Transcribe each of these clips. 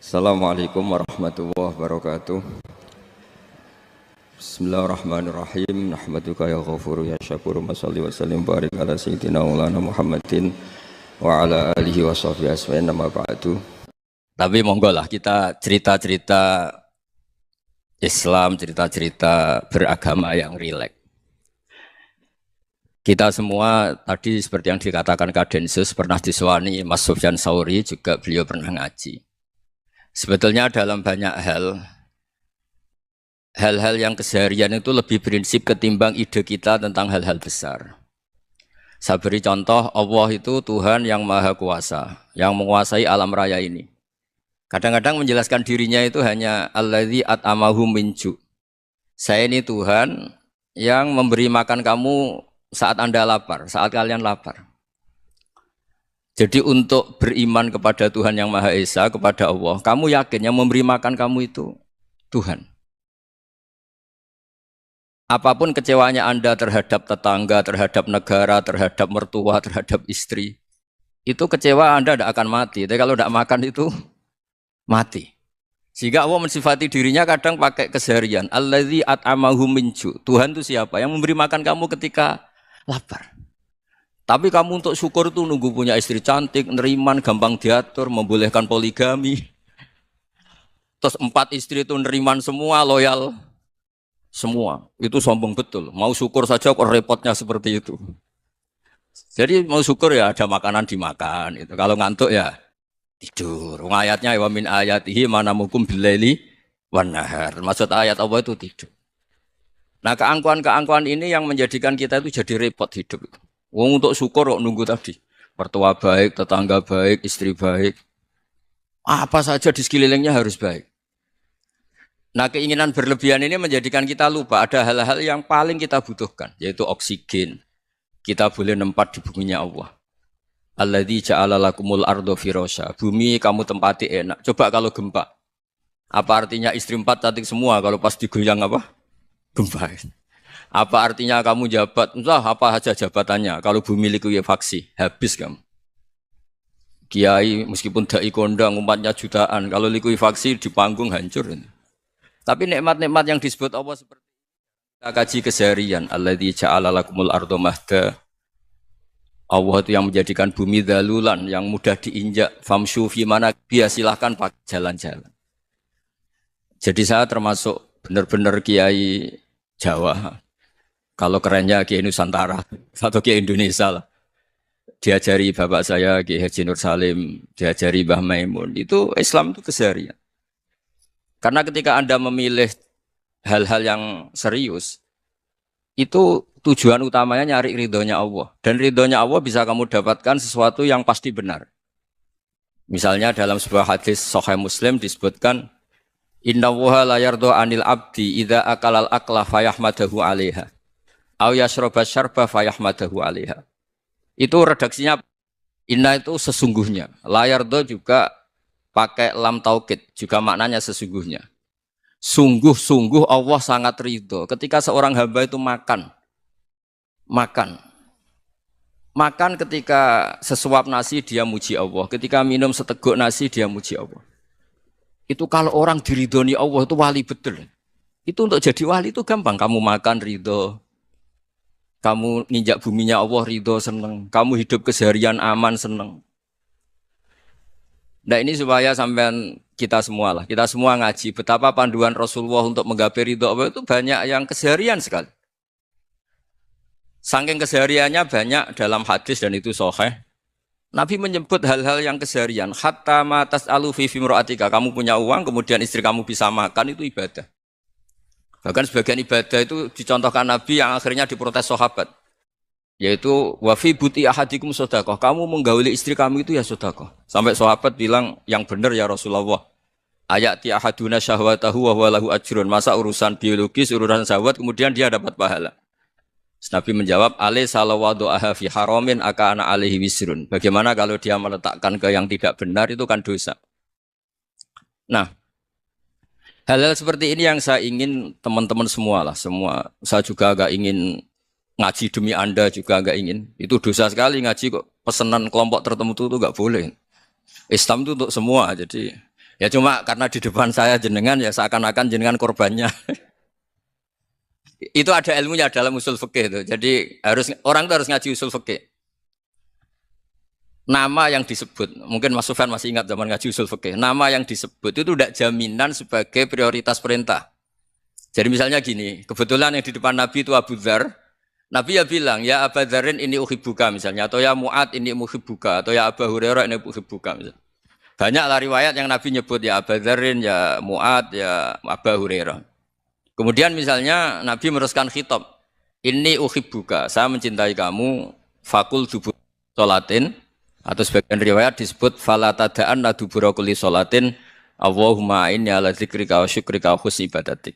Assalamualaikum warahmatullahi wabarakatuh. Bismillahirrahmanirrahim. Nahmaduka ya ghafuru ya syakuru. Mashalli wa sallim barik ala sayyidina maulana Muhammadin wa ala alihi wa sahbihi asma'in nama ba'du. Tapi monggo lah kita cerita-cerita Islam, cerita-cerita beragama yang rileks. Kita semua tadi seperti yang dikatakan Kadensus pernah disewani Mas Sufyan Sauri, juga beliau pernah ngaji. Sebetulnya dalam banyak hal-hal yang keseharian itu lebih prinsip ketimbang ide kita tentang hal-hal besar. Saya beri contoh, Allah itu Tuhan yang Maha Kuasa, yang menguasai alam raya ini. Kadang-kadang menjelaskan dirinya itu hanya alladzi at'amahum min ju'. Saya ini Tuhan yang memberi makan kamu saat Anda lapar, saat kalian lapar. Jadi untuk beriman kepada Tuhan yang Maha Esa, kepada Allah, kamu yakin yang memberi makan kamu itu Tuhan. Apapun kecewanya Anda terhadap tetangga, terhadap negara, terhadap mertua, terhadap istri, itu kecewa Anda tidak akan mati. Tapi kalau tidak makan itu mati. Sehingga Allah mensifati dirinya kadang pakai keseharian. Alladzi at'amahum min ju'. Tuhan itu siapa? Yang memberi makan kamu ketika lapar. Tapi kamu untuk syukur itu nunggu punya istri cantik, neriman, gampang diatur, membolehkan poligami. Terus 4 istri itu neriman semua, loyal semua. Itu sombong betul. Mau syukur saja kok repotnya seperti itu. Jadi mau syukur ya ada makanan dimakan. Itu. Kalau ngantuk ya tidur. Ayatnya wa min ayatihi manamukum billaili wan nahar. Maksud ayat Allah itu tidur. Nah keangkuhan-keangkuhan ini yang menjadikan kita itu jadi repot hidup. Wong untuk syukur kok nunggu tadi. Mertua baik, tetangga baik, istri baik. Apa saja di sekelilingnya harus baik. Nah keinginan berlebihan ini menjadikan kita lupa ada hal-hal yang paling kita butuhkan. Yaitu oksigen. Kita boleh nempat di buminya Allah. Alladzi ja'ala lakumul ardo firasya. Bumi kamu tempati enak. Coba kalau gempa. Apa artinya istri 4 cantik semua kalau pas digoyang apa? Gempa. Apa artinya kamu jabat? Entah apa saja jabatannya. Kalau bumi likuifaksi, habis kamu. Kiai meskipun dai kondang umatnya jutaan, kalau likuifaksi di panggung hancur. Tapi nikmat-nikmat yang disebut Allah seperti kita kaji keseharian. Alladzi ja'ala lakumul ardo mahda. Allah itu yang menjadikan bumi dalulan, yang mudah diinjak. Famshu fi mana biya, silahkan pakai jalan-jalan. Jadi saya termasuk benar-benar kiai Jawa. Kalau kerennya Kiai Nusantara atau Kiai Indonesia lah. Diajari bapak saya Kiai Haji Nur Salim, diajari Mbah Maimun. Itu Islam itu keseharian. Karena ketika Anda memilih hal-hal yang serius, itu tujuan utamanya nyari ridhonya Allah. Dan ridhonya Allah bisa kamu dapatkan sesuatu yang pasti benar. Misalnya dalam sebuah hadis Sahih Muslim disebutkan, Inna Allaha la yardha 'anil 'abdi idza akalal akla fayahmadahu 'alaiha. Au yashraba syarba fayahmadahu 'alaiha. Itu redaksinya inna itu sesungguhnya. Layardo juga pakai lam taukid, juga maknanya sesungguhnya. Sungguh-sungguh Allah sangat ridho ketika seorang hamba itu makan. Makan ketika sesuap nasi dia muji Allah, ketika minum seteguk nasi dia muji Allah. Itu kalau orang diridhoni Allah itu wali betul. Itu untuk jadi wali itu gampang, kamu makan ridho. Kamu nginjak buminya Allah ridho seneng. Kamu hidup keseharian aman seneng. Nah ini supaya sampean kita semua lah. Kita semua ngaji betapa panduan Rasulullah untuk menggapai ridho Allah itu banyak yang keseharian sekali. Saking kesehariannya banyak dalam hadis dan itu sahih. Nabi menyebut hal-hal yang keseharian. Hatta ma tas'alu fi imra'atika. Kamu punya uang kemudian istri kamu bisa makan itu ibadah. Bahkan sebagian ibadah itu dicontohkan Nabi yang akhirnya diprotes sahabat. Yaitu wafi buti ahadikum sodakoh. Kamu menggauli istri kamu itu ya sodakoh. Sampai sahabat bilang yang benar ya Rasulullah. Ayati ahaduna syahwatahu wa huwa lahu ajrun. Masa urusan biologis, urusan syahwat kemudian dia dapat pahala. Nabi menjawab, alai salawadu'aha fi haramin akana alaihi wisrun. Bagaimana kalau dia meletakkan ke yang tidak benar itu kan dosa. Nah, hal-hal seperti ini yang saya ingin teman-teman semua lah, semua. Saya juga agak ingin ngaji demi Anda juga agak ingin. Itu dosa sekali ngaji kok pesanan kelompok tertentu itu enggak boleh. Islam itu untuk semua. Jadi Ya cuma karena di depan saya jenengan ya seakan-akan jenengan korbannya. Itu ada ilmunya dalam usul fikih itu. Jadi orang itu harus ngaji usul fikih. Nama yang disebut, mungkin Mas Sufyan masih ingat zaman ngaji usul fikih. Nama yang disebut itu tidak jaminan sebagai prioritas perintah. Jadi misalnya gini, kebetulan yang di depan Nabi itu Abu Dzar. Nabi ya bilang, ya Abu Dzarin ini uhibbuka misalnya, atau ya Mu'ad ini uhibbuka, atau ya Abu Hurairah ini uhibbuka misalnya. Banyaklah riwayat yang Nabi nyebut ya Abu Dzarin, ya Mu'ad, ya Abu Hurairah. Kemudian misalnya Nabi meneruskan khitab, ini uhibbuka, saya mencintai kamu, fakul dubur sholatin, atau sebagian riwayat disebut fala tada'anna dubura kulli sholatin, Allahumma inni ala dzikrika wa syukrika wa husni ibadatik.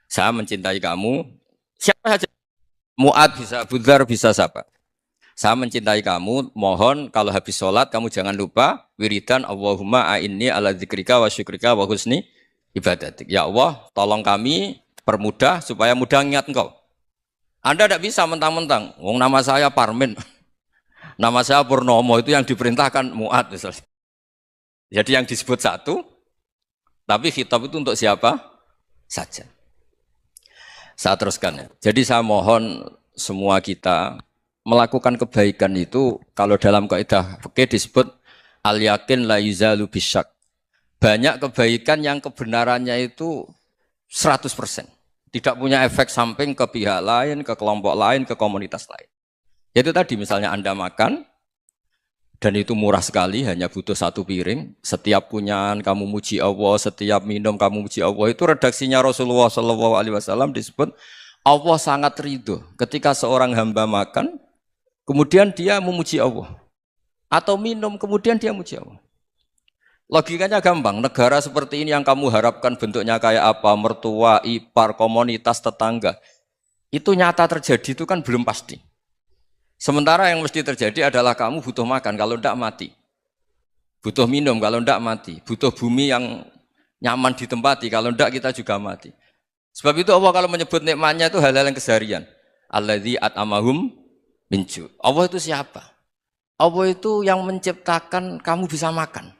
Saya mencintai kamu, siapa saja. Mu'ad bisa, Abu Dzar bisa siapa. Saya mencintai kamu, mohon kalau habis sholat kamu jangan lupa wiridan Allahumma a'inni ala dzikrika wa syukrika wa husni ibadatik. Ya Allah, tolong kami permudah supaya mudah ingat engkau. Anda tidak bisa mentang-mentang, wong nama saya Parmin, nama saya Purnomo, itu yang diperintahkan Mu'ad misalnya. Jadi yang disebut satu, tapi khitab itu untuk siapa saja. Saya teruskan ya. Jadi saya mohon semua kita melakukan kebaikan itu kalau dalam kaidah fikih disebut al yakin la yuzalu bisyak. Banyak kebaikan yang kebenarannya itu 100%. Tidak punya efek samping ke pihak lain, ke kelompok lain, ke komunitas lain. Itu tadi misalnya Anda makan dan itu murah sekali, hanya butuh satu piring. Setiap kunyahan kamu muji Allah, setiap minum kamu muji Allah. Itu redaksinya Rasulullah SAW disebut Allah sangat ridho ketika seorang hamba makan, kemudian dia memuji Allah. Atau minum, kemudian dia muji Allah. Logikanya gampang, negara seperti ini yang kamu harapkan bentuknya kayak apa, mertua, ipar, komunitas, tetangga. Itu nyata terjadi itu kan belum pasti. Sementara yang mesti terjadi adalah kamu butuh makan, kalau tidak mati. Butuh minum, kalau tidak mati. Butuh bumi yang nyaman ditempati, kalau tidak kita juga mati. Sebab itu Allah kalau menyebut nikmatnya itu hal-hal yang keseharian. Alladzi at'amahum min ju'. Allah itu siapa? Allah itu yang menciptakan kamu bisa makan.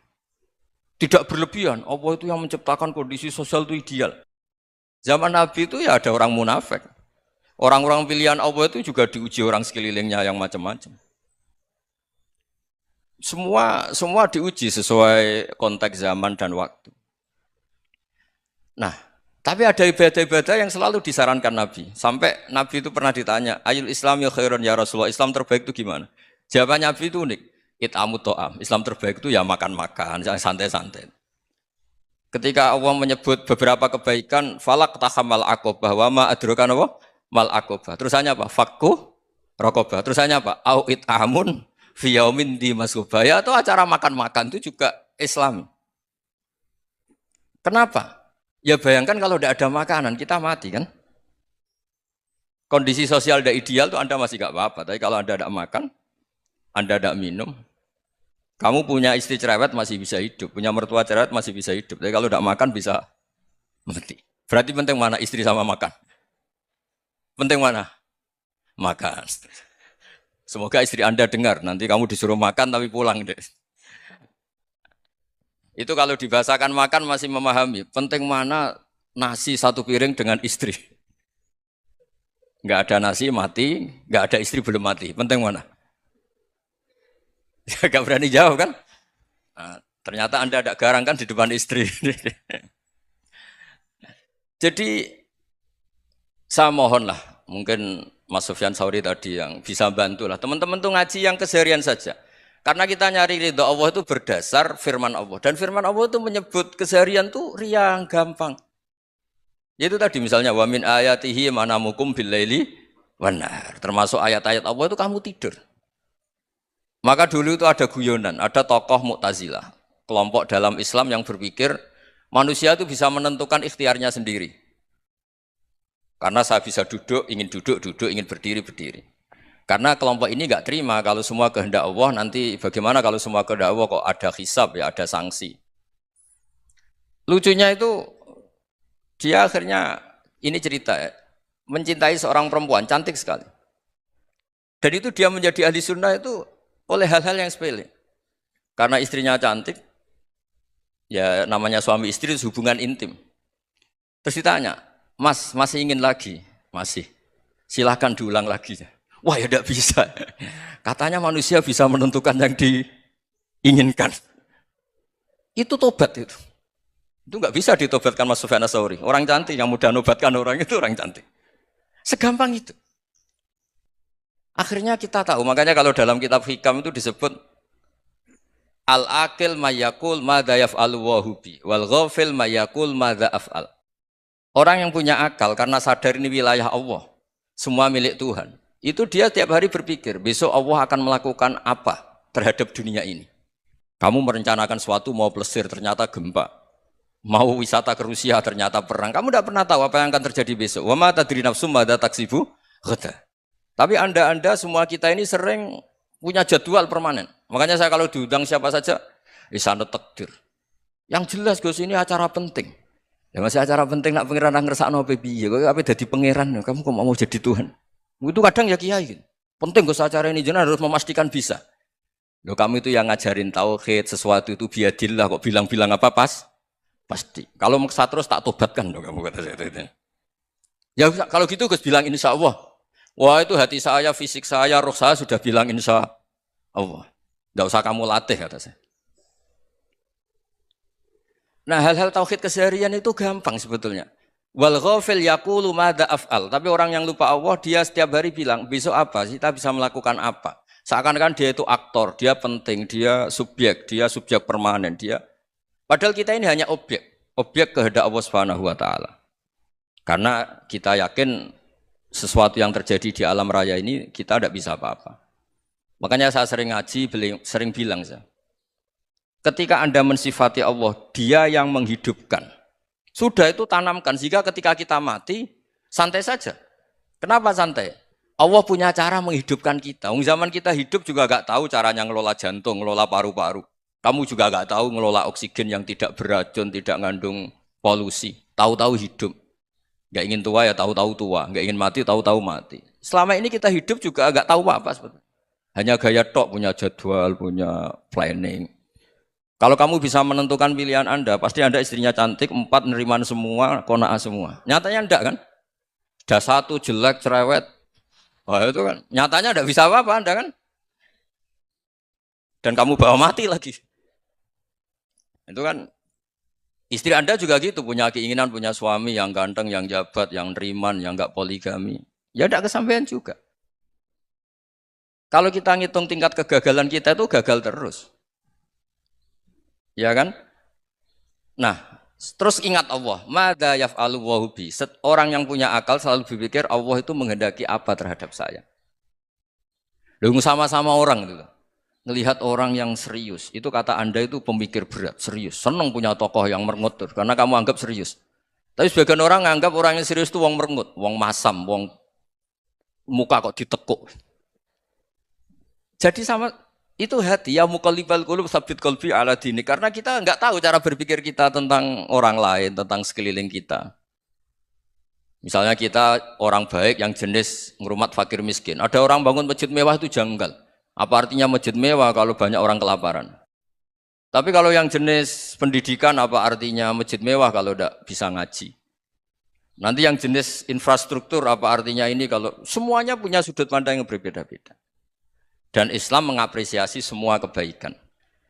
Tidak berlebihan, Allah itu yang menciptakan kondisi sosial itu ideal. Zaman Nabi itu ya ada orang munafik. Orang-orang pilihan Allah itu juga diuji orang sekelilingnya yang macam-macam. Semua diuji sesuai konteks zaman dan waktu. Nah, tapi ada ibadah-ibadah yang selalu disarankan Nabi. Sampai Nabi itu pernah ditanya, Ayul Islam ya khairun ya Rasulullah, Islam terbaik itu gimana? Jawaban Nabi itu unik. It'amu to'am. Islam terbaik itu ya makan-makan, santai-santai. Ketika Allah menyebut beberapa kebaikan, falak tahamal aqobah wa ma adrokan apa? Mal aqobah. Terusannya apa? Fakku rokobah. Terusannya apa? Au it'amun fi yaumin di masubah. Ya atau acara makan-makan itu juga Islam. Kenapa? Ya bayangkan kalau tidak ada makanan, kita mati kan? Kondisi sosial tidak ideal itu Anda masih gak apa-apa. Tapi kalau Anda tidak makan, Anda tidak minum, kamu punya istri cerewet masih bisa hidup, punya mertua cerewet masih bisa hidup. Tapi kalau tidak makan bisa mati. Berarti penting mana istri sama makan? Penting mana? Makan. Semoga istri Anda dengar, nanti kamu disuruh makan tapi pulang deh. Itu kalau dibahasakan makan masih memahami. Penting mana nasi satu piring dengan istri. Enggak ada nasi mati, enggak ada istri belum mati. Penting mana? Enggak berani jawab kan? Nah, ternyata Anda ada garang kan di depan istri. Jadi saya mohonlah, mungkin Mas Sufyan Sauri tadi yang bisa bantulah. Teman-teman tuh ngaji yang keseharian saja. Karena kita nyari ridho Allah itu berdasar firman Allah. Dan firman Allah itu menyebut keseharian tuh riang, gampang. Yaitu tadi misalnya wa min ayatihi manamukum billaili wanar. Termasuk ayat-ayat Allah itu kamu tidur. Maka dulu itu ada guyonan, ada tokoh Mu'tazilah, kelompok dalam Islam yang berpikir manusia itu bisa menentukan ikhtiarnya sendiri. Karena saya bisa duduk, ingin berdiri, berdiri. Karena kelompok ini nggak terima kalau semua kehendak Allah, nanti bagaimana kalau semua kehendak Allah kok ada hisab, ya ada sanksi. Lucunya itu, dia akhirnya, ini cerita ya, mencintai seorang perempuan, cantik sekali. Dan itu dia menjadi ahli sunnah itu oleh hal-hal yang sepele. Karena istrinya cantik, Ya namanya suami istri itu hubungan intim. Terus ditanya, Mas, masih ingin lagi? Masih. Silahkan diulang lagi. Wah ya tidak bisa. Katanya manusia bisa menentukan yang diinginkan. Itu tobat itu. Itu nggak bisa ditobatkan Mas Sufyan Ats-Tsauri. Orang cantik yang mudah nobatkan orang itu orang cantik. Segampang itu. Akhirnya kita tahu, makanya kalau dalam kitab Hikam itu disebut al-aqil mayakul madza yaf'alu wa hubi wal ghafil mayakul madza af'al. Orang yang punya akal karena sadar ini wilayah Allah, semua milik Tuhan. Itu dia tiap hari berpikir, besok Allah akan melakukan apa terhadap dunia ini. Kamu merencanakan suatu mau plesir ternyata gempa. Mau wisata ke Rusia ternyata perang. Kamu tidak pernah tahu apa yang akan terjadi besok. Wa ma tadri nafsum madza taksibu ghada. Tapi Anda semua kita ini sering punya jadwal permanen. Makanya saya kalau diundang siapa saja, sana takdir. Yang jelas Gus ini acara penting. Ya masih acara penting nak pangeran ngersakno apa piye? Kok ape dadi pangeran? Kamu kok mau jadi Tuhan? Itu kadang ya kiai gitu. Penting Gus acara ini jenengan harus memastikan bisa. Loh kamu itu yang ngajarin tauhid, sesuatu itu biadillah kok bilang-bilang apa pas? Pasti. Kalau maksa terus tak tobatkan dong kamu kata saya itu. Ya kalau gitu Gus bilang insya Allah. Wah itu hati saya, fisik saya, roh saya sudah bilang insya Allah. Tidak usah kamu latih kata saya. Nah hal-hal tauhid keseharian itu gampang sebetulnya. Wal ghafil yaqulu madza af'al. Tapi orang yang lupa Allah dia setiap hari bilang besok apa? Kita bisa melakukan apa? Seakan-akan dia itu aktor, dia penting, dia subjek permanen, dia. Padahal kita ini hanya objek kehendak Allah Subhanahu wa taala. Karena kita yakin sesuatu yang terjadi di alam raya ini kita tidak bisa apa-apa. Makanya saya sering ngaji, sering bilang saya. Ketika Anda mensifati Allah, Dia yang menghidupkan. Sudah itu tanamkan sehingga ketika kita mati santai saja. Kenapa santai? Allah punya cara menghidupkan kita. Zaman kita hidup juga gak tahu caranya ngelola jantung, ngelola paru-paru. Kamu juga gak tahu ngelola oksigen yang tidak beracun, tidak ngandung polusi. Tahu-tahu hidup. Gak ingin tua ya tahu-tahu tua. Gak ingin mati tahu-tahu mati. Selama ini kita hidup juga gak tahu apa sebetulnya. Hanya gaya tok, punya jadwal, punya planning. Kalau kamu bisa menentukan pilihan Anda, pasti Anda istrinya cantik, 4 neriman semua, kona'ah semua. Nyatanya enggak kan? Ada 1 jelek, cerewet. Wah itu kan, nyatanya enggak bisa apa-apa Anda kan? Dan kamu bawa mati lagi. Itu kan, istri Anda juga gitu, punya keinginan, punya suami yang ganteng, yang jabat, yang neriman, yang enggak poligami. Ya enggak kesampaian juga. Kalau kita ngitung tingkat kegagalan kita itu gagal terus. Ya kan? Nah, terus ingat Allah. Madza yaf'alu wa bi. Orang yang punya akal selalu berpikir Allah itu menghendaki apa terhadap saya. Lalu sama-sama orang itu. Ngelihat orang yang serius. Itu kata Anda itu pemikir berat, serius. Senang punya tokoh yang merengut karena kamu anggap serius. Tapi sebagian orang anggap orang yang serius itu wong merengut, wong masam, wong muka kok ditekuk. Jadi sama itu hati ya muqallibal qulub tsabbit qalbi ala dini karena kita enggak tahu cara berpikir kita tentang orang lain, tentang sekeliling kita. Misalnya kita orang baik yang jenis ngrumat fakir miskin. Ada orang bangun masjid mewah itu janggal. Apa artinya masjid mewah kalau banyak orang kelaparan? Tapi kalau yang jenis pendidikan apa artinya masjid mewah kalau enggak bisa ngaji? Nanti yang jenis infrastruktur apa artinya ini kalau semuanya punya sudut pandang yang berbeda-beda. Dan Islam mengapresiasi semua kebaikan.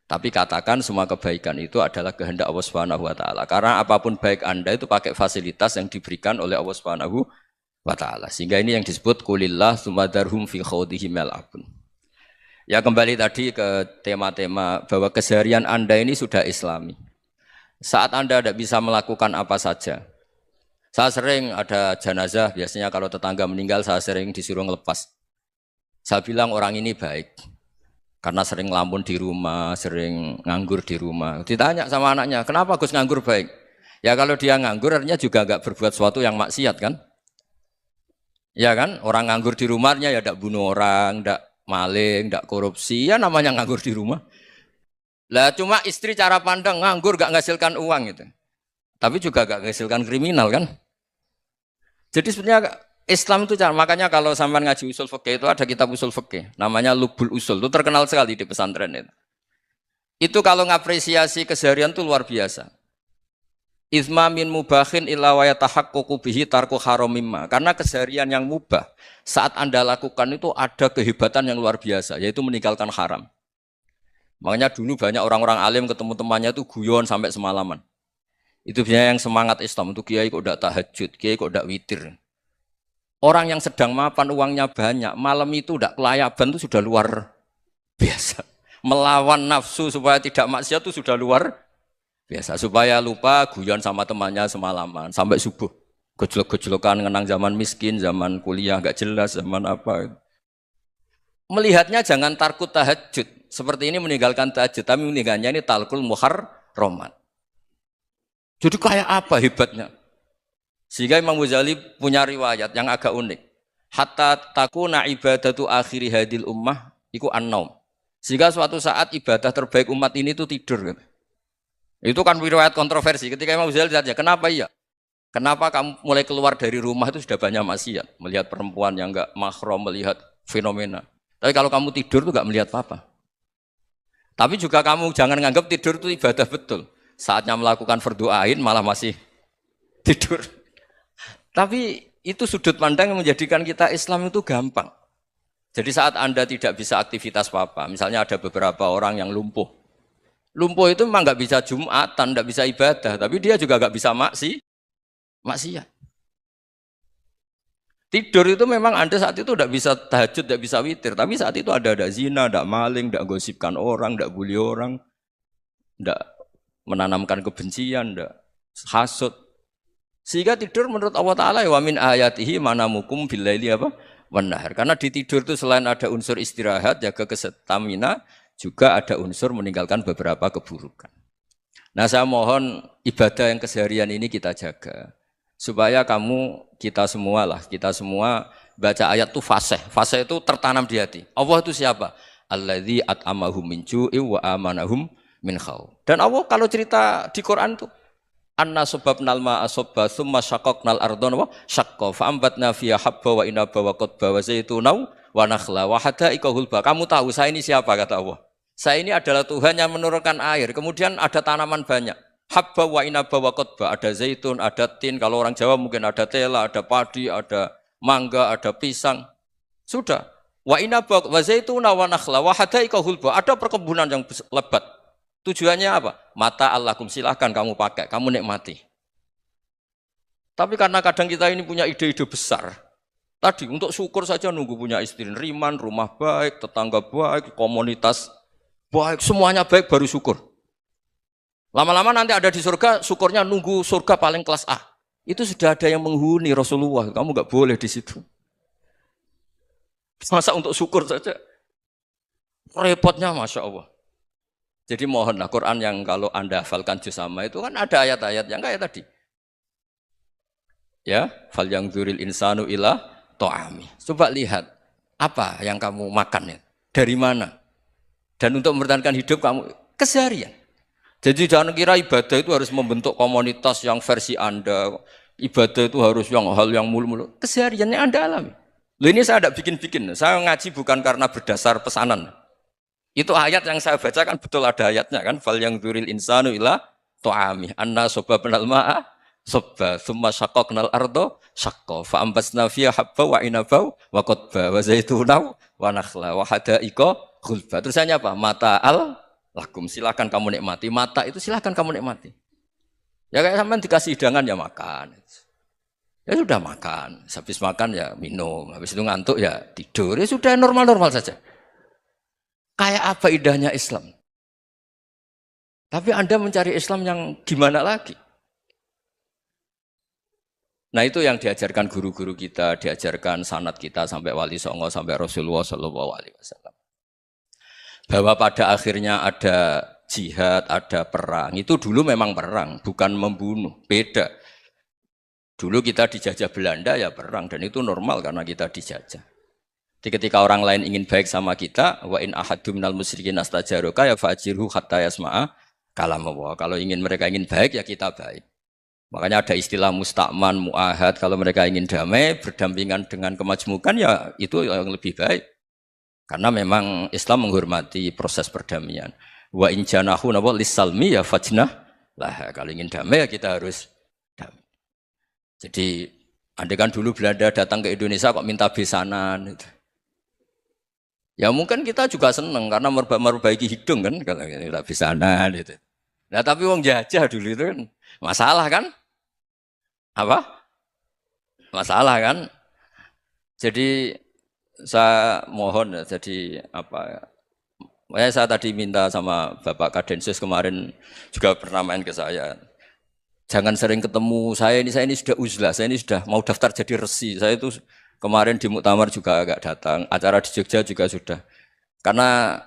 Tapi katakan semua kebaikan itu adalah kehendak Allah Subhanahu wa taala. Karena apapun baik Anda itu pakai fasilitas yang diberikan oleh Allah Subhanahu wa taala. Sehingga ini yang disebut qulillah tsumadarhum fi khawdihim yal'abun. Ya kembali tadi ke tema-tema bahwa keseharian Anda ini sudah Islami. Saat Anda tidak bisa melakukan apa saja. Saya sering ada jenazah, biasanya kalau tetangga meninggal saya sering disuruh ngelepas. Saya bilang orang ini baik karena sering ngelamun di rumah, sering nganggur di rumah. Ditanya sama anaknya, kenapa Gus nganggur baik? Ya kalau dia nganggur artinya juga enggak berbuat sesuatu yang maksiat kan? Ya kan? Orang nganggur di rumahnya ya enggak bunuh orang, enggak maling, enggak korupsi, ya namanya nganggur di rumah. Lah cuma istri cara pandang nganggur enggak menghasilkan uang gitu. Tapi juga enggak menghasilkan kriminal kan? Jadi sebenarnya Islam itu makanya kalau sampai ngaji usul fikih itu ada kitab usul fikih namanya Lubul Usul itu terkenal sekali di pesantren itu. Itu kalau ngapresiasi keseharian itu luar biasa. Izma min mubahin illa wa yatahaqqaqu bihi tarku haramimma. Karena keseharian yang mubah saat Anda lakukan itu ada kehebatan yang luar biasa, yaitu meninggalkan haram. Makanya dulu banyak orang-orang alim ketemu temannya itu guyon sampai semalaman. Itu biasanya yang semangat Islam, itu kiai kok tidak tahajud, kiai kok tidak witir. Orang yang sedang mapan uangnya banyak, malam itu tidak kelayaban itu sudah luar biasa. Melawan nafsu supaya tidak maksiat itu sudah luar biasa, supaya lupa guyon sama temannya semalaman sampai subuh. Gejolok-gejolokan ngenang zaman miskin, zaman kuliah nggak jelas, zaman apa. Melihatnya jangan tarkut tahajud. Seperti ini meninggalkan tahajud, tapi meninggalnya ini talkul muharramat. Jadi kayak apa hebatnya? Sehingga Imam Ghazali punya riwayat yang agak unik. Hatta takuna ibadatu akhiri hadil ummah iku an-naum. Sehingga suatu saat ibadah terbaik umat ini itu tidur. Itu kan riwayat kontroversi. Ketika Imam Ghazali ditanya, kenapa iya? Kenapa kamu mulai keluar dari rumah itu sudah banyak maksiat? Melihat perempuan yang enggak mahram, melihat fenomena. Tapi kalau kamu tidur itu enggak melihat apa-apa. Tapi juga kamu jangan nganggap tidur itu ibadah betul. Saatnya melakukan fardu ain malah masih tidur. Tapi itu sudut pandang yang menjadikan kita Islam itu gampang. Jadi saat Anda tidak bisa aktivitas apa-apa, misalnya ada beberapa orang yang lumpuh. Lumpuh itu memang nggak bisa Jumatan, nggak bisa ibadah, tapi dia juga nggak bisa maksiat. Tidur itu memang Anda saat itu tidak bisa tahajud, tidak bisa witir, tapi saat itu ada zina, ada maling, tidak gosipkan orang, tidak bully orang, tidak menanamkan kebencian, tidak hasud. Sehingga tidur menurut Allah Ta'ala wa min ayatihi manamukum billaili apa? Wan-nahar. Karena di tidur itu selain ada unsur istirahat, jaga kestamina, juga ada unsur meninggalkan beberapa keburukan. Nah saya mohon ibadah yang keseharian ini kita jaga. Supaya kita semua baca ayat itu fasih. Fasih itu tertanam di hati. Allah itu siapa? Alladzi at'amahum min ju'i wa amanahum min khauf. Dan Allah kalau cerita di Quran itu anna sababnal ma'a sabba tsumma syaqqaqnal ardha wa syaqqa fa ambatna fiha habba wa inaba wa qadba wa zaituna wa nakhla wa hada'iqa hulba. Kamu tahu saya ini siapa kata Allah? Saya ini adalah Tuhan yang menurunkan air, kemudian ada tanaman banyak. Habba wa inaba wa qadba, ada zaitun, ada tin, kalau orang Jawa mungkin ada tela, ada padi, ada mangga, ada pisang. Sudah. Wa inaba wa zaituna wa nakhla wa hada'iqa hulba, ada perkebunan yang lebat. Tujuannya apa? Mata Allahkum, silahkan kamu pakai, kamu nikmati. Tapi karena kadang kita ini punya ide-ide besar. Tadi untuk syukur saja nunggu punya istri riman, rumah baik, tetangga baik, komunitas baik, semuanya baik baru syukur. Lama-lama nanti ada di surga, syukurnya nunggu surga paling kelas A. Itu sudah ada yang menghuni Rasulullah, kamu nggak boleh di situ. Masa untuk syukur saja? Repotnya Masya Allah. Jadi mohonlah Quran yang kalau Anda hafalkan juz sama itu kan ada ayat-ayat yang kayak tadi. Ya, fal yang dzuril insanu ila ta'ami. Coba lihat apa yang kamu makan ya, dari mana? Dan untuk mempertahankan hidup kamu keseharian. Jadi jangan kira ibadah itu harus membentuk komunitas yang versi Anda. Ibadah itu harus yang hal yang mulu-mulu. Kesehariannya Anda alami. Loh ini saya tidak bikin-bikin. Saya ngaji bukan karena berdasar pesanan. Itu ayat yang saya baca kan betul ada ayatnya kan. Fal yang dzuril insanu ila ta'ami. Anna sababnal ma'a sabba. Thumma syaqqaqnal arda syaqqa. Fa ambasna fiha habba wa inaba wa qadba wa zaituna wa nakhla wa hada'iqa khulba. Terusannya apa? Mata'al lakum, silakan kamu nikmati. Mata itu silakan kamu nikmati. Ya kayak sampean dikasih hidangan ya makan. Ya sudah makan. Habis makan ya minum. Habis itu ngantuk ya tidur. Ya sudah normal-normal saja. Kayak apa indahnya Islam. Tapi Anda mencari Islam yang gimana lagi? Nah itu yang diajarkan guru-guru kita, diajarkan sanad kita sampai Wali Songo, sampai Rasulullah SAW. Bahwa pada akhirnya ada jihad, ada perang. Itu dulu memang perang, bukan membunuh. Beda. Dulu kita dijajah Belanda ya perang, dan itu normal karena kita dijajah. Jadi ketika orang lain ingin baik sama kita, wa in ahadum minal musyrikin astajaroka ya fa'jirhu hatta yasma'a kalam Allah. Kalau mereka ingin baik ya kita baik. Makanya ada istilah mustakman, mu'ahad. Kalau mereka ingin damai, berdampingan dengan kemajmukan ya itu yang lebih baik. Karena memang Islam menghormati proses perdamaian. Wa in janahu napa lisalmi ya fajnah lah. Kalau ingin damai ya kita harus damai. Jadi andai kan dulu Belanda datang ke Indonesia kok minta besanan gitu. Ya mungkin kita juga seneng karena memperbaiki hidung kan kalau minta besanan gitu. Nah tapi wong jajah dulu itu kan masalah kan? Apa? Masalah kan? Jadi saya mohon ya, jadi apa? Saya tadi minta sama Bapak Kadensus kemarin juga pernah main ke saya. Jangan sering ketemu saya ini sudah uzlah, saya ini sudah mau daftar jadi resi. Saya itu kemarin di muktamar juga agak datang, acara di Jogja juga sudah. Karena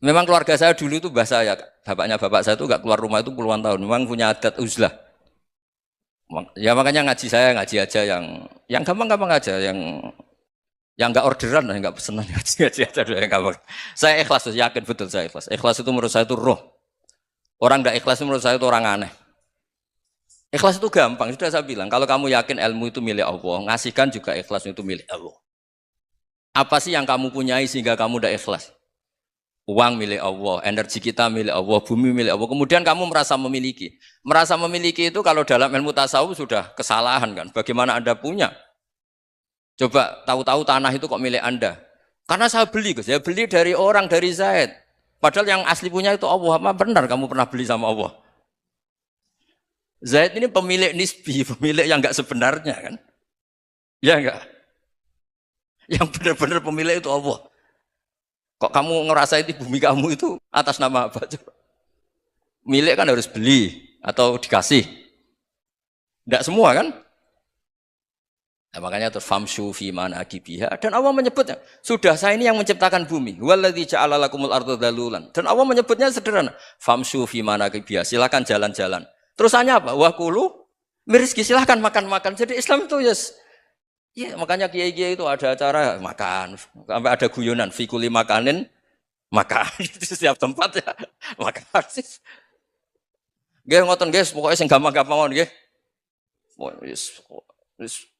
memang keluarga saya dulu itu bahasa ya, bapaknya bapak saya itu gak keluar rumah itu puluhan tahun. Memang punya adat uzlah. Ya makanya ngaji saya ngaji aja yang gampang-gampang aja, yang nggak orderan, nggak pesenan ngaji aja dulu yang gampang. Saya ikhlas, yakin betul saya ikhlas. Ikhlas itu menurut saya itu roh. Orang nggak ikhlas itu menurut saya itu orang aneh. Ikhlas itu gampang, sudah saya bilang. Kalau kamu yakin ilmu itu milik Allah, ngasihkan juga ikhlas itu milik Allah. Apa sih yang kamu punyai sehingga kamu udah ikhlas? Uang milik Allah, energi kita milik Allah, bumi milik Allah. Kemudian kamu merasa memiliki. Merasa memiliki itu kalau dalam ilmu tasawuf sudah kesalahan kan. Bagaimana Anda punya? Coba tahu-tahu tanah itu kok milik Anda. Karena saya beli, saya beli dari orang, dari Zaid. Padahal yang asli punya itu Allah. Apa benar kamu pernah beli sama Allah? Zaid ini pemilik nisbi, pemilik yang enggak sebenarnya kan. Ya enggak? Yang benar-benar pemilik itu Allah. Kok kamu ngerasa itu bumi kamu itu atas nama apa? Coba. Milik kan harus beli atau dikasih. Tidak semua kan? Nah, makanya terus famshu fi manakibiha dan Allah menyebutnya, sudah saya ini yang menciptakan bumi. Waladzi ja'ala lakumul arda dalulan. Dan Allah menyebutnya sederhana, famshu fi manakibiha, silakan jalan-jalan. Terusannya apa? Wa kulu mirizki, silakan makan-makan. Jadi Islam itu yes. Ya, makanya kiai-kiai itu ada acara makan, sampai ada guyonan fikuli makanin makan di setiap tempat ya makan. Nggih ngoten guys, pokoknya sing gampang-gampang mawon nggih.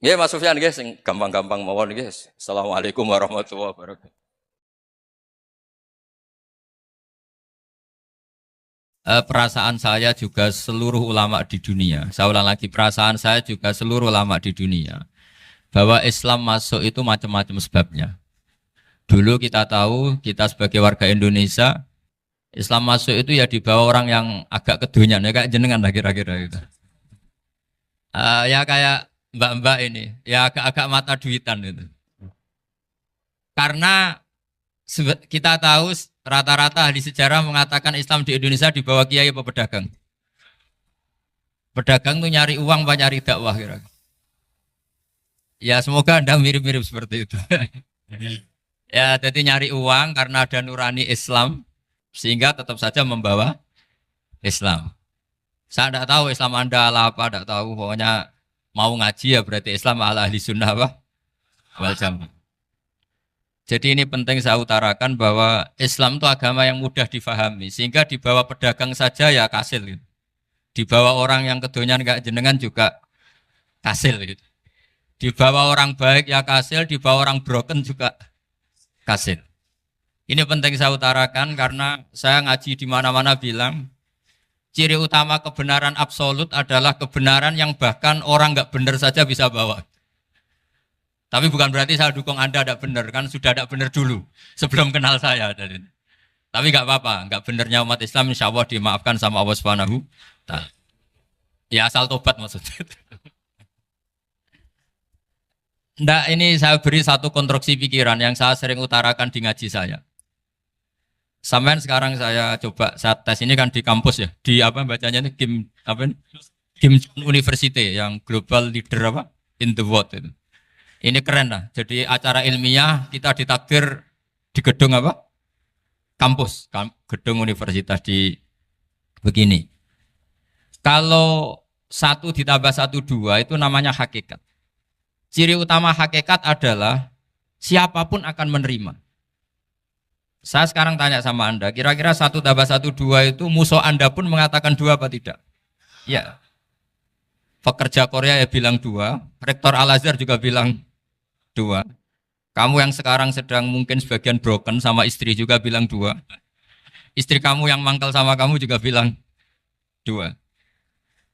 Nggih Mas Sufyan nggih sing gampang-gampang mawon nggih. Assalamualaikum warahmatullahi wabarakatuh. Perasaan saya juga seluruh ulama di dunia. Saya ulang lagi, perasaan saya juga seluruh ulama di dunia. Bahwa Islam masuk itu macam-macam sebabnya. Dulu kita tahu, kita sebagai warga Indonesia, Islam masuk itu ya dibawa orang yang agak kedonyan, ya kayak jenengan lah kira-kira gitu. Ya kayak mbak-mbak ini, ya agak-agak mata duitan itu. Karena kita tahu rata-rata ahli sejarah mengatakan Islam di Indonesia dibawa kiai apa pedagang. Pedagang tuh nyari uang, apa nyari dakwah kira-kira. Ya semoga Anda mirip-mirip seperti itu. Ya jadi nyari uang karena ada nurani Islam sehingga tetap saja membawa Islam. Saya tidak tahu Islam Anda ala apa, tidak tahu. Pokoknya mau ngaji ya berarti Islam ala ahli sunnah apa? Wal jamaah. Jadi ini penting saya utarakan bahwa Islam itu agama yang mudah difahami sehingga dibawa pedagang saja ya kasil gitu. Dibawa orang yang kedonyan gak jenengan juga kasil gitu. Dibawa orang baik ya kasil, dibawa orang broken juga kasil. Ini penting saya utarakan karena saya ngaji di mana-mana bilang ciri utama kebenaran absolut adalah kebenaran yang bahkan orang nggak benar saja bisa bawa. Tapi bukan berarti saya dukung Anda tidak benar, kan sudah tidak benar dulu sebelum kenal saya. Tapi nggak apa-apa, nggak benarnya umat Islam insya Allah dimaafkan sama Allah Subhanahu. Ya asal tobat maksudnya. Nggak, ini saya beri satu konstruksi pikiran yang saya sering utarakan di ngaji saya. Sampai sekarang saya coba saat tes ini kan di kampus ya, di apa bacanya ini Kim University yang global leader apa in the world itu. Ini keren lah. Jadi acara ilmiah kita ditakdir di gedung apa? Kampus, gedung universitas di begini. Kalau 1 ditambah 1 2 itu namanya hakikat. Ciri utama hakikat adalah siapapun akan menerima. Saya sekarang tanya sama Anda, kira-kira 1 tambah 1 2 itu musuh Anda pun mengatakan 2 apa tidak? Ya. Pekerja Korea ya bilang 2, Rektor Al-Azhar juga bilang 2. Kamu yang sekarang sedang mungkin sebagian broken sama istri juga bilang 2. Istri kamu yang mangkal sama kamu juga bilang dua.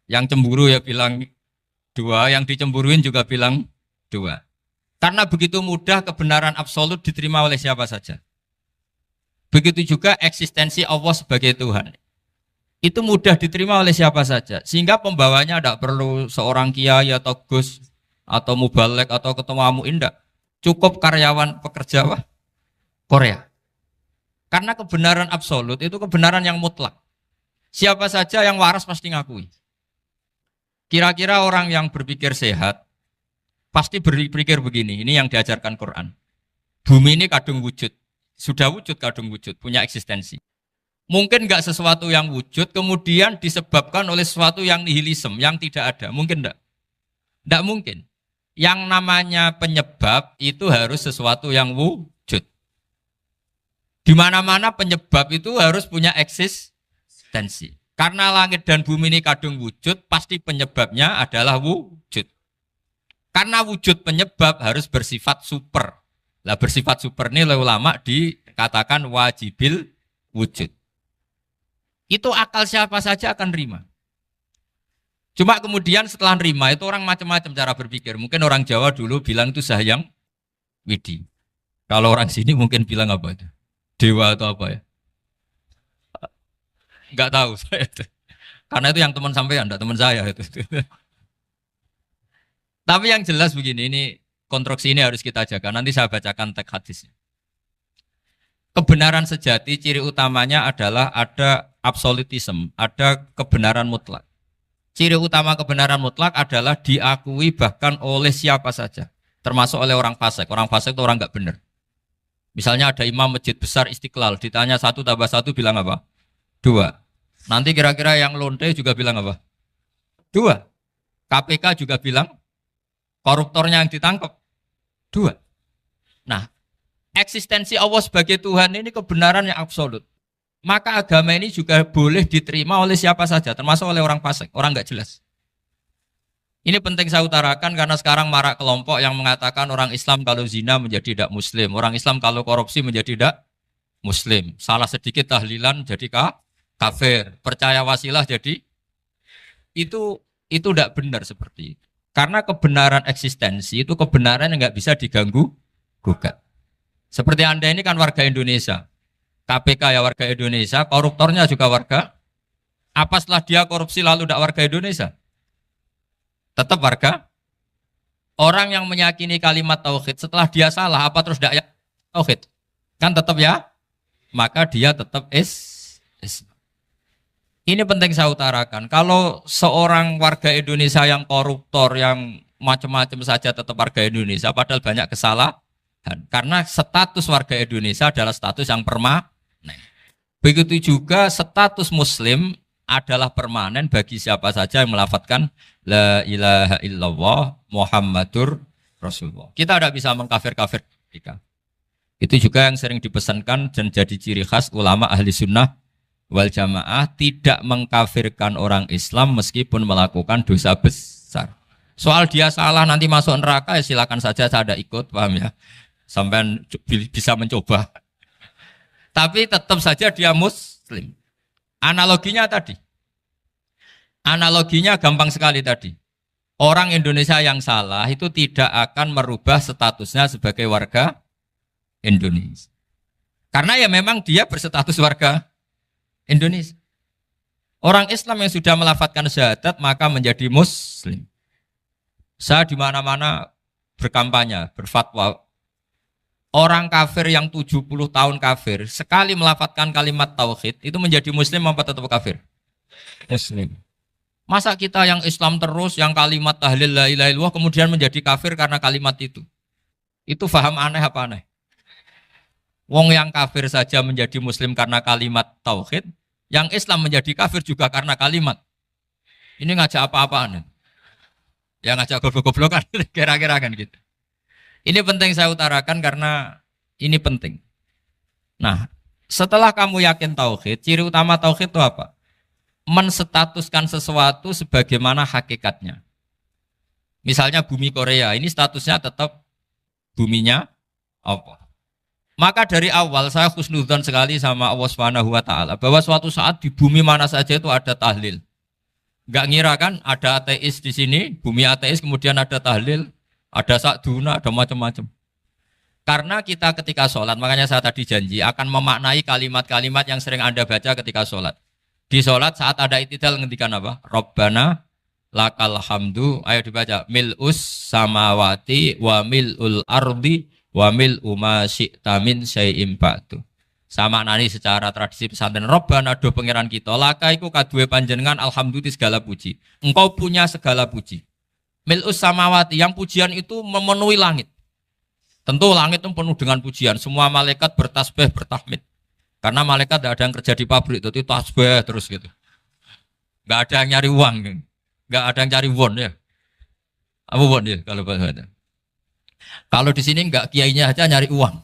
Yang cemburu ya bilang dua, yang dicemburuin juga bilang dua. Karena begitu mudah kebenaran absolut diterima oleh siapa saja. Begitu juga eksistensi Allah sebagai Tuhan. Itu mudah diterima oleh siapa saja. Sehingga pembawanya tidak perlu seorang kiai atau gus atau mubalek atau ketua muin, tidak. Cukup karyawan pekerja Korea. Karena kebenaran absolut itu kebenaran yang mutlak. Siapa saja yang waras pasti ngakui. Kira-kira orang yang berpikir sehat pasti berpikir begini, ini yang diajarkan Quran. Bumi ini kadung wujud. Sudah wujud kadung wujud, punya eksistensi. Mungkin enggak sesuatu yang wujud kemudian disebabkan oleh sesuatu yang nihilisme, yang tidak ada. Mungkin enggak? Enggak mungkin. Yang namanya penyebab itu harus sesuatu yang wujud. Di mana-mana penyebab itu harus punya eksistensi. Karena langit dan bumi ini kadung wujud, pasti penyebabnya adalah wujud. Karena wujud penyebab harus bersifat super. Lah bersifat super ini oleh ulama dikatakan wajibil wujud. Itu akal siapa saja akan nerima. Cuma kemudian setelah nerima itu orang macam-macam cara berpikir. Mungkin orang Jawa dulu bilang itu Sahyang Widi. Kalau orang sini mungkin bilang apa itu? Dewa atau apa ya? Enggak tahu saya itu. Karena itu yang teman sampean, enggak teman saya itu. Tapi yang jelas begini, ini konstruksi ini harus kita jaga. Nanti saya bacakan teks hadisnya. Kebenaran sejati ciri utamanya adalah ada absolutisme, ada kebenaran mutlak. Ciri utama kebenaran mutlak adalah diakui bahkan oleh siapa saja, termasuk oleh orang fasik. Orang fasik itu orang nggak benar. Misalnya ada imam masjid besar Istiqlal, ditanya 1 + 1 bilang apa? 2. Nanti kira-kira yang lonte juga bilang apa? 2. KPK juga bilang koruptornya yang ditangkap 2. Nah, eksistensi Allah sebagai Tuhan ini kebenaran yang absolut. Maka agama ini juga boleh diterima oleh siapa saja, termasuk oleh orang fasik, orang nggak jelas. Ini penting saya utarakan karena sekarang marak kelompok yang mengatakan orang Islam kalau zina menjadi tidak muslim, orang Islam kalau korupsi menjadi tidak muslim. Salah sedikit tahlilan jadi kafir, percaya wasilah jadi itu tidak benar seperti itu. Karena kebenaran eksistensi itu kebenaran yang nggak bisa diganggu gugat. Seperti Anda ini kan warga Indonesia. KPK ya warga Indonesia, koruptornya juga warga. Apa setelah dia korupsi lalu tidak warga Indonesia? Tetap warga. Orang yang meyakini kalimat tauhid setelah dia salah, apa terus tidak tauhid? Kan tetap ya? Maka dia tetap Islam. Ini penting saya utarakan. Kalau seorang warga Indonesia yang koruptor, yang macam-macam saja tetap warga Indonesia, padahal banyak kesalahan. Karena status warga Indonesia adalah status yang permanen. Begitu juga status Muslim adalah permanen bagi siapa saja yang melafadzkan La ilaha illallah Muhammadur Rasulullah. Kita tidak bisa mengkafir-kafir mereka. Itu juga yang sering dipesankan dan jadi ciri khas ulama ahli sunnah wal jamaah, tidak mengkafirkan orang Islam meskipun melakukan dosa besar. Soal dia salah nanti masuk neraka ya silakan saja, saya ada ikut, paham ya? Sampai bisa mencoba. Tapi tetap saja dia muslim. Analoginya tadi. Analoginya gampang sekali tadi. Orang Indonesia yang salah itu tidak akan merubah statusnya sebagai warga Indonesia. Karena ya memang dia berstatus warga Indonesia. Orang Islam yang sudah melafadzkan syahadat maka menjadi muslim. Saya di mana-mana berkampanye, berfatwa. Orang kafir yang 70 tahun kafir, sekali melafadzkan kalimat tauhid, itu menjadi muslim apa tetap kafir? Muslim. Masa kita yang Islam terus, yang kalimat tahlil la ilaha illallah, kemudian menjadi kafir karena kalimat itu? Itu faham aneh apa aneh? Wong yang kafir saja menjadi muslim karena kalimat tauhid, yang Islam menjadi kafir juga karena kalimat. Ini ngajak apa-apaan? Ya ngajak goblok-goblokan, kira-kira kan gitu. Ini penting saya utarakan karena ini penting. Nah, setelah kamu yakin tauhid, ciri utama tauhid itu apa? Menstatuskan sesuatu sebagaimana hakikatnya. Misalnya bumi Korea, ini statusnya tetap buminya apa? Maka dari awal saya husnudzon sekali sama Allah Subhanahu wa taala bahwa suatu saat di bumi mana saja itu ada tahlil. Enggak ngira kan ada ateis di sini, bumi ateis kemudian ada tahlil, ada sakduna, ada macam-macam. Karena kita ketika sholat, makanya saya tadi janji akan memaknai kalimat-kalimat yang sering Anda baca ketika sholat. Di sholat saat ada itidal ngendikan apa? Rabbana lakal hamdu, ayo dibaca, mil'us samawati wa mil'ul ardi wa mil'u ma syi'ta min syai'im ba'du. Sama nani secara tradisi pesantren, Rabbana do pangeran kita, laka iku kaduwe panjenengan alhamdulillah segala puji. Engkau punya segala puji. Mil'us samawati, yang pujian itu memenuhi langit. Tentu langit itu penuh dengan pujian. Semua malaikat bertasbih, bertahmid. Karena malaikat tidak ada yang kerja di pabrik, itu tasbih terus gitu. Nggak ada yang nyari uang, nggak ada yang cari won ya. Apa won ya kalau bahasa? Kalau di sini nggak kiainya aja nyari uang.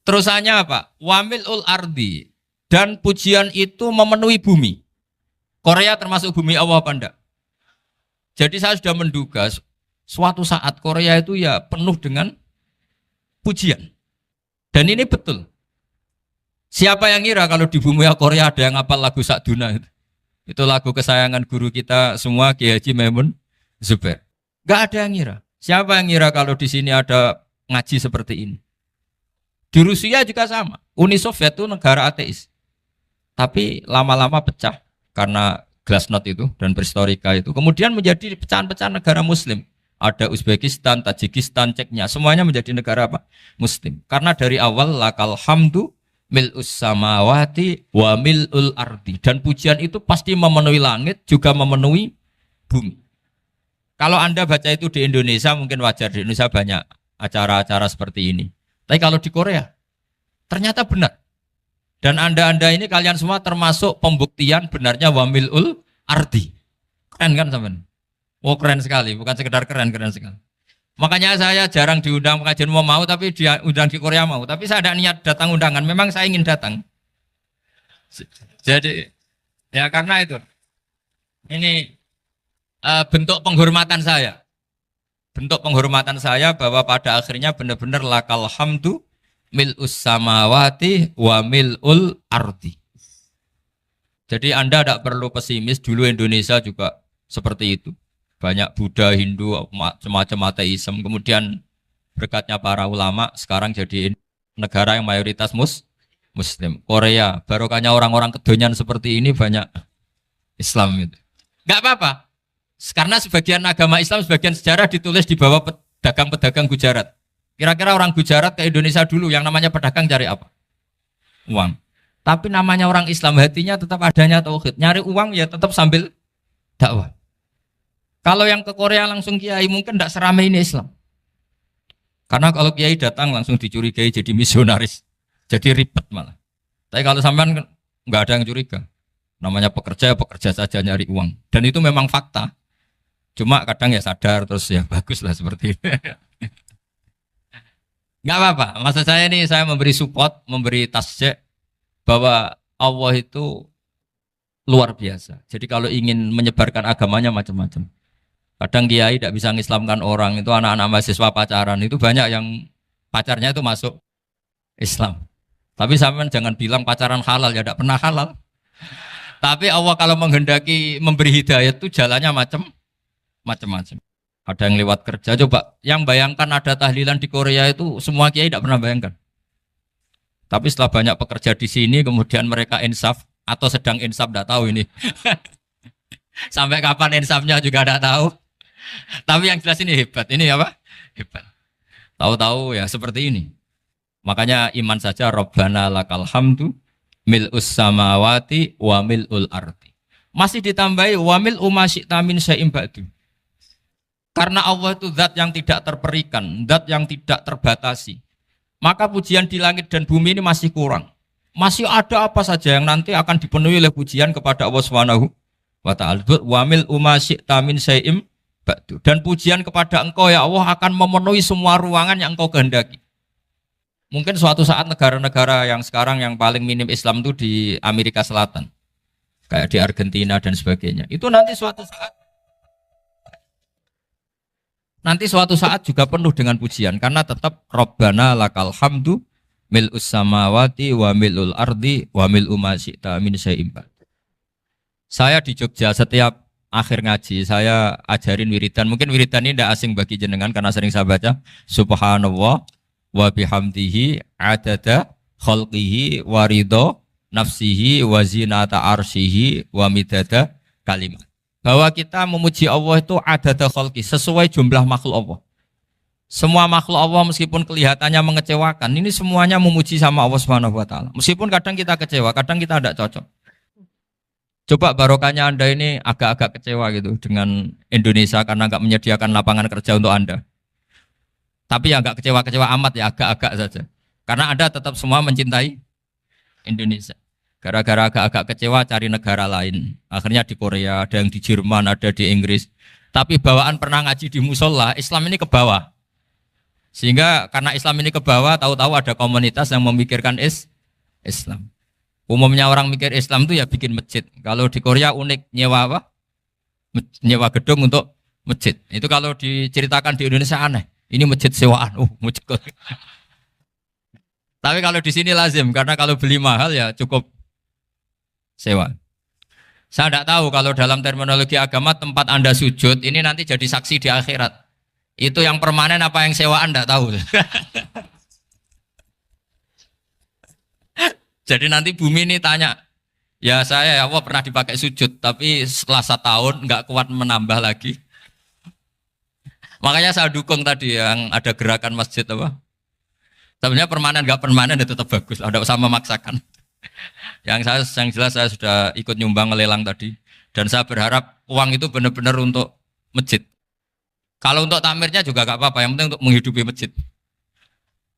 Terusannya apa? Wamilul ardi, dan pujian itu memenuhi bumi. Korea termasuk bumi Allah apa enggak? Jadi saya sudah menduga suatu saat Korea itu ya penuh dengan pujian. Dan ini betul. Siapa yang ngira kalau di bumi Korea ada yang hafal lagu Sakduna itu? Itu lagu kesayangan guru kita semua, Kiai Haji Maimun Zubair. Gak ada yang ngira. Siapa yang ngira kalau di sini ada ngaji seperti ini? Di Rusia juga sama. Uni Soviet itu negara ateis. Tapi lama-lama pecah karena Glasnost itu dan Perestroika itu. Kemudian menjadi pecahan-pecahan negara Muslim. Ada Uzbekistan, Tajikistan, Ceknya, semuanya menjadi negara apa? Muslim. Karena dari awal lakal hamdu mil'us samawati wa mil'ul ardi. Dan pujian itu pasti memenuhi langit, juga memenuhi bumi. Kalau Anda baca itu di Indonesia, mungkin wajar. Di Indonesia banyak acara-acara seperti ini. Tapi kalau di Korea, ternyata benar. Dan Anda ini kalian semua termasuk pembuktian benarnya wa mil'ul ardi. Keren kan teman? Oh keren sekali, bukan sekedar keren sekali. Makanya saya jarang diundang pengajian mau, tapi diundang di Korea mau. Tapi saya ada niat datang undangan, memang saya ingin datang. Jadi, ya karena itu. Ini bentuk penghormatan saya. Bentuk penghormatan saya bahwa pada akhirnya benar-benar lakal hamdu mil'us samawati wa mil'ul ardi. Jadi Anda tidak perlu pesimis, dulu Indonesia juga seperti itu. Banyak Buddha, Hindu, semacam ateisme. Kemudian berkatnya para ulama sekarang jadi negara yang mayoritas Muslim. Korea, barokahnya orang-orang kedonyan seperti ini banyak Islam itu. Enggak apa-apa. Karena sebagian agama Islam, sebagian sejarah ditulis di bawah pedagang-pedagang Gujarat. Kira-kira orang Gujarat ke Indonesia dulu yang namanya pedagang cari apa? Uang. Tapi namanya orang Islam, hatinya tetap adanya tauhid. Nyari uang ya tetap sambil dakwah. Kalau yang ke Korea langsung kiai mungkin tidak seramai ini Islam. Karena kalau kiai datang langsung dicurigai jadi misionaris. Jadi ribet malah. Tapi kalau sampean nggak ada yang curiga. Namanya pekerja, pekerja saja nyari uang. Dan itu memang fakta. Cuma kadang ya sadar terus ya bagus lah seperti itu. Nggak apa-apa. Maksud saya ini saya memberi support, memberi tasjek bahwa Allah itu luar biasa. Jadi kalau ingin menyebarkan agamanya macam-macam. Kadang kiai tidak bisa mengislamkan orang, itu anak-anak mahasiswa pacaran, itu banyak yang pacarnya itu masuk Islam. Tapi sampean jangan bilang pacaran halal, ya tidak pernah halal. Tapi Allah kalau menghendaki memberi hidayah itu jalannya macam-macam. Ada yang lewat kerja, coba yang bayangkan ada tahlilan di Korea itu semua kiai tidak pernah bayangkan. Tapi setelah banyak pekerja di sini, kemudian mereka insaf atau sedang insaf, tidak tahu ini. Sampai kapan insafnya juga tidak tahu. Tapi yang jelas ini hebat. Ini apa? Hebat. Tahu-tahu ya seperti ini. Makanya iman saja Rabbana lakal hamdu mil'us samawati wa mil'ul ardi. Masih ditambahi wa mil'u ma syi'ta min syai'im ba'du. Karena Allah itu zat yang tidak terperikan, zat yang tidak terbatasi. Maka pujian di langit dan bumi ini masih kurang. Masih ada apa saja yang nanti akan dipenuhi oleh pujian kepada Allah Subhanahu wa ta'ala. Wa mil'u ma syi'ta min syai'im ba'du. Dan pujian kepada Engkau ya Allah akan memenuhi semua ruangan yang Engkau kehendaki. Mungkin suatu saat negara-negara yang sekarang yang paling minim Islam itu di Amerika Selatan. Kayak di Argentina dan sebagainya. Itu nanti suatu saat nanti suatu saat juga penuh dengan pujian karena tetap Rabbana lakal hamdu mil'us samawati wa mil'ul ardi wa mil'u ma syi'ta min syai'in ba'd. Saya di Jogja setiap akhir ngaji saya ajarin wiridan. Mungkin wiridan ini tidak asing bagi jenengan karena sering saya baca. Subhanallah wa bihamdihi adada khalqihi wa ridha nafsihi wa zinata arsyihi wa midada kalimat. Bahwa kita memuji Allah itu adada khalqi sesuai jumlah makhluk Allah. Semua makhluk Allah meskipun kelihatannya mengecewakan, ini semuanya memuji sama Allah Subhanahu wa taala. Meskipun kadang kita kecewa, kadang kita tidak cocok. Coba barokahnya Anda ini agak-agak kecewa gitu dengan Indonesia karena nggak menyediakan lapangan kerja untuk Anda. Tapi ya nggak kecewa-kecewa amat ya, agak-agak saja. Karena Anda tetap semua mencintai Indonesia. Gara-gara agak-agak kecewa cari negara lain. Akhirnya di Korea, ada yang di Jerman, ada di Inggris. Tapi bawaan pernah ngaji di musola, Islam ini ke bawah. Sehingga karena Islam ini ke bawah, tahu-tahu ada komunitas yang memikirkan Islam. Umumnya orang mikir Islam itu ya bikin masjid. Kalau di Korea unik, nyewa apa? Nyewa gedung untuk masjid. Itu kalau diceritakan di Indonesia aneh. Ini masjid sewaan. Masjid. Tapi kalau di sini lazim karena kalau beli mahal ya cukup sewa. Saya tidak tahu kalau dalam terminologi agama tempat Anda sujud ini nanti jadi saksi di akhirat. Itu yang permanen apa yang sewaan tidak tahu. Jadi nanti bumi ini tanya, ya saya ya Allah pernah dipakai sujud, tapi setelah 1 tahun nggak kuat menambah lagi. Makanya saya dukung tadi yang ada gerakan masjid apa. Sebenarnya permanen nggak permanen itu tetap bagus, tidak usah memaksakan. Yang jelas saya sudah ikut nyumbang lelang tadi, dan saya berharap uang itu benar-benar untuk masjid. Kalau untuk tamirnya juga nggak apa-apa, yang penting untuk menghidupi masjid.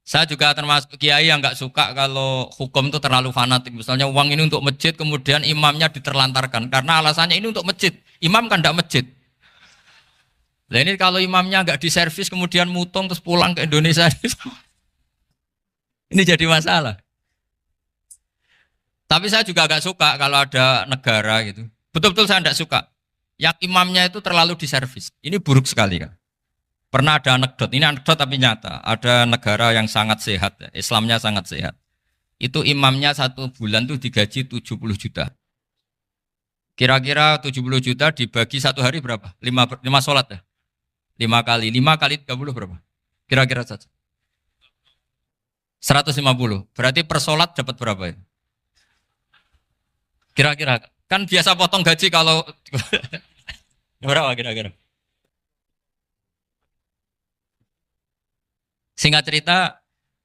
Saya juga termasuk kiai yang nggak suka kalau hukum itu terlalu fanatik. Misalnya uang ini untuk masjid, kemudian imamnya diterlantarkan. Karena alasannya ini untuk masjid. Imam kan tidak masjid. Nah ini kalau imamnya nggak diservis, kemudian mutung terus pulang ke Indonesia. Ini jadi masalah. Tapi saya juga nggak suka kalau ada negara gitu. Betul-betul saya tidak suka. Yang imamnya itu terlalu diservis. Ini buruk sekali kan. Pernah ada anekdot, ini anekdot tapi nyata. Ada negara yang sangat sehat, Islamnya sangat sehat. Itu imamnya 1 bulan tuh digaji 70 juta. Kira-kira 70 juta dibagi 1 hari berapa? 5 sholat ya? 5 kali 30 berapa? Kira-kira saja. 150. Berarti per sholat dapat berapa ya? Kira-kira. Kan biasa potong gaji kalau... berapa kira-kira? Singkat cerita,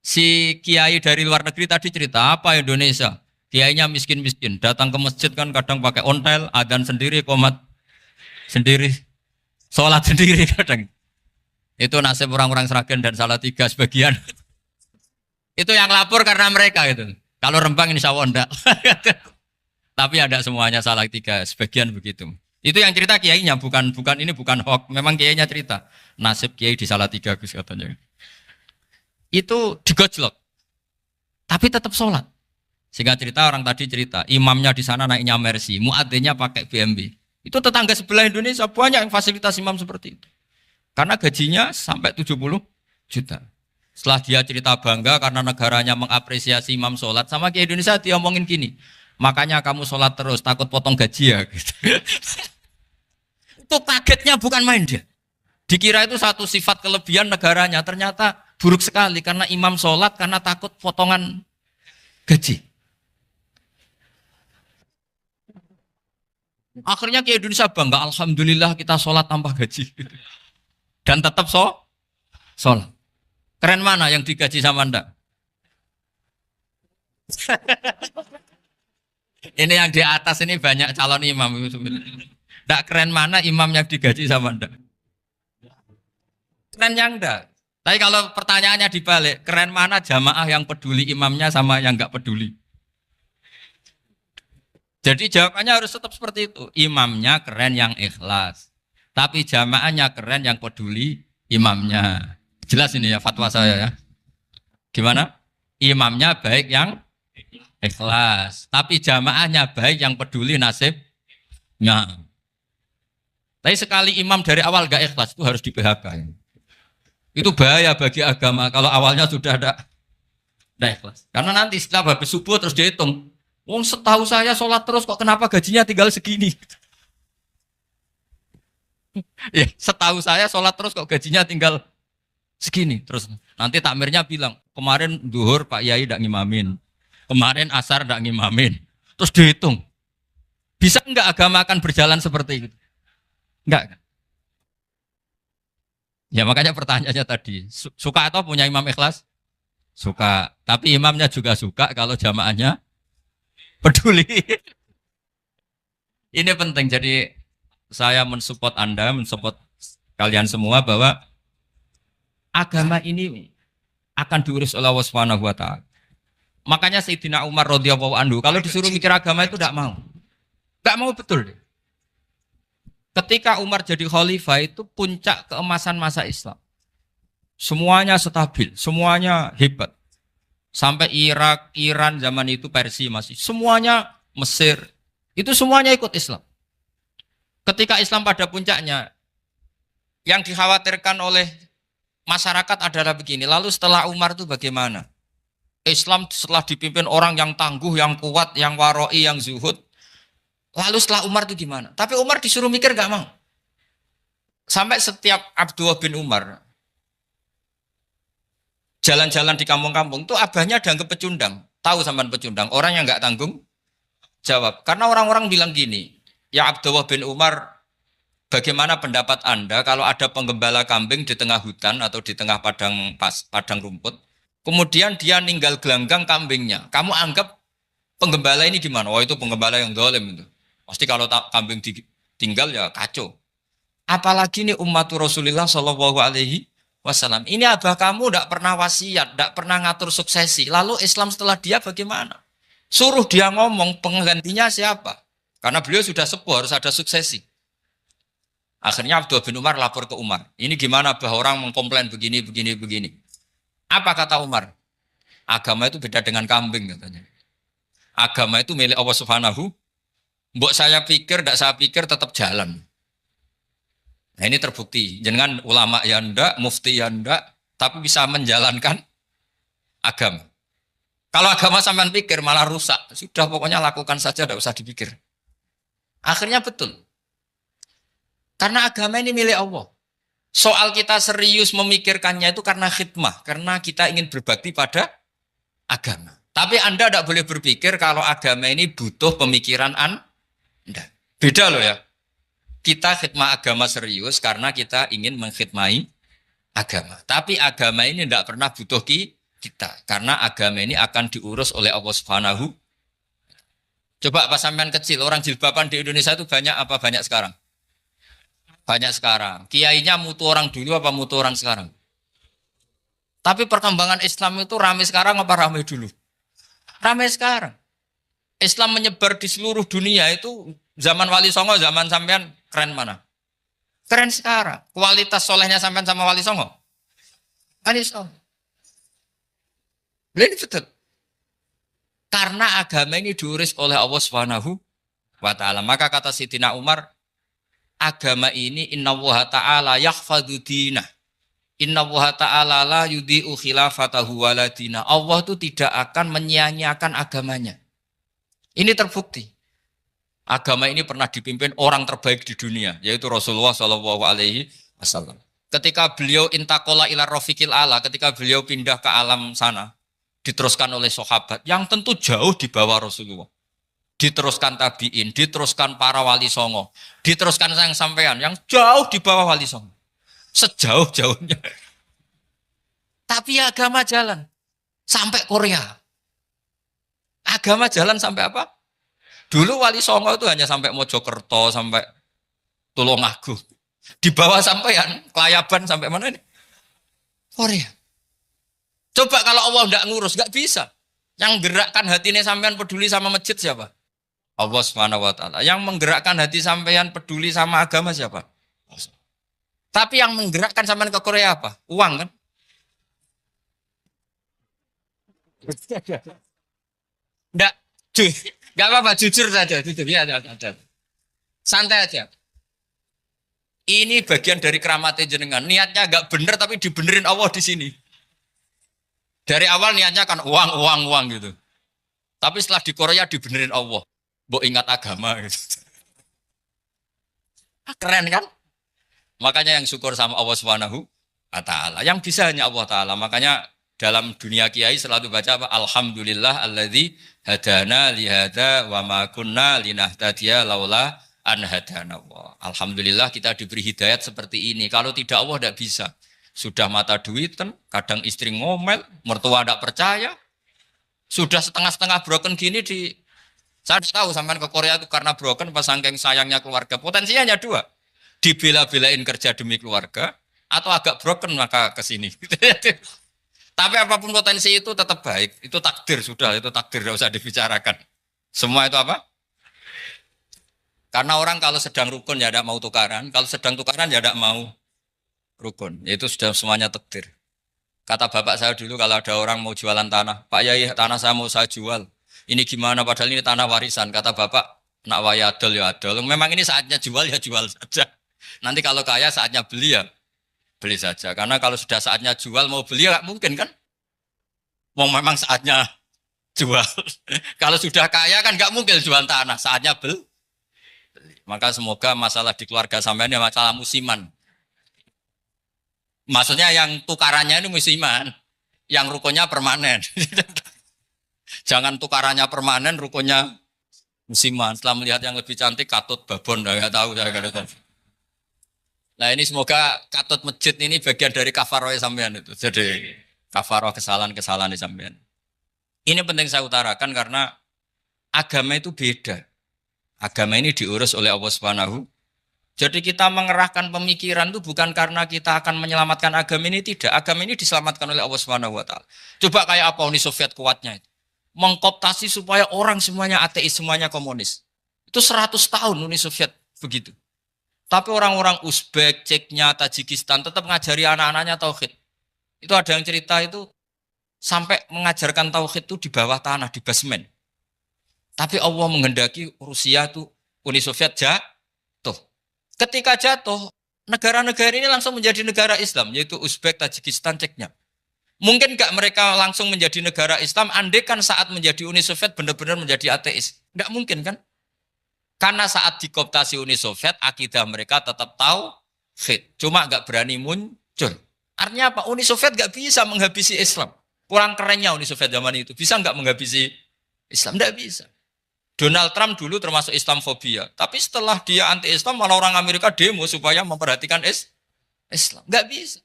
si kiai dari luar negeri tadi cerita apa Indonesia? Kiainya miskin-miskin, datang ke masjid kan kadang pakai ontel, adzan sendiri, qomat sendiri, sholat sendiri kadang. Itu nasib orang-orang Sragen dan Salatiga sebagian. Itu yang lapor karena mereka itu. Kalau Rembang insya Allah enggak. Tapi ada semuanya Salatiga, sebagian begitu. Itu yang cerita kiainya, bukan ini bukan hoax, memang kiainya cerita. Nasib kiai di Salatiga Gus katanya. Itu digojlok, tapi tetap sholat. Sehingga cerita orang tadi cerita, imamnya di sana naiknya Mercy, muadzinnya pakai BMW. Itu tetangga sebelah Indonesia banyak yang fasilitas imam seperti itu. Karena gajinya sampai 70 juta. Setelah dia cerita bangga karena negaranya mengapresiasi imam sholat, sama kayak Indonesia dia omongin gini, makanya kamu sholat terus, takut potong gaji ya. Gitu. Itu kagetnya bukan main dia. Dikira itu satu sifat kelebihan negaranya, ternyata buruk sekali karena imam sholat karena takut potongan gaji. Akhirnya ke Indonesia bangga, alhamdulillah kita sholat tanpa gaji. Dan tetap sholat. Keren mana yang digaji sama Anda? Ini yang di atas ini banyak calon imam. Tidak keren mana imam yang digaji sama Anda? Keren yang enggak. Tapi kalau pertanyaannya dibalik, keren mana jamaah yang peduli imamnya sama yang enggak peduli? Jadi jawabannya harus tetap seperti itu. Imamnya keren yang ikhlas. Tapi jamaahnya keren yang peduli imamnya. Jelas ini ya fatwa saya ya. Gimana? Imamnya baik yang ikhlas. Tapi jamaahnya baik yang peduli nasibnya. Tapi sekali imam dari awal enggak ikhlas itu harus di PHK. Itu bahaya bagi agama kalau awalnya sudah ada ikhlas. Karena nanti setelah habis subuh terus dihitung. Wong setahu saya sholat terus kok kenapa gajinya tinggal segini? Ya, setahu saya sholat terus kok gajinya tinggal segini. Terus nanti takmirnya bilang, kemarin duhur Pak Yai tidak ngimamin. Kemarin asar tidak ngimamin. Terus dihitung. Bisa enggak agama akan berjalan seperti itu? Enggak kan? Ya makanya pertanyaannya tadi, suka atau punya imam ikhlas? Suka. Tapi imamnya juga suka kalau jamaahnya peduli. Ini penting. Jadi saya mensupport Anda, mensupport kalian semua bahwa agama ini akan diurus oleh Allah Subhanahu wa taala. Makanya Sayyidina Umar radhiyallahu anhu kalau disuruh mikir agama itu tidak mau. Enggak mau betul. Ketika Umar jadi khalifah itu puncak keemasan masa Islam. Semuanya stabil, semuanya hebat. Sampai Irak, Iran zaman itu Persia masih. Semuanya Mesir. Itu semuanya ikut Islam. Ketika Islam pada puncaknya, yang dikhawatirkan oleh masyarakat adalah begini. Lalu setelah Umar itu bagaimana? Islam setelah dipimpin orang yang tangguh, yang kuat, yang waroi, yang zuhud. Lalu setelah Umar itu gimana? Tapi Umar disuruh mikir gak mau. Sampai setiap Abdullah bin Umar jalan-jalan di kampung-kampung itu abahnya dianggap pecundang. Tahu sampean pecundang? Orang yang gak tanggung jawab. Karena orang-orang bilang gini, ya Abdullah bin Umar, bagaimana pendapat Anda kalau ada penggembala kambing di tengah hutan atau di tengah padang rumput, kemudian dia ninggal gelanggang kambingnya. Kamu anggap penggembala ini gimana? Oh itu penggembala yang dolim itu. Pasti kalau kambing ditinggal ya kacau. Apalagi ini ummatu Rasulullah Shallallahu Alaihi Wasallam. Ini abah kamu tidak pernah wasiat, tidak pernah ngatur suksesi. Lalu Islam setelah dia bagaimana? Suruh dia ngomong penggantinya siapa? Karena beliau sudah sepuh harus ada suksesi. Akhirnya Abdullah bin Umar lapor ke Umar. Ini gimana bah orang mengkomplain begini, begini, begini. Apa kata Umar? Agama itu beda dengan kambing katanya. Agama itu milik Allah Subhanahu. Mbok saya pikir, tidak saya pikir tetap jalan. Nah ini terbukti. Jangan ulama ya ndak, mufti ya ndak, tapi bisa menjalankan agama. Kalau agama sampean pikir malah rusak. Sudah pokoknya lakukan saja, tidak usah dipikir. Akhirnya betul. Karena agama ini milik Allah. Soal kita serius memikirkannya itu karena khidmah. Karena kita ingin berbakti pada agama. Tapi Anda tidak boleh berpikir kalau agama ini butuh pemikiran Anda. Beda loh ya. Kita khidmah agama serius karena kita ingin mengkhidmai agama. Tapi agama ini tidak pernah butuh kita. Karena agama ini akan diurus oleh Allah Subhanahu. Coba pas sampean kecil, orang jilbaban di Indonesia itu banyak apa banyak sekarang? Banyak sekarang. Kiainya mutu orang dulu apa mutu orang sekarang? Tapi perkembangan Islam itu ramai sekarang apa ramai dulu? Ramai sekarang. Islam menyebar di seluruh dunia itu zaman Wali Songo, zaman sampean keren mana? Keren sekarang. Kualitas solehnya sampean sama Wali Songo? Wali Songo. Ini betul. Karena agama ini diurus oleh Allah Subhanahu wa taala. Maka kata Sayyidina Umar, agama ini innallaha ta'ala yahfadhu dinah. Innallaha ta'ala la yudhi'u khilafatahu waladina. Allah itu tidak akan menyia-nyiakan agamanya. Ini terbukti. Agama ini pernah dipimpin orang terbaik di dunia, yaitu Rasulullah Shallallahu Alaihi Wasallam. Ketika beliau intakola ila rofiqil ala, ketika beliau pindah ke alam sana, diteruskan oleh sahabat yang tentu jauh di bawah Rasulullah. Diteruskan tabiin, diteruskan para wali songo, diteruskan sayang sampean yang jauh di bawah wali songo. Sejauh-jauhnya. Tapi agama jalan sampai Korea. Agama jalan sampai apa? Dulu Wali Songo itu hanya sampai Mojokerto, sampai Tulungagung. Di bawah sampean, Kelayaban sampai mana ini? Korea. Coba kalau Allah tidak ngurus, nggak bisa. Yang gerakkan hatinya sampean peduli sama masjid siapa? Allah Subhanahu wa taala. Yang menggerakkan hati sampean peduli sama agama siapa? Tapi yang menggerakkan sampean ke Korea apa? Uang kan? Enggak, enggak apa-apa, jujur saja, jujur ya, santai aja. Ini bagian dari keramatnya jenengan. Niatnya agak bener tapi dibenerin Allah di sini. Dari awal niatnya kan uang, uang, uang gitu. Tapi setelah di Korea dibenerin Allah. Mbok ingat agama gitu. Keren kan? Makanya yang syukur sama Allah Subhanahu wa taala. Yang bisa hanya Allah taala. Makanya dalam dunia kiai selalu baca apa? Alhamdulillah alladzi hadana li hadza wa ma kunna linahtadiya laula an hadana Allah. Alhamdulillah kita diberi hidayat seperti ini. Kalau tidak Allah tidak bisa. Sudah mata duitan, kadang istri ngomel, mertua tidak percaya. Sudah setengah-setengah broken gini di saya tahu sampean ke Korea itu karena broken pas saking sayangnya keluarga. Potensinya hanya dua. Dibela-belain kerja demi keluarga atau agak broken maka ke sini. Tapi apapun potensi itu tetap baik. Itu takdir sudah, itu takdir tidak usah dibicarakan. Semua itu apa? Karena orang kalau sedang rukun ya tidak mau tukaran, kalau sedang tukaran ya tidak mau rukun. Itu sudah semuanya takdir. Kata bapak saya dulu kalau ada orang mau jualan tanah, Pak Yai tanah saya mau saya jual. Ini gimana padahal ini tanah warisan. Kata bapak, nak waya adol ya adol. Memang ini saatnya jual ya jual saja. Nanti kalau kaya saatnya beli ya beli saja. Karena kalau sudah saatnya jual mau beli ya nggak mungkin kan. Mau memang saatnya jual. Kalau sudah kaya kan nggak mungkin jual tanah. Saatnya beli. Maka semoga masalah di keluarga sampean ya masalah musiman. Maksudnya yang tukarannya ini musiman, yang rukunnya permanen. Jangan tukarannya permanen, rukunnya musiman. Setelah melihat yang lebih cantik, katut babon, nggak tahu saya nggak tahu. Nah ini semoga katut masjid ini bagian dari kafaroh sampean itu. Jadi kafaroh kesalahan-kesalahan di sampean. Ini penting saya utarakan karena agama itu beda. Agama ini diurus oleh Allah Subhanahu. Jadi kita mengerahkan pemikiran itu bukan karena kita akan menyelamatkan agama ini, tidak. Agama ini diselamatkan oleh Allah Subhanahu wa taala. Coba kayak apa Uni Soviet kuatnya itu. Mengkooptasi supaya orang semuanya ateis, semuanya komunis. Itu 100 tahun Uni Soviet begitu. Tapi orang-orang Uzbek, Ceknya, Tajikistan tetap mengajari anak-anaknya tauhid. Itu ada yang cerita itu sampai mengajarkan tauhid itu di bawah tanah, di basement. Tapi Allah menghendaki Rusia itu Uni Soviet jatuh. Ketika jatuh, negara-negara ini langsung menjadi negara Islam, yaitu Uzbek, Tajikistan, Ceknya. Mungkin nggak mereka langsung menjadi negara Islam, andai kan saat menjadi Uni Soviet benar-benar menjadi ateis. Nggak mungkin kan? Karena saat dikooptasi Uni Soviet, akidah mereka tetap tauhid. Cuma nggak berani muncul. Artinya apa? Uni Soviet nggak bisa menghabisi Islam. Kurang kerennya Uni Soviet zaman itu. Bisa nggak menghabisi Islam? Nggak bisa. Donald Trump dulu termasuk Islamfobia. Tapi setelah dia anti-Islam, malah orang Amerika demo supaya memperhatikan Islam. Nggak bisa.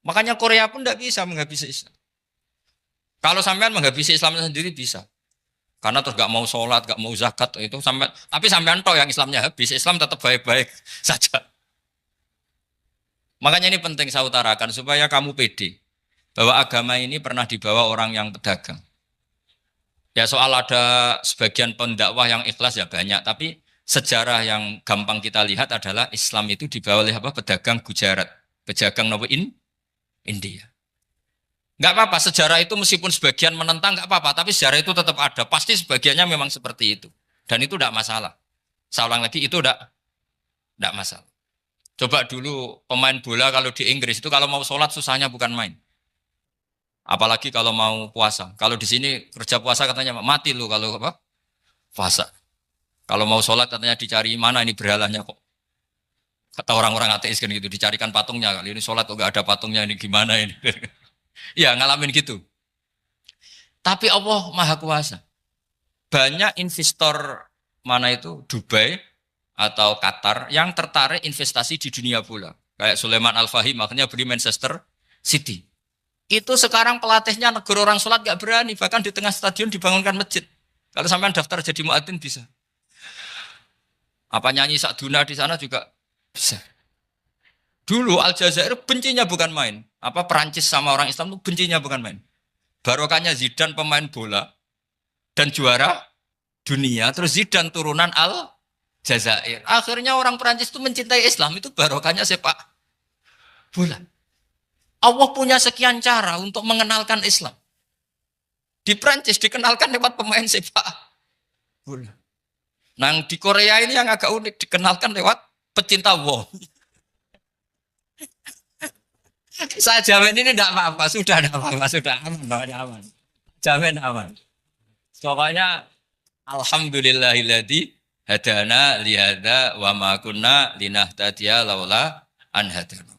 Makanya Korea pun nggak bisa menghabisi Islam. Kalau sampean menghabisi Islam sendiri bisa. Karena terus nggak mau sholat, nggak mau zakat, itu sampai. Tapi sampean toh yang Islamnya habis, Islam tetap baik-baik saja. Makanya ini penting saya utarakan, supaya kamu pede. Bahwa agama ini pernah dibawa orang yang pedagang. Ya soal ada sebagian pendakwah yang ikhlas ya banyak, tapi sejarah yang gampang kita lihat adalah Islam itu dibawa oleh apa? Pedagang Gujarat, pedagang India. Nggak apa-apa, sejarah itu meskipun sebagian menentang nggak apa-apa, tapi sejarah itu tetap ada. Pasti sebagiannya memang seperti itu, dan itu tidak masalah. Saya ulang lagi, itu tidak masalah. Coba dulu pemain bola kalau di Inggris itu kalau mau sholat susahnya bukan main. Apalagi kalau mau puasa. Kalau di sini kerja puasa katanya mati lu kalau apa? Puasa. Kalau mau sholat katanya dicari mana ini berhalanya kok. Kata orang-orang ateis kan gitu, dicarikan patungnya. Kali ini sholat kok gak ada patungnya, ini gimana ini. Ya ngalamin gitu. Tapi Allah Maha Kuasa. Banyak investor mana itu Dubai atau Qatar yang tertarik investasi di dunia bola. Kayak Sulaiman Al-Fahim makanya beli Manchester City. Itu sekarang pelatihnya negara orang sholat gak berani. Bahkan di tengah stadion dibangunkan masjid. Kalau sampai daftar jadi muadzin bisa. Apa nyanyi Sakduna di sana juga bisa. Dulu Aljazair bencinya bukan main. Apa Perancis sama orang Islam itu bencinya bukan main. Barokahnya Zidane pemain bola. Dan juara dunia. Terus Zidane turunan Aljazair. Akhirnya orang Perancis itu mencintai Islam. Itu barokahnya sepak bola. Allah punya sekian cara untuk mengenalkan Islam. Di Prancis dikenalkan lewat pemain sepak bola. Nah di Korea ini yang agak unik dikenalkan lewat pecinta wol. Saya jamin ini tidak apa-apa, sudah tidak apa-apa, sudah aman, pokoknya aman. Jamin aman. Pokoknya alhamdulillahilladzi hadana lihada wa ma kunna linahtadiya laula an hadana.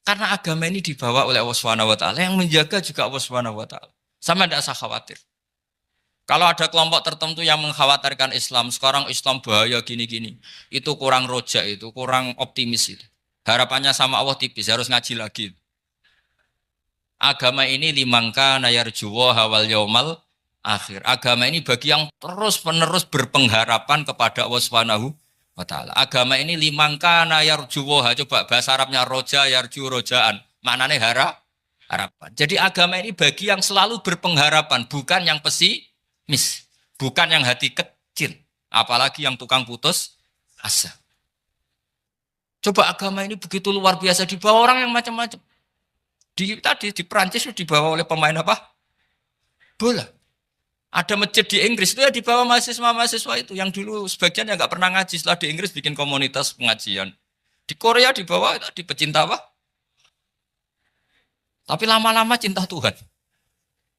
Karena agama ini dibawa oleh Allah Subhanahu wa taala, yang menjaga juga Allah Subhanahu wa taala. Sama tidak usah khawatir. Kalau ada kelompok tertentu yang mengkhawatirkan Islam, sekarang Islam bahaya gini-gini, itu kurang rojak, itu kurang optimis itu. Harapannya sama Allah tipis, harus ngaji lagi. Agama ini limangka nayarjuwa hawal yaumal akhir. Agama ini bagi yang terus-menerus berpengharapan kepada Allah Subhanahu wa taala. Agama ini limangka nayarjuwa, coba bahasa Arabnya roja yarju rojaan. Maknanya harapan. Jadi agama ini bagi yang selalu berpengharapan, bukan yang pesimis, bukan yang hati kecil, apalagi yang tukang putus asa. Coba agama ini begitu luar biasa dibawa orang yang macam-macam. Tadi di Perancis dibawa oleh pemain apa? Bola. Ada masjid di Inggris itu ya dibawa mahasiswa-mahasiswa itu yang dulu sebagian yang nggak pernah ngaji, setelah di Inggris bikin komunitas pengajian. Di Korea dibawa di pecinta apa? Tapi lama-lama cinta Tuhan.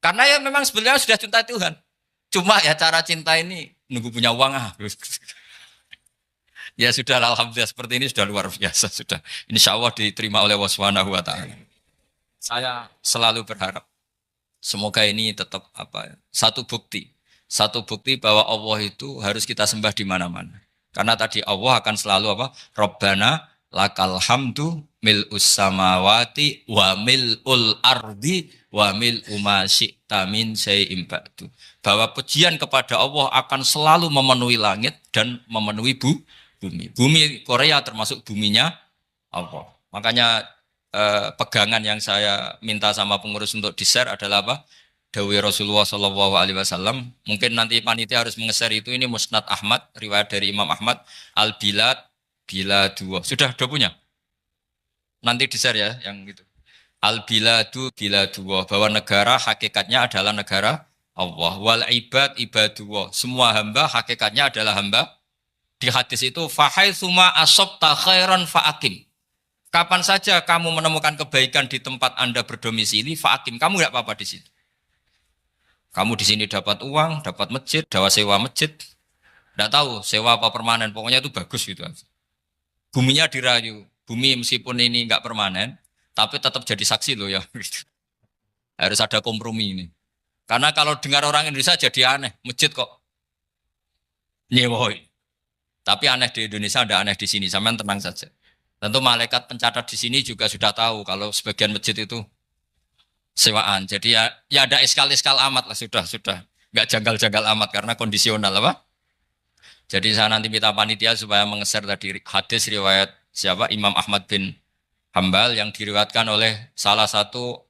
Karena ya memang sebenarnya sudah cinta Tuhan. Cuma ya cara cinta ini nunggu punya uang Ya sudah, alhamdulillah seperti ini sudah luar biasa sudah. Insya Allah diterima oleh Allah Subhanahu wa taala. Saya selalu berharap semoga ini tetap satu bukti bahwa Allah itu harus kita sembah di mana-mana. Karena tadi Allah akan selalu Rabbana lakal hamdu mil'us samawati wa mil'ul ardi wa mil'u ma syi'ta min syai'in ba'du. Bahwa pujian kepada Allah akan selalu memenuhi langit dan memenuhi bumi. Bumi Korea termasuk buminya Allah. Makanya pegangan yang saya minta sama pengurus untuk di-share adalah Dawi Rasulullah Shallallahu Alaihi Wasallam. Mungkin nanti panitia harus menge-share itu. Ini Musnad Ahmad, riwayat dari Imam Ahmad. Al-Bilad bila dua. Sudah punya? Nanti di-share ya yang gitu. Al-Biladu bila dua. Bahwa negara hakikatnya adalah negara Allah. Wal ibad ibadullah. Semua hamba hakikatnya adalah hamba. Di hadis itu fahaitsuma asabta khairan fa'akim. Kapan saja kamu menemukan kebaikan di tempat Anda berdomisili, fa'akim, kamu enggak apa-apa di situ. Kamu di sini dapat uang, dapat masjid, sewa masjid. Enggak tahu sewa apa permanen, pokoknya itu bagus gitu. Buminya dirayu. Bumi meskipun ini enggak permanen, tapi tetap jadi saksi loh ya. Harus ada kompromi ini. Karena kalau dengar orang Indonesia jadi aneh, masjid kok nyewoi. Tapi aneh di Indonesia, ada aneh di sini, sampean tenang saja. Tentu malaikat pencatat di sini juga sudah tahu kalau sebagian masjid itu sewaan. Jadi ya ada eskal-eskal amat lah, sudah. Enggak janggal-janggal amat karena kondisional Jadi saya nanti minta panitia supaya mengeser tadi hadis riwayat siapa? Imam Ahmad bin Hambal yang diriwayatkan oleh salah satu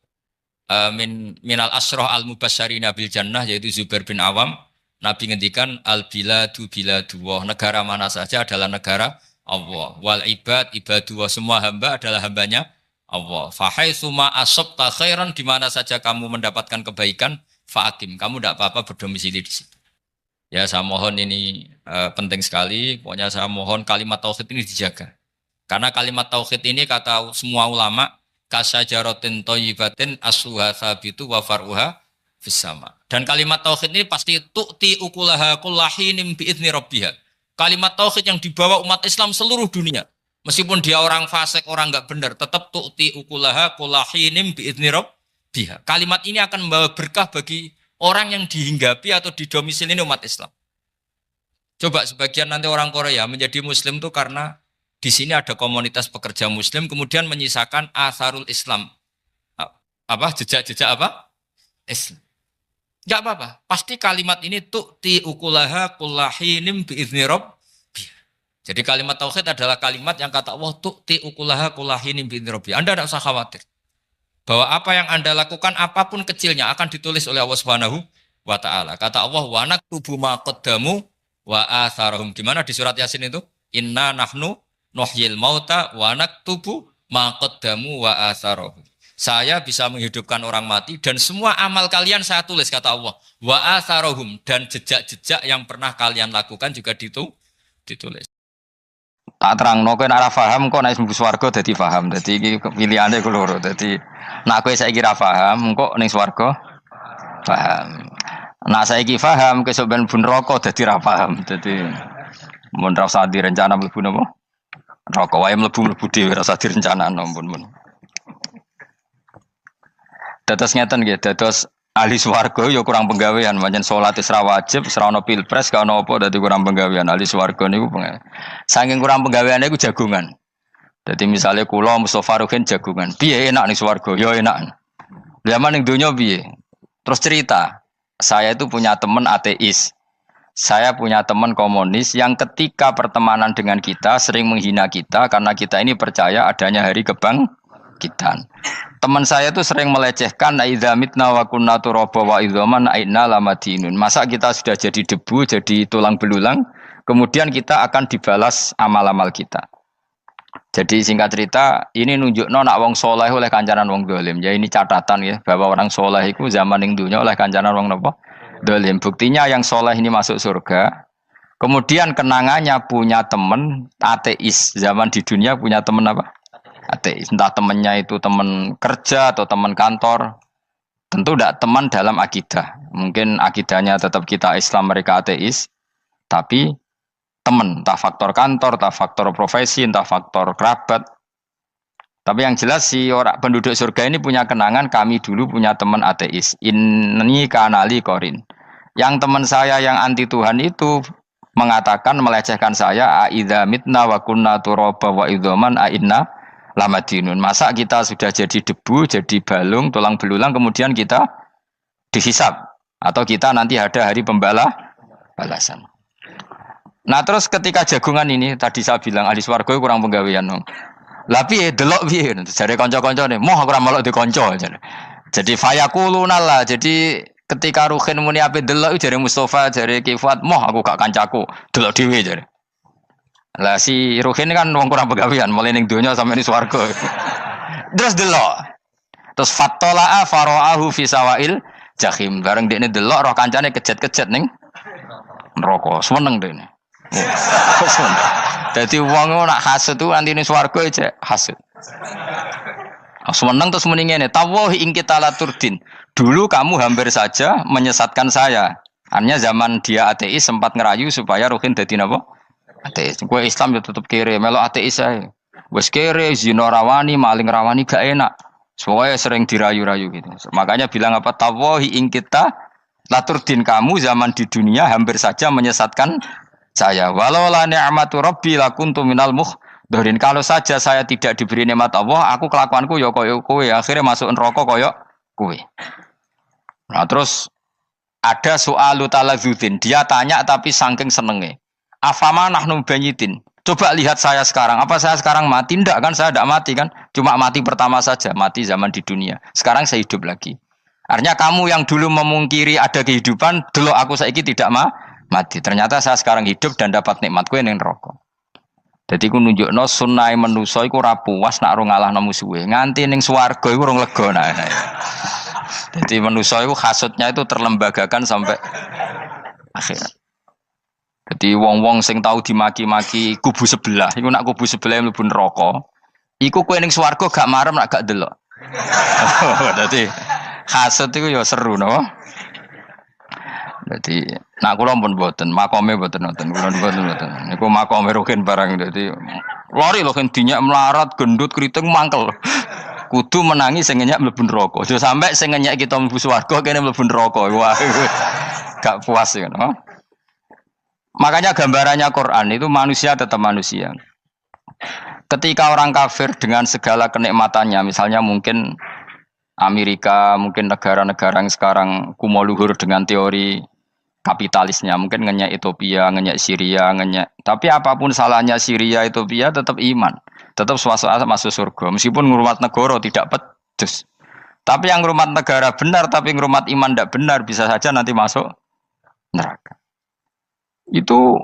minal asroh al-mubasyarina bil jannah yaitu Zubair bin Awam. Nabi ngendikan al-biladu biladullah. Negara mana saja adalah negara Allah. Wal ibad ibadullah, semua hamba adalah hambanya Allah. Fahaitsuma asabta khairan, di mana saja kamu mendapatkan kebaikan, fa'akim, kamu tidak apa-apa berdomisili di situ. Ya saya mohon ini penting sekali. Pokoknya saya mohon kalimat tauhid ini dijaga. Karena kalimat tauhid ini kata semua ulama kasajaratin thayyibatin asluha tsabitu wa far'uha fis sama. Dan kalimat tauhid ini pasti tu'ti ukulaha kullahinim bi'izni rabbiha. Kalimat tauhid yang dibawa umat Islam seluruh dunia. Meskipun dia orang fasik, orang enggak benar, tetap tu'ti ukulaha kullahinim bi'izni rabbiha. Kalimat ini akan membawa berkah bagi orang yang dihinggapi atau didomisili umat Islam. Coba sebagian nanti orang Korea menjadi muslim itu karena di sini ada komunitas pekerja muslim kemudian menyisakan asarul Islam. Jejak-jejak Islam. Enggak apa-apa. Pasti kalimat ini tu'ti ukulaha kullahinim bi'izni rabbiha. Jadi kalimat tauhid adalah kalimat yang kata Allah tu'ti ukulaha kullahinim bi'izni rabbiha. Anda tidak usah khawatir. Bahwa apa yang Anda lakukan apapun kecilnya akan ditulis oleh Allah Subhanahu wa taala. Kata Allah wa naktubu ma qaddamu wa atharahum. Gimana di surat Yasin itu? Inna nahnu nuhyil mauta wa naktubu ma qaddamu wa atharahum. Saya bisa menghidupkan orang mati dan semua amal kalian saya tulis, kata Allah. Wa atharahum, dan jejak-jejak yang pernah kalian lakukan juga ditulis. Tak terangno kowe nek ora paham kok nek mlebu swarga dadi paham. Dadi iki pilihane ku loro. Dadi nek kowe saiki ra paham kok ning swarga paham. Nah saiki paham kesuk ben mlebu neraka dadi ra paham. Dadi mun ra usah direncana mlebu napa? Neraka wae mlebu dhewe ra usah direncanakno mun. Dados ngeten nggih, dados ahli swarga ya kurang penggawean, pancen salat wis ra wajib, ora ono pilpres, gak ono apa dadi kurang penggawean. Ahli swarga niku saking kurang penggaweane iku jagungan. Dadi misale kula Mustofa Ruhin jagungan. Piye enak ning swarga? Ya enak. Zaman ning donya piye? Terus cerita, saya itu punya teman ateis. Saya punya teman komunis yang ketika pertemanan dengan kita sering menghina kita karena kita ini percaya adanya hari kebangkitan. Teman saya itu sering melecehkan idza mitna wa kunna turaba wa idzaman aina lamadinun. Masa kita sudah jadi debu, jadi tulang belulang, kemudian kita akan dibalas amal-amal kita. Jadi singkat cerita, ini nunjukno nak wong soleh oleh kancanan wong dolim. Ya ini catatan ya bahwa orang soleh itu zaman ning dunya oleh kancanan wong napa? Dolim. Buktinya yang soleh ini masuk surga. Kemudian kenangannya punya teman ateis. Zaman di dunia punya teman apa? Ateis. Entah temannya itu teman kerja atau teman kantor. Tentu tidak teman dalam akidah. Mungkin akidahnya tetap kita Islam, mereka ateis. Tapi teman, entah faktor kantor, entah faktor profesi, entah faktor kerabat. Tapi yang jelas si orang penduduk surga ini punya kenangan, kami dulu punya teman ateis. Ini kanali korin. Yang teman saya yang anti Tuhan itu mengatakan, melecehkan saya, aidza mitna wa kunna turaba wa idzaman aina lamadinun. Masa kita sudah jadi debu, jadi balung, tulang belulang, kemudian kita dihisab. Atau kita nanti ada hari balasan. Nah terus ketika jagungan ini, tadi saya bilang ahli swarga kurang penggawean. Lah piye delok piye? Jare kanca-kancane, moh aku ora melok di kanca. Jadi fayaquluna lah. Jadi ketika Ruhin muni ape delok jare Mustofa, jare Kifat, moh aku gak kancaku, delok dhewe jare. Lah si Ruhin kan wong kurang penggawean, mulai ning donya sampe ning swarga. Terus delok. Terus fattala'a fara'ahu fi sawail jahim. Bareng dekne delok roh kancane kejet-kejet ning neraka. Seneng dekne. Jadi wong nak hasud tu nanti ning swarga aja hasud. Seneng terus muni ngene, tawahi ing kita laturdin. Dulu kamu hampir saja menyesatkan saya. Artinya zaman dia ateis sempat ngerayu supaya Ruhin dadi napa? Ateis. Kowe Islam ya tetep kere, melok ateis ae. Wis kere, zina rawani, maling rawani gak enak. Soalnya sering dirayu-rayu gitu. Makanya bilang apa? Tawahi ing kita laturdin, kamu zaman di dunia hampir saja menyesatkan saya. Walau la ni'matu rabbi lakuntu minal muhdharin. Kalau saja saya tidak diberi nikmat Allah, aku kelakuanku ya koyo kowe, akhirnya masuk neraka koyo kowe. Nah, terus ada soalu taladzudin. Dia tanya tapi saking senenge. Afama nahnu banyitin. Coba lihat saya sekarang. Apa saya sekarang mati? Tidak kan, saya tidak mati kan. Cuma mati pertama saja, mati zaman di dunia. Sekarang saya hidup lagi. Artinya kamu yang dulu memungkiri ada kehidupan, dulu aku saiki tidak mati. Ternyata saya sekarang hidup dan dapat nikmat kowe ning neraka. Dadi ku nunjukno sunnahe manusa iku ora puas nak ora ngalahno musuhe. Nganti ning swarga iku ora lega nah. Dadi manusa iku hasudnya itu terlembagakan sampai akhirat. Jadi wong-wong sing tahu dimaki-maki kubu sebelah, iku nak kubu sebelah mlebu neraka, iku kowe ning swarga gak marem nak gak delok. Dadi hasud iku ya seru no. Dadi nak kula pun mboten, makome mboten nonton, kula mboten. Niku makome Ruhin barang dadi lari lho kan dinyak melarat, gendut, kriting mangkel. Kudu menangi sing ngenyak mlebu neraka. Aja sampe sing ngenyak kita mlebu swarga kene mlebu neraka. Wah. Gak puas ya, no? Makanya gambarannya Quran itu manusia tetap manusia. Ketika orang kafir dengan segala kenikmatannya, misalnya mungkin Amerika, mungkin negara-negara yang sekarang kumo luhur dengan teori kapitalisnya, mungkin ngenyak Ethiopia, ngenyak Syria, ngenyak. Tapi apapun salahnya Syria, Ethiopia tetap iman, tetap suasana masuk surga. Meskipun ngurmat negara tidak pedes. Tapi yang ngurmat negara benar, tapi ngurmat iman tidak benar, bisa saja nanti masuk neraka. Itu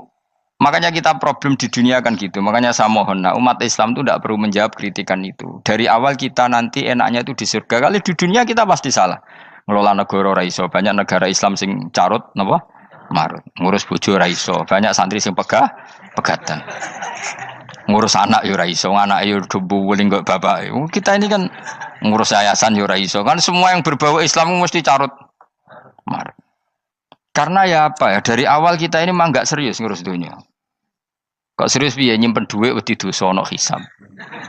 makanya kita problem di dunia kan gitu. Makanya saya mohon, nah, umat Islam itu tidak perlu menjawab kritikan itu. Dari awal kita nanti enaknya itu di surga. Kali di dunia kita pasti salah. Ngelola negara raiso. Banyak negara Islam sing carut, napa? Marut. Ngurus bojo raiso. Banyak santri sing pegatan. ngurus anak yo ora iso, anak yo buling kok bapak. Kita ini kan ngurus yayasan yo ora iso. Kan semua yang berbau Islam mesti carut marut. Karena ya apa ya, dari awal kita ini mah enggak serius ngurus dunia. Kok serius piye nyimpen dhuwit wedi dosa ana hisab.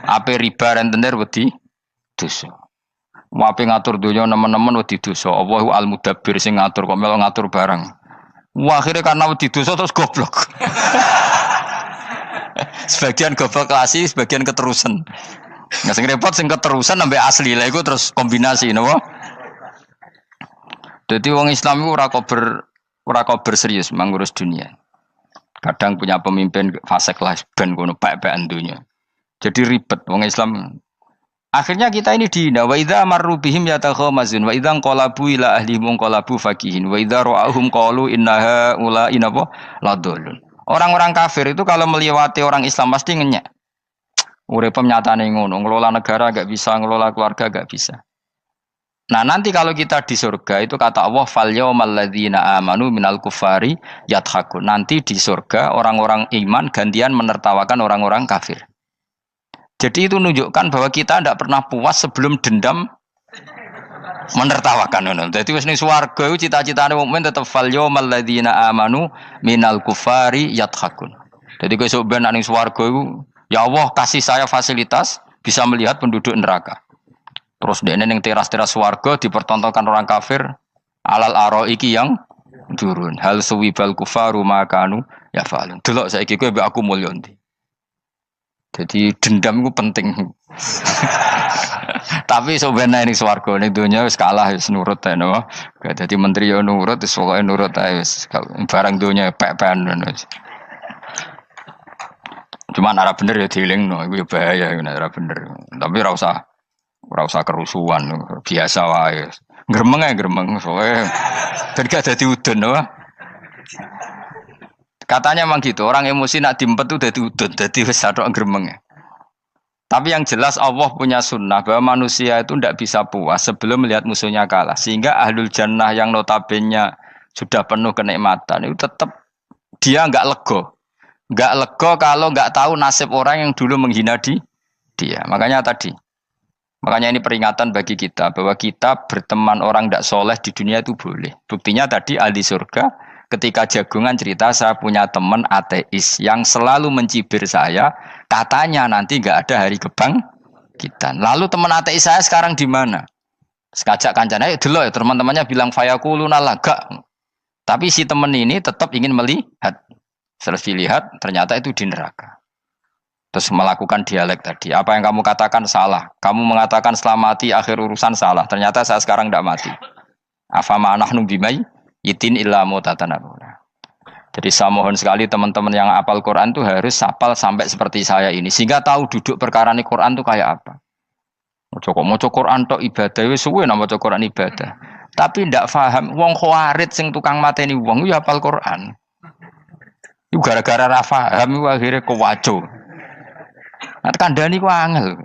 Ape riba rentenir wedi dosa. Wape ngatur dunia nemen-nemen wedi dosa. Allahu al-mudabbir sing ngatur kok melo ngatur barang. Wah, akhirnya karena wedi dosa terus goblok. Sebagian goblok klasik, sebagian keterusan. Nggak sing repot sing keterusan sampai asli lah iku terus kombinasi napa. Jadi wong Islam iku ora kober serius mengurus dunia. Kadang punya pemimpin fasik lah ben kono pek-pekan dunia. Jadi ribet wong Islam. Akhirnya kita ini dihina wa idza marru bihim yatakhamazun wa idza qalabu ila ahlihim qalabu fakihin wa idza ra'ahum qalu innaha ula inapa ladallun. Orang-orang kafir itu kalau melewati orang Islam pasti ngenyek. Urip nyatane ngono, ngelola negara enggak bisa, ngelola keluarga enggak bisa. Nah, nanti kalau kita di surga itu kata Allah fal yaumal ladzina amanu minal kufari yadhakun. Nanti di surga orang-orang iman gantian menertawakan orang-orang kafir. Jadi itu menunjukkan bahwa kita tidak pernah puas sebelum dendam menertawakan. Jadi wis ning swarga iku cita-citane mukmin tetep fal yaumal ladzina amanu minal kufari yadhakun. Jadi kowe sok ben ning swarga iku ya Allah kasih saya fasilitas bisa melihat penduduk neraka. Terus dene ning teras-teras swarga dipertontonkan orang kafir alal araiki yang durun. Hal suwibal kufaru makanu ya falun. Delok saiki kowe mbek aku mulya ndi. Jadi dendam itu penting. Tapi sebenarnya ini swarga ning donya wis kalah wis nurut ae no. Dadi menteri yo nurut wis pokoke nurut ae wis barang donya pek-pekan wis. Cuman arah bener ya dielingno iku ya bahaya ora bener. Tapi ora usah kerusuhan, biasa wae. Gremeng ae gremeng soalnya gak dadi udun no. Katanya memang gitu, orang emosi nak diempet tuh dadi udun, dadi wis sadok gremeng. Tapi yang jelas Allah punya sunnah bahwa manusia itu tidak bisa puas sebelum melihat musuhnya kalah. Sehingga ahlul jannah yang notabene sudah penuh kenikmatan itu tetap dia enggak lego. Enggak lego kalau enggak tahu nasib orang yang dulu menghina dia. Makanya ini peringatan bagi kita bahwa kita berteman orang tidak soleh di dunia itu boleh. Buktinya tadi ahli surga ketika jagungan cerita saya punya teman ateis yang selalu mencibir saya, katanya nanti nggak ada hari kebangkitan. Lalu teman ateis saya sekarang di mana? Sekajak kancana dulu ya teman-temannya bilang fayakuluna laga. Tapi si teman ini tetap ingin melihat. Setelah dilihat ternyata itu di neraka. Terus melakukan dialek tadi. Apa yang kamu katakan salah. Kamu mengatakan setelah mati akhir urusan salah. Ternyata saya sekarang tidak mati. Afama nahnu bimai yitin illa mutatanabuna. Jadi saya mohon sekali teman-teman yang hafal Quran itu harus hafal sampai seperti saya ini. Sehingga tahu duduk perkara ini Quran itu kayak apa. Moco Quran tok ibadah. Wis suwe nama moco Quran ibadah. Tapi tidak paham. Wong khawarit sing tukang mateni wong itu hafal Quran. Itu gara-gara ra paham itu akhirnya kewaco. Nah, kandhani ku angel.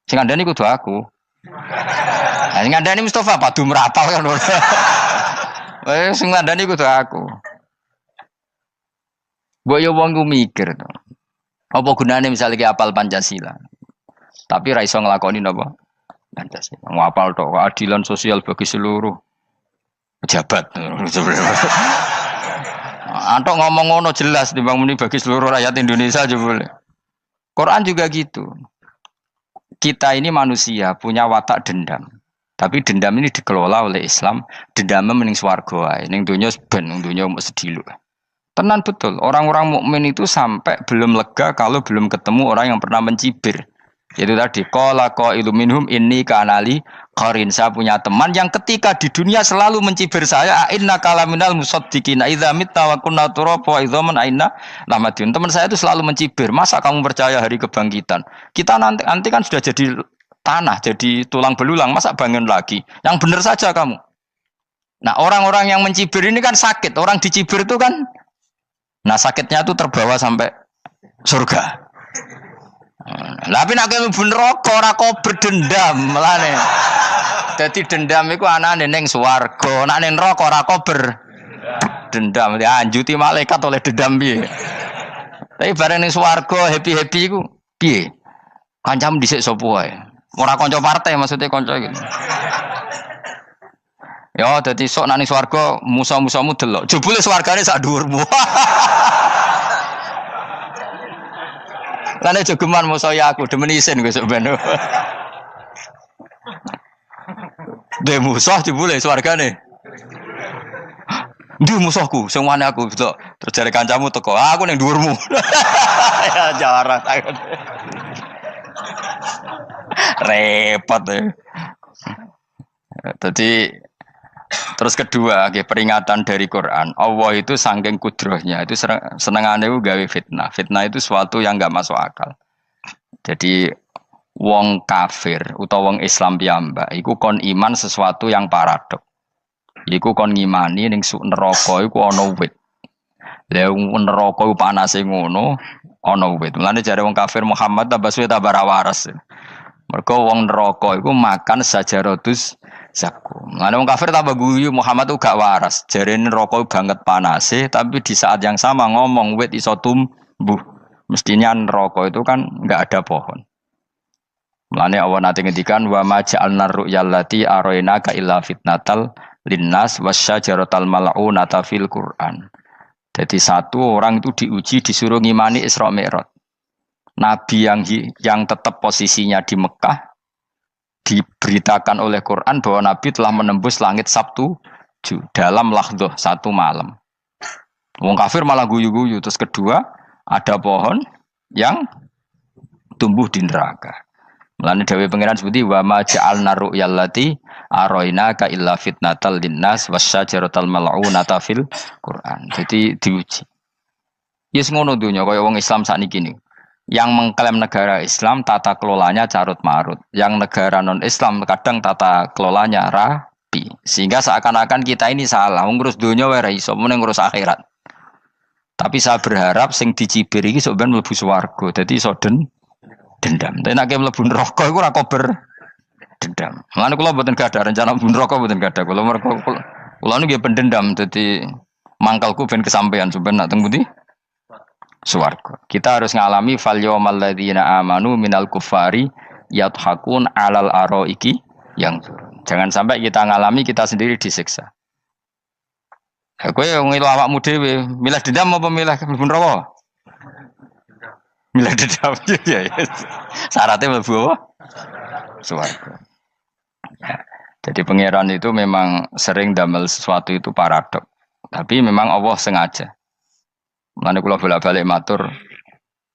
Sing kandhani kudu aku. Nah, sing kandhani Mustafa padu merapal kan. Sing kandhani kudu aku. Mbok yo wong ku mikir to. Apa gunane misalnya ki apal Pancasila. Tapi ra iso nglakoni napa? Pancasila. Ngapal tok keadilan sosial bagi seluruh pejabat. Antok ngomong ngono jelas timbang muni bagi seluruh rakyat Indonesia aja boleh. Quran juga gitu. Kita ini manusia punya watak dendam. Tapi dendam ini dikelola oleh Islam. Dendamnya mending swarga wae. Ning donya ben, ning donya mung sedhilu. Tenan betul. Orang-orang mukmin itu sampai belum lega kalau belum ketemu orang yang pernah mencibir. Yaitu tadi qala qailu minhum inni kanali qarin. Saya punya teman yang ketika di dunia selalu mencibir saya, inna kalaminal musaddiqina idza mitta wa kunna turaba wa idzaman aina lamadun. Teman saya itu selalu mencibir, masa kamu percaya hari kebangkitan? Kita nanti kan sudah jadi tanah, jadi tulang belulang, masa bangun lagi? Yang benar saja kamu. Nah, orang-orang yang mencibir ini kan sakit. Orang dicibir itu kan nah sakitnya itu terbawa sampai surga. Tapi nek kowe bener ora kok berdendam melane. Dadi dendam iku anane ning swarga, nek ning neraka ora kok berdendam. Dianjuti malaikat oleh dendam piye. Tapi bareng ning swarga happy-happy iku piye? Kancamu dhisik sapa wae. Ora kanca partai maksudnya kanca gitu. Ya dadi sok nang ning swarga musa-musamu delok. Jebule swargane sak dhuwurmu. Lan jogeman musa ya aku demen isin kowe sok ben. De musuh jebule swargane. Ndi musuhku sing wane aku delok. Terus jare kancamu teko, aku ning dhuwurmu. Ya jarang. Repot ya. Jadi terus kedua, peringatan dari Quran. Allah itu saking kudrohnya itu senengane gawe fitnah. Fitnah itu sesuatu yang enggak masuk akal. Jadi wong kafir utawa wong Islam piyambak iku kon iman sesuatu yang paradok. Iku kon ngimani ning neraka iku ana wit. Lah neraka iku panase ngono, ana wit. Mulane jare wong kafir Muhammad tambah suwe tambah ra waras. Mergo wong neraka iku makan sajarotus zakum. Mulane wong kafir tambah guyu Muhammad tuh gak waras. Jarene neraka banget panase, tapi di saat yang sama ngomong wit iso tumbuh. Mestinya neraka itu kan enggak ada pohon. Mulane Allah nate ngendikan wa ma ja'alna ru'yallati arainaka illa fitnatal linnas wasyajaratal mal'unata fil Qur'an. Jadi satu orang itu diuji disuruh ngimani Isra Mi'raj. Nabi yang tetap posisinya di Mekah diberitakan oleh Quran bahwa Nabi telah menembus langit Sabtu dalam lahdoh satu malam. Wong kafir malah guyu-guyu. Terus kedua ada pohon yang tumbuh di neraka. Mulane dawuh pangeran sebuti wa ma ja'alna ru'yallati arainaka illa fitnatal linnas wasyajaratal mal'unata fil Quran. Jadi diuji. Yes ngono dunya kaya wong Islam sakniki niku. Yang mengklaim negara Islam tata kelolanya carut marut. Yang negara non Islam kadang tata kelolanya rapi. Sehingga seakan-akan kita ini salah. Ngurus dunia wae ra iso, mung ngurus akhirat. Tapi saya berharap sing dicibir iki sok ben mlebu swarga. Dadi iso dendam. Tapi nek mlebu neraka iku ora kober dendam. Mulane kula mboten gadah rencana mlebu neraka mboten gadah. Kula niku nggih pendendam dadi mangkalku ben kesampaian sampeyan nak teng pundi? Swarga. Kita harus ngalami fal yawmal ladzina amanu minal kuffari yadhakun alal araiki yang jangan sampai kita ngalami kita sendiri disiksa. Kowe ngilu awakmu dhewe, milih dendam apa milih mlebu neraka? Milih dendam ya. Syaratnya mlebu apa? Swarga. Ya. Jadi pangeran itu memang sering damel sesuatu itu paradok. Tapi memang Allah sengaja. Mulane kula bolak-balik matur,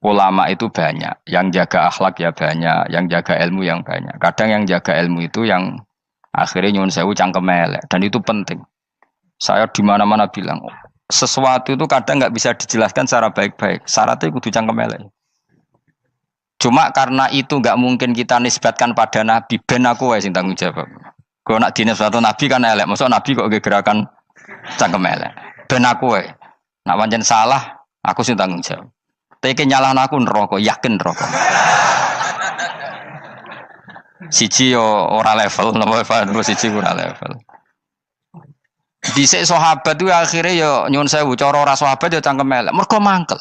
ulama itu banyak, yang jaga akhlak ya banyak, yang jaga ilmu yang banyak. Kadang yang jaga ilmu itu yang akhirnya nyuwun sewu cangkem elek dan itu penting. Saya di mana-mana bilang, sesuatu itu kadang nggak bisa dijelaskan secara baik-baik. Syaratnya kudu cangkem elek. Cuma karena itu nggak mungkin kita nisbatkan pada nabi, ben aku wae sing tanggung jawab. Kalau nak dinisbatkan nabi kan elek, maksud nabi kok gerakan cangkem elek. Ben aku wae. Nak pancen salah, aku sing tanggung jawab. Tapi nyalahan aku neraka, yakin neraka. Siji yo ora level, napa Pak? Siji ora level. Dhisik sahabat itu akhirnya yo nyuwun sewu cara ora sahabat yo cangkem elek. Mergo mangkel.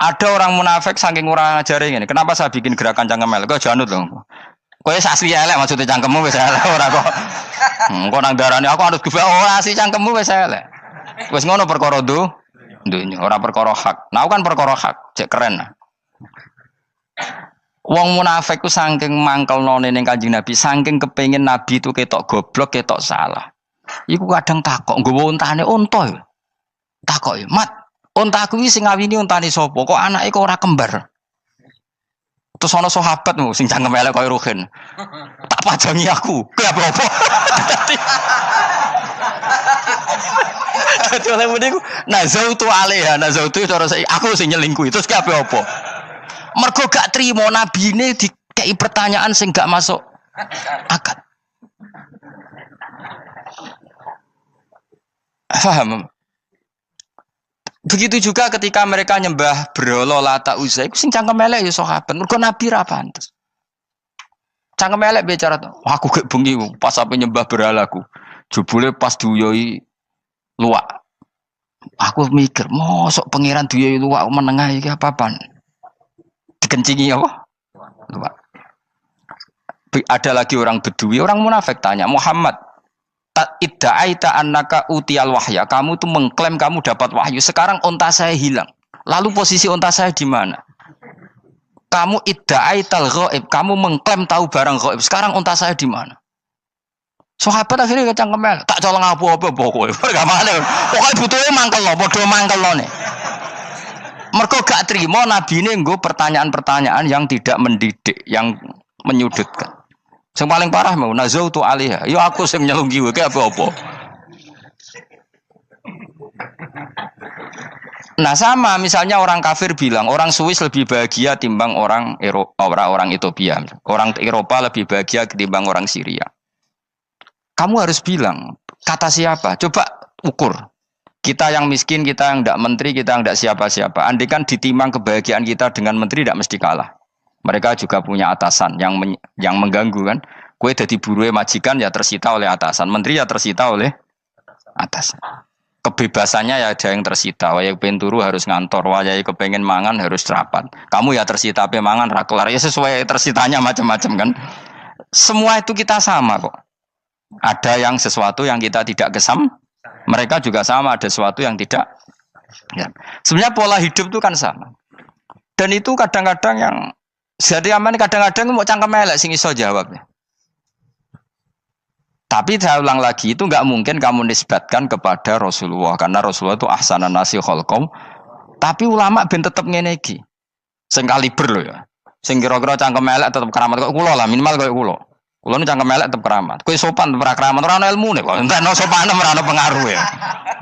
Ada orang munafik saking ora ngajari ngene. Kenapa saya bikin gerakan cangkem elek? Kok janut lho. Kowe asli elek maksudnya cangkemmu wis elek ora kok. Engko nang darane aku harus gebak ora asli cangkemmu wis elek. Wis ngono perkara dunya ora perkara hak. Nah kan perkara hak, cek keren. Wong munafik ku saking mangkelnone ning Kanjeng Nabi, saking kepengin Nabi itu ketok goblok, ketok salah. Iku kadang takok nggawa untane unta ya. Takok ya, "Mat, unta kuwi sing ngawini untane sapa? Kok anake kok ora kembar?" Terus ana sahabatmu sing cangkem elek koyo Ruhin. Tak pajangi aku. Kowe apa? Dadi oleh muni ku nazautu alaiha, nazautu cara aku sing nyelingkuhi. Terus ki apa? Mergo gak trimo nabine dikei pertanyaan sing gak masuk akal. Paham? Begitu juga ketika mereka nyembah berhala Lata Uzza iku sing cangkem elek ya sahabat. Mergo nabi ra pantes. Cangkem elek bicara, aku gak bengi pas sampe nyembah berhalaku. Jebule pas duyoi luwak. Aku mikir, mosok pangeran duwe luwak menengah iki apa-apaan? Dikencingi apa? Luwak. Ada lagi orang Bedui, orang munafik tanya, Muhammad, idda'aita annaka utiyal wahya. Kamu tuh mengklaim kamu dapat wahyu. Sekarang unta saya hilang. Lalu posisi unta saya di mana? Kamu idda'aital ghaib. Kamu mengklaim tahu barang ghaib. Sekarang unta saya di mana? Sahabat akhirnya kecangkeman, tak colong apa-apa pokoknya. Pergamane. Pokoknya butuhnya mangkel lo, bodoh mangkel lo nih. Mergo gak terima nabi ini nggo pertanyaan-pertanyaan yang tidak mendidik, yang menyudutkan. Yang paling parah mau nazautu alaiha. Yo aku sing nyelunggi wae apa-apa. Nah sama misalnya orang kafir bilang orang Swiss lebih bahagia timbang orang orang Ethiopia. Orang Eropa lebih bahagia ketimbang orang Syria. Kamu harus bilang, kata siapa? Coba ukur. Kita yang miskin, kita yang tidak menteri, kita yang tidak siapa-siapa. Andai kan ditimang kebahagiaan kita dengan menteri, tidak mesti kalah. Mereka juga punya atasan yang mengganggu kan. Kue jadi buruh majikan ya tersita oleh atasan. Menteri ya tersita oleh atasan. Kebebasannya ya ada yang tersita. Wayai pengen turu harus ngantor. Wayai kepengen mangan harus rapat. Kamu ya tersita pe mangan rakelar. Ya sesuai tersitanya macam-macam kan. Semua itu kita sama kok. Ada yang sesuatu yang kita tidak kesam, mereka juga sama ada sesuatu yang tidak. Ya. Sebenarnya pola hidup itu kan sama. Dan itu kadang-kadang yang jadi aman kadang-kadang mau cangkem elek sing iso jawabnya. Tapi saya ulang lagi itu nggak mungkin kamu nisbatkan kepada Rasulullah karena Rasulullah itu ahsanan nasi khalqum. Tapi ulama ben tetep ngene iki. Sing kaliber lho ya. Sing kira-kira cangkem elek tetep keramat kok kula lah minimal koyo kula. Kulo nu cangkem elek tetep keramat. Kowe sopan tetep keramat, ora ono ilmune kok. Entekno sopanem ora ono pengaruh ya.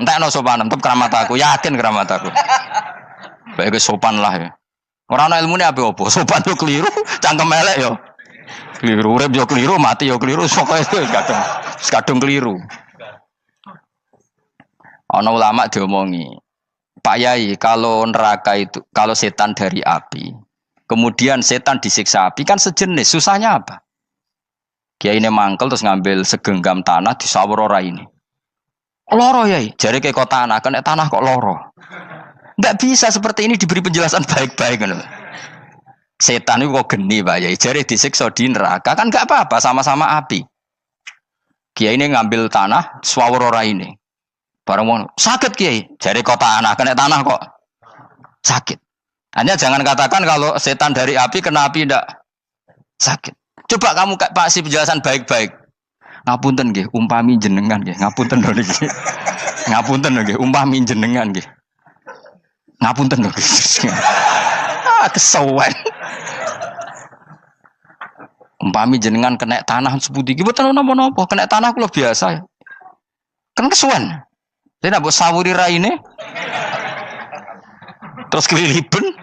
Entekno sopanem tetep keramat aku, yakin keramat aku. Baik sopan lah ya. Ora ono ilmune apa-apa, sopan yo keliru, cangkem elek yo keliru, urip yo keliru, mati yo keliru, pokoke kadung keliru. Ono ulama diomongi, Pak Yai, kalau neraka itu, kalau setan dari api, kemudian setan disiksa api kan sejenis, susahnya apa? Kiai ini mangkel terus ngambil segenggam tanah di sawur ora ini. Loro yai, jari ke kota tanah, kena tanah kok loro. Enggak bisa seperti ini diberi penjelasan baik-baik kan. Setan itu kok geni Pak Yai, jari disiksa di neraka kan enggak apa-apa sama-sama api. Kiai ini ngambil tanah sawur ora ini. Barang mau sakit Kiai, jari kota tanah kena tanah kok sakit. Hanya jangan katakan kalau setan dari api kena api enggak sakit. Coba kamu kasih penjelasan baik-baik. Ngapunten nggih, umpami jenengan nggih. Ngapunten lho niki. Ngapunten lho nggih, umpami jenengan nggih. Ngapunten lho. Kesuwen. Umpami jenengan kena tanah sepundi iki mboten napa-napa, kena tanah kula biasa. Kan kesuwen. Dene mbok sawuri raine. Terus keliliben.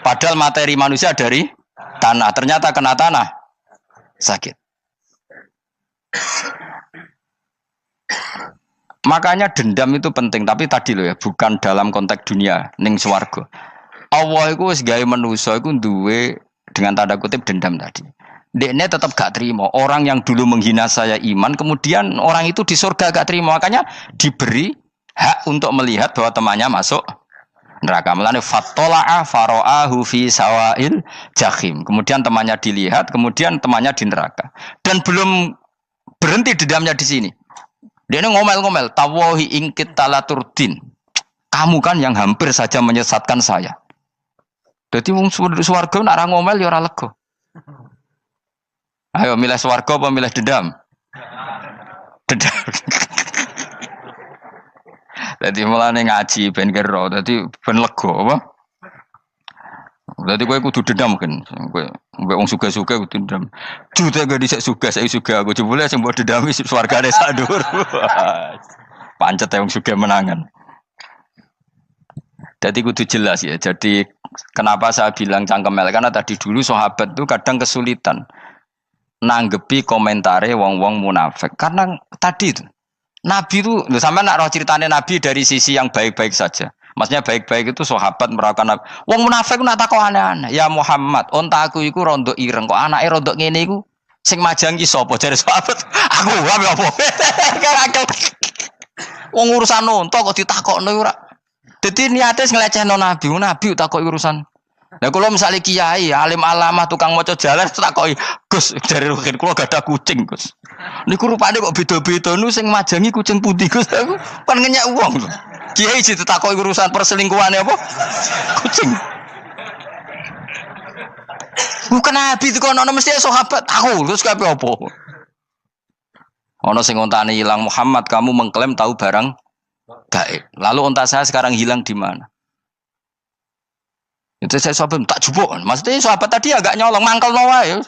Padahal materi manusia dari tanah, ternyata kena tanah. Sakit. Makanya dendam itu penting, tapi tadi loh ya, bukan dalam konteks dunia, ning swarga. Allah iku wis gawe manusa iku duwe dengan tanda kutip dendam tadi. Dekne tetap gak terima. Orang yang dulu menghina saya iman, kemudian orang itu di surga gak terima, makanya diberi hak untuk melihat bahwa temannya masuk neraka. Melane fattala'a fara'ahu fi sawail jahim. Kemudian temannya dilihat, kemudian temannya di neraka. Dan belum berhenti dendamnya di sini. Dia ini ngomel-ngomel, tawahi ingkit talaturdin. Kamu kan yang hampir saja menyesatkan saya. Jadi wong swarga nek ora ngomel ya ora lega. Ayo milih swarga apa milih dendam? Dendam. Jadi mulane ngaji ben kero, dadi ben lega apa? Dadi kowe kudu dendam kan. Kowe wong suga-suga kudu dendam. Jute gak dhisik suga, saiki suga aku jebule sing mbok dendami swargane sak dhuwur. Pancet wong suga menangan. Jadi kudu jelas ya. Jadi kenapa saya bilang cangkemel karena tadi dulu sahabat itu kadang kesulitan nanggepi komentare wong-wong munafik. Karena tadi itu Nabi itu, sampai nak roh ceritanya Nabi dari sisi yang baik-baik saja. Maksudnya baik-baik itu sahabat merasakan wong munafik nak takok aneh-aneh. Ya Muhammad, onta aku iku rondo ireng kok anake rondo ngene iku sing majangi sapa jare sahabat. Aku apa? Wong urusan onta kok ditakokno ora. Dadi niate nglecehno nabi, nabi takoki urusan. Lah kula misale kiai, alim alamah tukang maca jalan takoki, "Gus, jare rukin kula gak ada kucing, Gus." Niku rupane kok beda-beda nu sing majangi kucing putih, Gus. Aku kan ngenyek wong. Kiai ditakoki urusan perselingkuhane apa? Kucing. Bukan nabi itu kono mesti sahabat aku, terus kabeh apa? Ono sing ontane hilang Muhammad, kamu mengklaim tahu barang gaib. Lalu onta saya sekarang hilang di mana? Itu saya sahabat tak jupuk. Maksudnya sahabat tadi agak nyolong mangkel noa ya.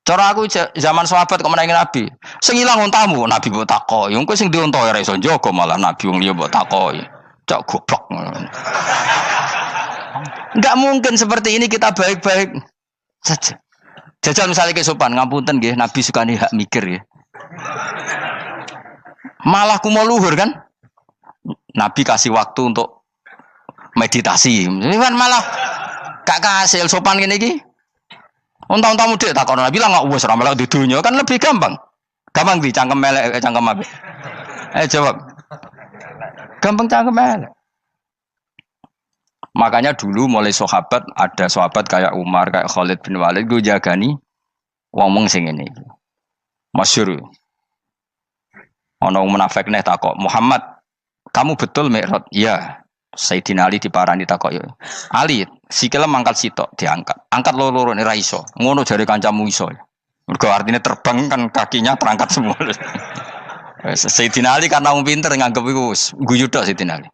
Cara aku zaman sahabat kok menangi Nabi. Sing ilang ontamu, Nabi mbok takoki. Engko sing dionto ora iso njaga malah Nabi wong liya mbok takoki. Cok goblok. Enggak mungkin seperti ini kita baik-baik saja. Jajal misalnya ke sopan, ngapunten nggih, Nabi sukani hak mikir ya. Malah kumo luhur kan? Nabi kasih waktu untuk meditasi. Kan malah gak kasil sopan gini iki. Unta-untamu dek takon Nabi lah enggak wis ora melok di dunya kan lebih gampang. Gampang di cangkem melek cangkem apik. Jawab. Gampang cangkem melek. Makanya dulu mulai sahabat ada sahabat kayak Umar, kayak Khalid bin Walid gue jagani wong sing ngene iki. Masyhur. Ana wong munafik neh takok, "Muhammad, kamu betul Mi'raj?" "Iya." Sayyidina Ali diparani takok yo. "Ali, sikile mangkat sitok diangkat. Angkat loro-loro ora iso. Ngono jare kancamu iso." Mergo artinya terbang kan kakinya terangkat semua. Sayyidina Ali karena wong pinter nganggep iku guyu tok Sayyidina Ali.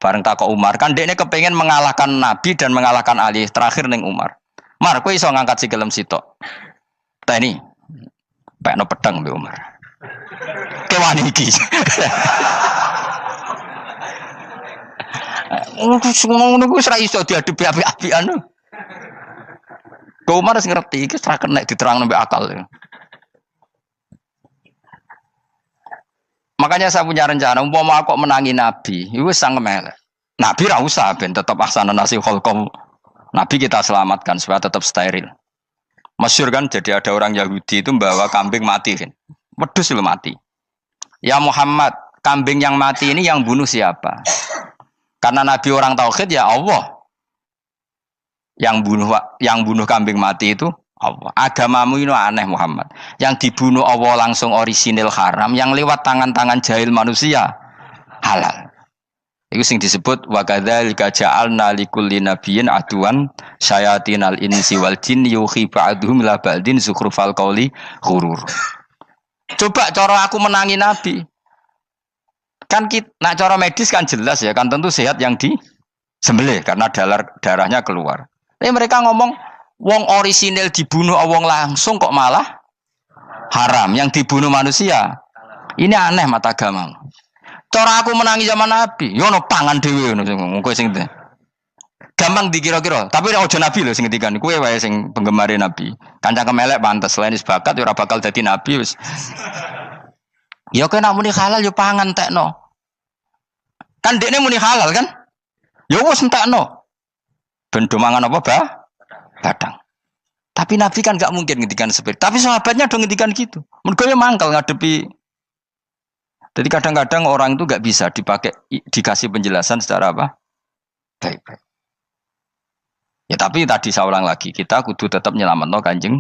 Bareng takok Umar, kan dekne kepengen mengalahkan Nabi dan mengalahkan Ali. Terakhir ning Umar. "Mar, kowe iso ngangkat sikilem sitok." "Ta ini, pekno pedang mbek Umar." "Kewani iki." Ngono ku wis ra iso diadepi api-apian. Kok Umar wis ngerti iki ora kena diterangno mbek akal. Makanya saya punya rencana, umpama aku menangi Nabi, itu sangat melek. Nabi ra usah ben tetap ahsana nasi kholqom. Nabi kita selamatkan supaya tetap steril. Masyhur kan, jadi ada orang Yahudi itu membawa kambing mati kan. Wedhus lu mati. "Ya Muhammad, kambing yang mati ini yang bunuh siapa?" Karena Nabi orang tauhid ya Allah. Yang bunuh kambing mati itu Allah. Agamamu ini aneh Muhammad. Yang dibunuh Allah langsung orisinil haram, yang lewat tangan-tangan jahil manusia halal. Itu sing disebut wa kadzalika ja'alna likulli nabiyyin aduwan syayatinal insi wal jin yuhi ba'dhum la ba'din zukhrufal qauli ghurur. Coba cara aku menangi Nabi. Kan nak cara medis kan jelas ya, kan tentu sehat yang disembelih karena darahnya keluar. Tapi mereka ngomong wong orisinil dibunuh wong langsung kok malah haram, yang dibunuh manusia. Ini aneh mata agama. Cara aku menangi zaman Nabi, yo no pangan dhewe ngono kowe sing gampang dikira-kira, tapi ora aja Nabi lho sing ngendikan, kowe wae sing penggemar Nabi. Kancang kemelek pantes selain bakat yo ora bakal dadi nabi wis. Ya kowe nak muni halal yo pangan tekno. Kan dekne muni halal kan? Ya wis entekno. Ben do mangan apa, Badang. Tapi Nabi kan gak mungkin ngendikan seperti. Tapi sahabatnya dong ngendikan gitu. Mergo ya mangkel ngadepi. Jadi kadang-kadang orang itu gak bisa dikasih penjelasan secara apa? Baik-baik. Ya tapi tadi saya ulang lagi, kita kudu tetap nyelametno Kanjeng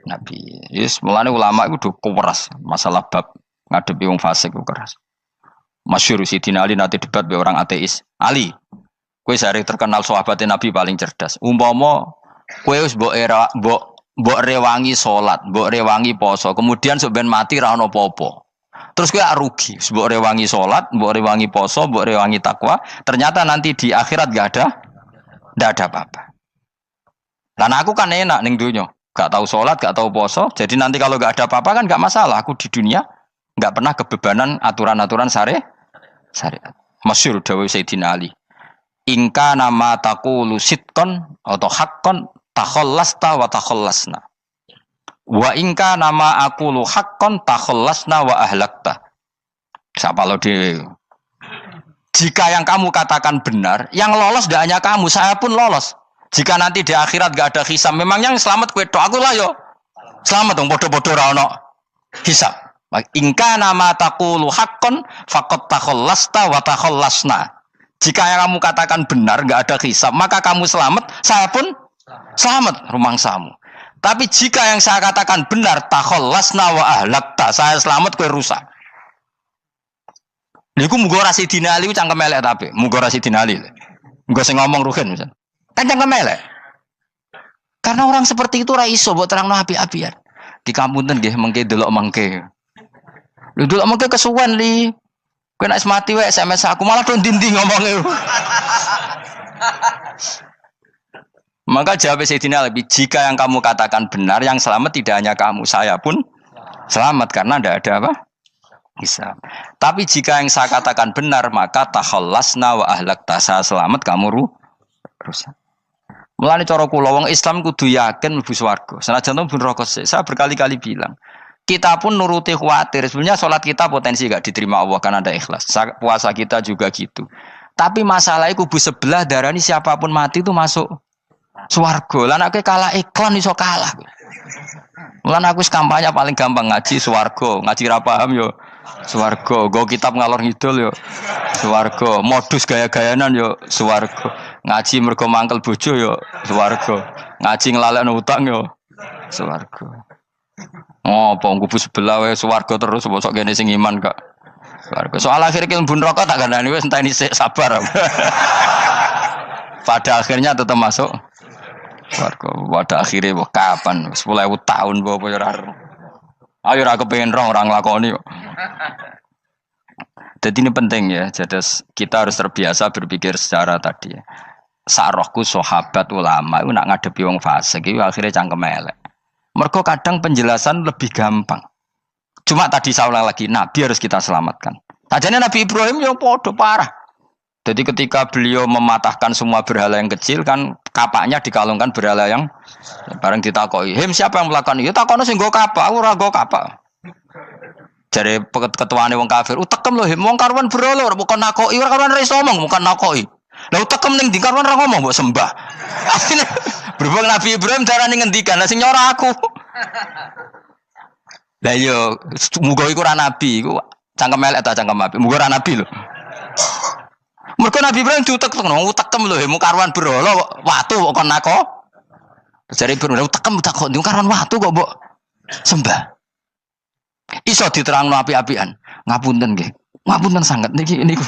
Nabi. Yes, mulane ulama itu keras masalah bab ngadepi wong fasik itu keras. Masyhur Sidina Ali nanti debat be orang ateis. "Ali, kowe sare terkenal sahabatnya Nabi paling cerdas. Umpama kowe wis mbok rewangi salat, mbok rewangi poso, kemudian sok ben mati ra ono apa-apa. Terus kowe rugi, mbok rewangi salat, mbok rewangi poso, mbok rewangi takwa, ternyata nanti di akhirat ndak ada apa-apa. Lan aku kan enak ning donya, gak tahu salat, gak tahu poso, jadi nanti kalau gak ada apa-apa kan gak masalah. Aku di dunia gak pernah kebebanan aturan-aturan syariat. Masyhur dawuh Sayyidina Ali. Ingka nama taqulu sidqan atau haqqan takhallasta wa takhallasna. Wa ingka nama aqulu haqqan takhallasna wa ahlakta. Siapa lo dhewe? Jika yang kamu katakan benar, yang lolos tidak hanya kamu, saya pun lolos. Jika nanti di akhirat gak ada hisab, memang yang selamat kowe tok, aku lah yo. Selamat dong, bodoh-bodoh ra ono hisab. Ingka nama taqulu haqqan faqad takhallasta wa takhallasna. Jika yang kamu katakan benar, enggak ada hisab, maka kamu selamat, saya pun selamat rumangsamu. Tapi jika yang saya katakan benar, takhallasna wa ahlakta, saya selamat kowe rusak. Niku muga ora Sidina Ali cangkem elek tapi, muga ora Sidina Ali. Muga sing ngomong Ruhin misal. Kan cangkem elek. Karena orang seperti itu ra iso mbok terangno api-apian. Di kampunten nggih mengke delok mengke. Lho delok mengke kesuwen li. Kowe nek mati wae SMS aku malah do ndi-ndi ngomongnya. Maka jawab Sayyidina Ali, jika yang kamu katakan benar, yang selamat tidak hanya kamu, saya pun selamat karena tidak ada apa? Hisab. Tapi jika yang saya katakan benar, maka takhallasna wa ahlakta, saya selamat, kamu rusak. Mulane cara kula wong Islam kudu yakin mlebu swarga. Senajan to pun rokok sik. Saya berkali-kali bilang, kita pun nuruti khawatir. Sebenarnya sholat kita potensi gak diterima Allah karena ada ikhlas. Puasa kita juga gitu. Tapi masalahnya kubu sebelah darani siapapun mati itu masuk swarga. Lan aku kalah iklan iso kalah. Lan aku kampanye paling gampang ngaji swarga, ngaji ra paham yo swarga, go kitab ngalor ngidul yo swarga, modus gaya-gayanan yo swarga. Ngaji mergo mangkel bojo yo swarga. Ngaji nglalekno utang yo swarga. Oh, apa kubu sebelah wae swarga terus bosok kene sing iman kok. Swarga. Soal akhir ki mlebu neraka tak kandhani wis enteni sik sabar. Pada akhirnya tetap masuk swarga. Pada akhirnya kapan? 10.000 tahun apa ya ora. Ayo ora kepengin orang nglakoni kok. Jadi ini penting ya. Jadi kita harus terbiasa berpikir secara tadi ya. Sarohku sahabat ulama itu nak ngadepi wong fasik itu akhirnya cangkem elek. Mergo kadang penjelasan lebih gampang. Cuma tadi saya ulang lagi, Nabi harus kita selamatkan. Tajane Nabi Ibrahim yang podo parah. Jadi ketika beliau mematahkan semua berhala yang kecil kan kapaknya dikalungkan berhala yang bareng ditakoi. Him siapa yang melakukan itu? Ya takono sing nggo kapak, ora nggo kapak. Jare ketuane wong kafir, utekem lho him wong karuan berhala ora bukan nakoki, ora karuan ra iso ngomong bukan nakoki. Lah utekem ning ndi karuan ora ngomong mbok sembah. Berhubung Nabi Ibrahim darane ngendikan, lah sing nyora aku. Lah yo muga iku ora nabi, iku cangkem elek ta cangkem apik. Muga ora nabi lho. Mergo Nabi Ibrahim diutek-utek, utekem lho him karuan berhala watu kok kon nako. Jare Ibrahim utekem kok ndi karuan watu kok mbok sembah. Iso diterangno api-apian. Ngapunten nggih. Ngapunten sanget niki niku.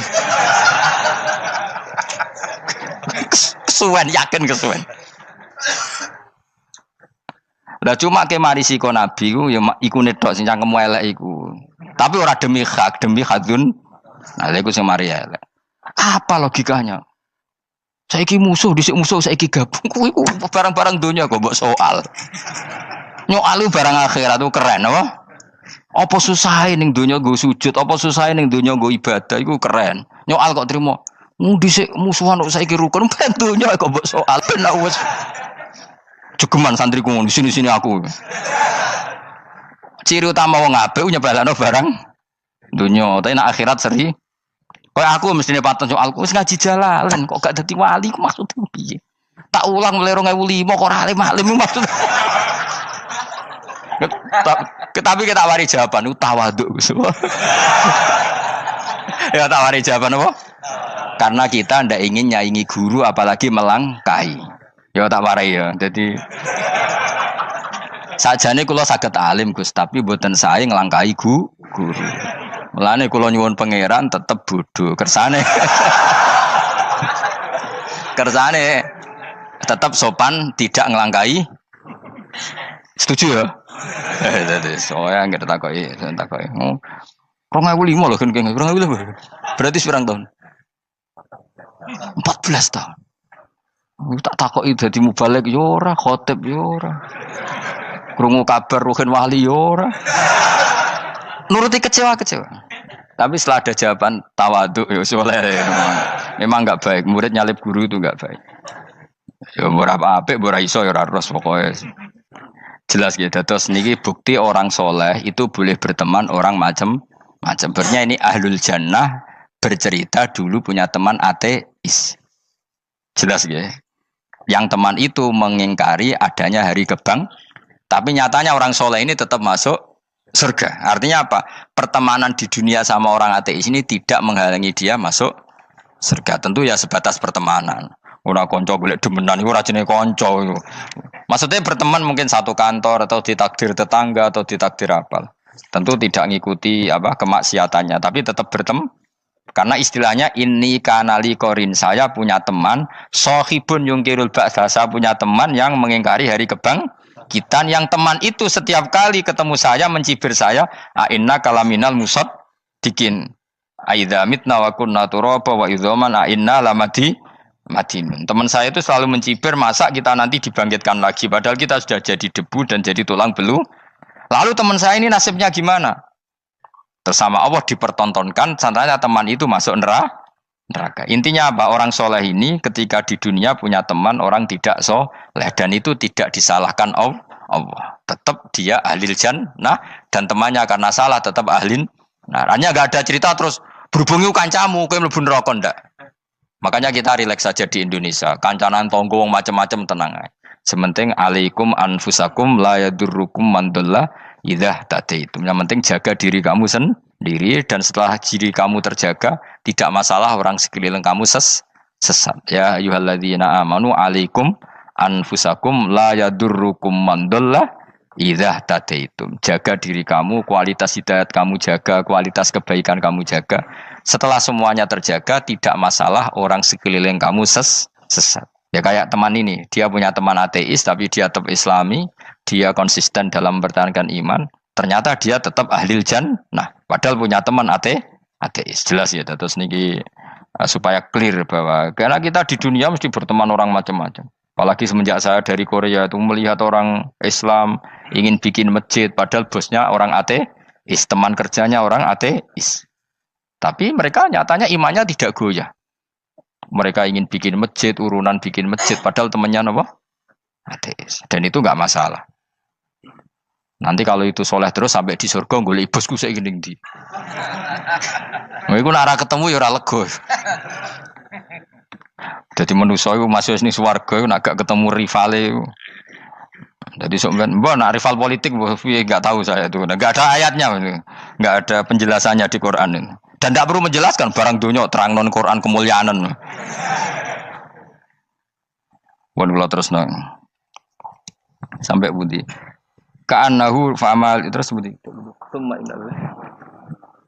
Kesuwen yakin kesuwen. Lah cuma ke mari siko nabi ku ya iku netok sing cangkem elek iku. Tapi ora demi hak, demi hadun. Nah iku sing mari elek. Apa logikanya? Saiki musuh dhisik musuh saiki gabung kuwi barang-barang donya kok mbok soal. Nyoalu barang akhirat itu keren apa? Apa susahe ning donya nggo sujud, apa susahe ning donya nggo ibadah iku keren. Nyoal kok trimo. Dhisik musuhan kok saiki rukun ben donya kok mbok soal ben wis jegeman santriku di sini aku. Ciri utama wong apik nyebalano barang donya, tapi nek akhirat seri. Kayak aku mestine paten soal wis ngaji jalalan kok gak dadi wali ku maksudnya piye? Tak ulang mulai 2005 kok ora alim-alim maksud. Tapi kita wari jawaban tawaduk. Ya tak wari jawaban apa? Karena kita ndak ingin nyaingi guru apalagi melangkahi. Ya tak warai ya. Jadi sajane kula saged alim Gus, tapi mboten sae nglangkahi guru. Mulane kula nyuwun pangeran tetep bodho. Kersane tetap sopan, tidak ngelangkai. Setuju ya? Jadi soalnya nggak takoki. 2005 loh kan, 2005. Berarti seberang tahun? 14 tahun. Tak takoki dadi mubalek yo ora, khotib yo ora. Krungu kabar Ruhin Wali yo ora. Nuruti kecewa. Tapi setelah ada jawaban tawaduk ya soleh. Memang enggak baik. Murid nyalip guru itu enggak baik. Ya berapa apik ora iso ya ora terus pokoke. Jelas gitu. Terus niki bukti orang soleh itu boleh berteman orang macam-macam. Bernya ini ahlul jannah bercerita dulu punya teman ateis. Jelas gitu. Yang teman itu mengingkari adanya hari kebang. Tapi nyatanya orang soleh ini tetap masuk surga. Artinya apa? Pertemanan di dunia sama orang ateis ini tidak menghalangi dia masuk surga. Tentu ya sebatas pertemanan. Ora konco golek demenan iku ora jenenge konco iku. Maksudnya berteman mungkin satu kantor atau ditakdir tetangga atau ditakdir apa. Tentu tidak ngikuti apa kemaksiatannya, tapi tetap berteman. Karena istilahnya ini kanali korin, saya punya teman sohibun yungkirul ba'sa, saya punya teman yang mengingkari hari kebangkitan, yang teman itu setiap kali ketemu saya mencibir saya, inna kalaminal musad dikin aidza mitna wa kunna turaba wa idzaman inna lamadi madinun. Teman saya itu selalu mencibir, masa kita nanti dibangkitkan lagi padahal kita sudah jadi debu dan jadi tulang belulang. Lalu teman saya ini nasibnya gimana? Bersama Allah dipertontonkan, sananya teman itu masuk neraka. Intinya apa? Orang soleh ini ketika di dunia punya teman orang tidak soleh, dan itu tidak disalahkan Allah. Tetap dia ahlil jannah, dan temannya karena salah tetap ahlin. Nah, hanya gak ada cerita terus berhubungi kancamu, kowe mlebu neraka ndak. Makanya kita rileks saja di Indonesia. Kancanan tonggo macam-macam tenang aja. Sementing alaikum anfusakum la yadurrukum man dhalla idza tadaitum. Yang penting jaga diri kamu sendiri, dan setelah diri kamu terjaga, tidak masalah orang sekeliling kamu sesat. Ya ayyuhalladzina amanu alaikum anfusakum la yadurrukum man dhalla idza tadaitum. Jaga diri kamu, kualitas hidayat kamu jaga, kualitas kebaikan kamu jaga. Setelah semuanya terjaga, tidak masalah orang sekeliling kamu sesat. Ya kayak teman ini, dia punya teman ateis tapi dia tetap islami, dia konsisten dalam mempertahankan iman, ternyata dia tetap ahlil jannah, padahal punya teman ateis. Jelas ya, terus niki supaya clear bahwa karena kita di dunia mesti berteman orang macam-macam. Apalagi semenjak saya dari Korea itu melihat orang Islam ingin bikin masjid, padahal bosnya orang ateis, teman kerjanya orang ateis. Tapi mereka nyatanya imannya tidak goyah. Mereka ingin bikin masjid, urunan bikin masjid, padahal temannya apa? Ateis. Dan itu nggak masalah. Nanti kalau itu soleh terus sampai di surga, golek bosku saya gini di. Iku nara ketemu ya ora lega. Jadi manusia itu masuk ini swarga, nak gak ketemu rivale. Jadi sebenarnya, nak rival politik, nggak tahu saya itu, nggak ada ayatnya, nggak ada penjelasannya di Quran ini. Dan tidak perlu menjelaskan barang dunia terang non Quran kemuliaan. Wan kula terus nang sampai budi. Ka'annahu fa'amal terus budi.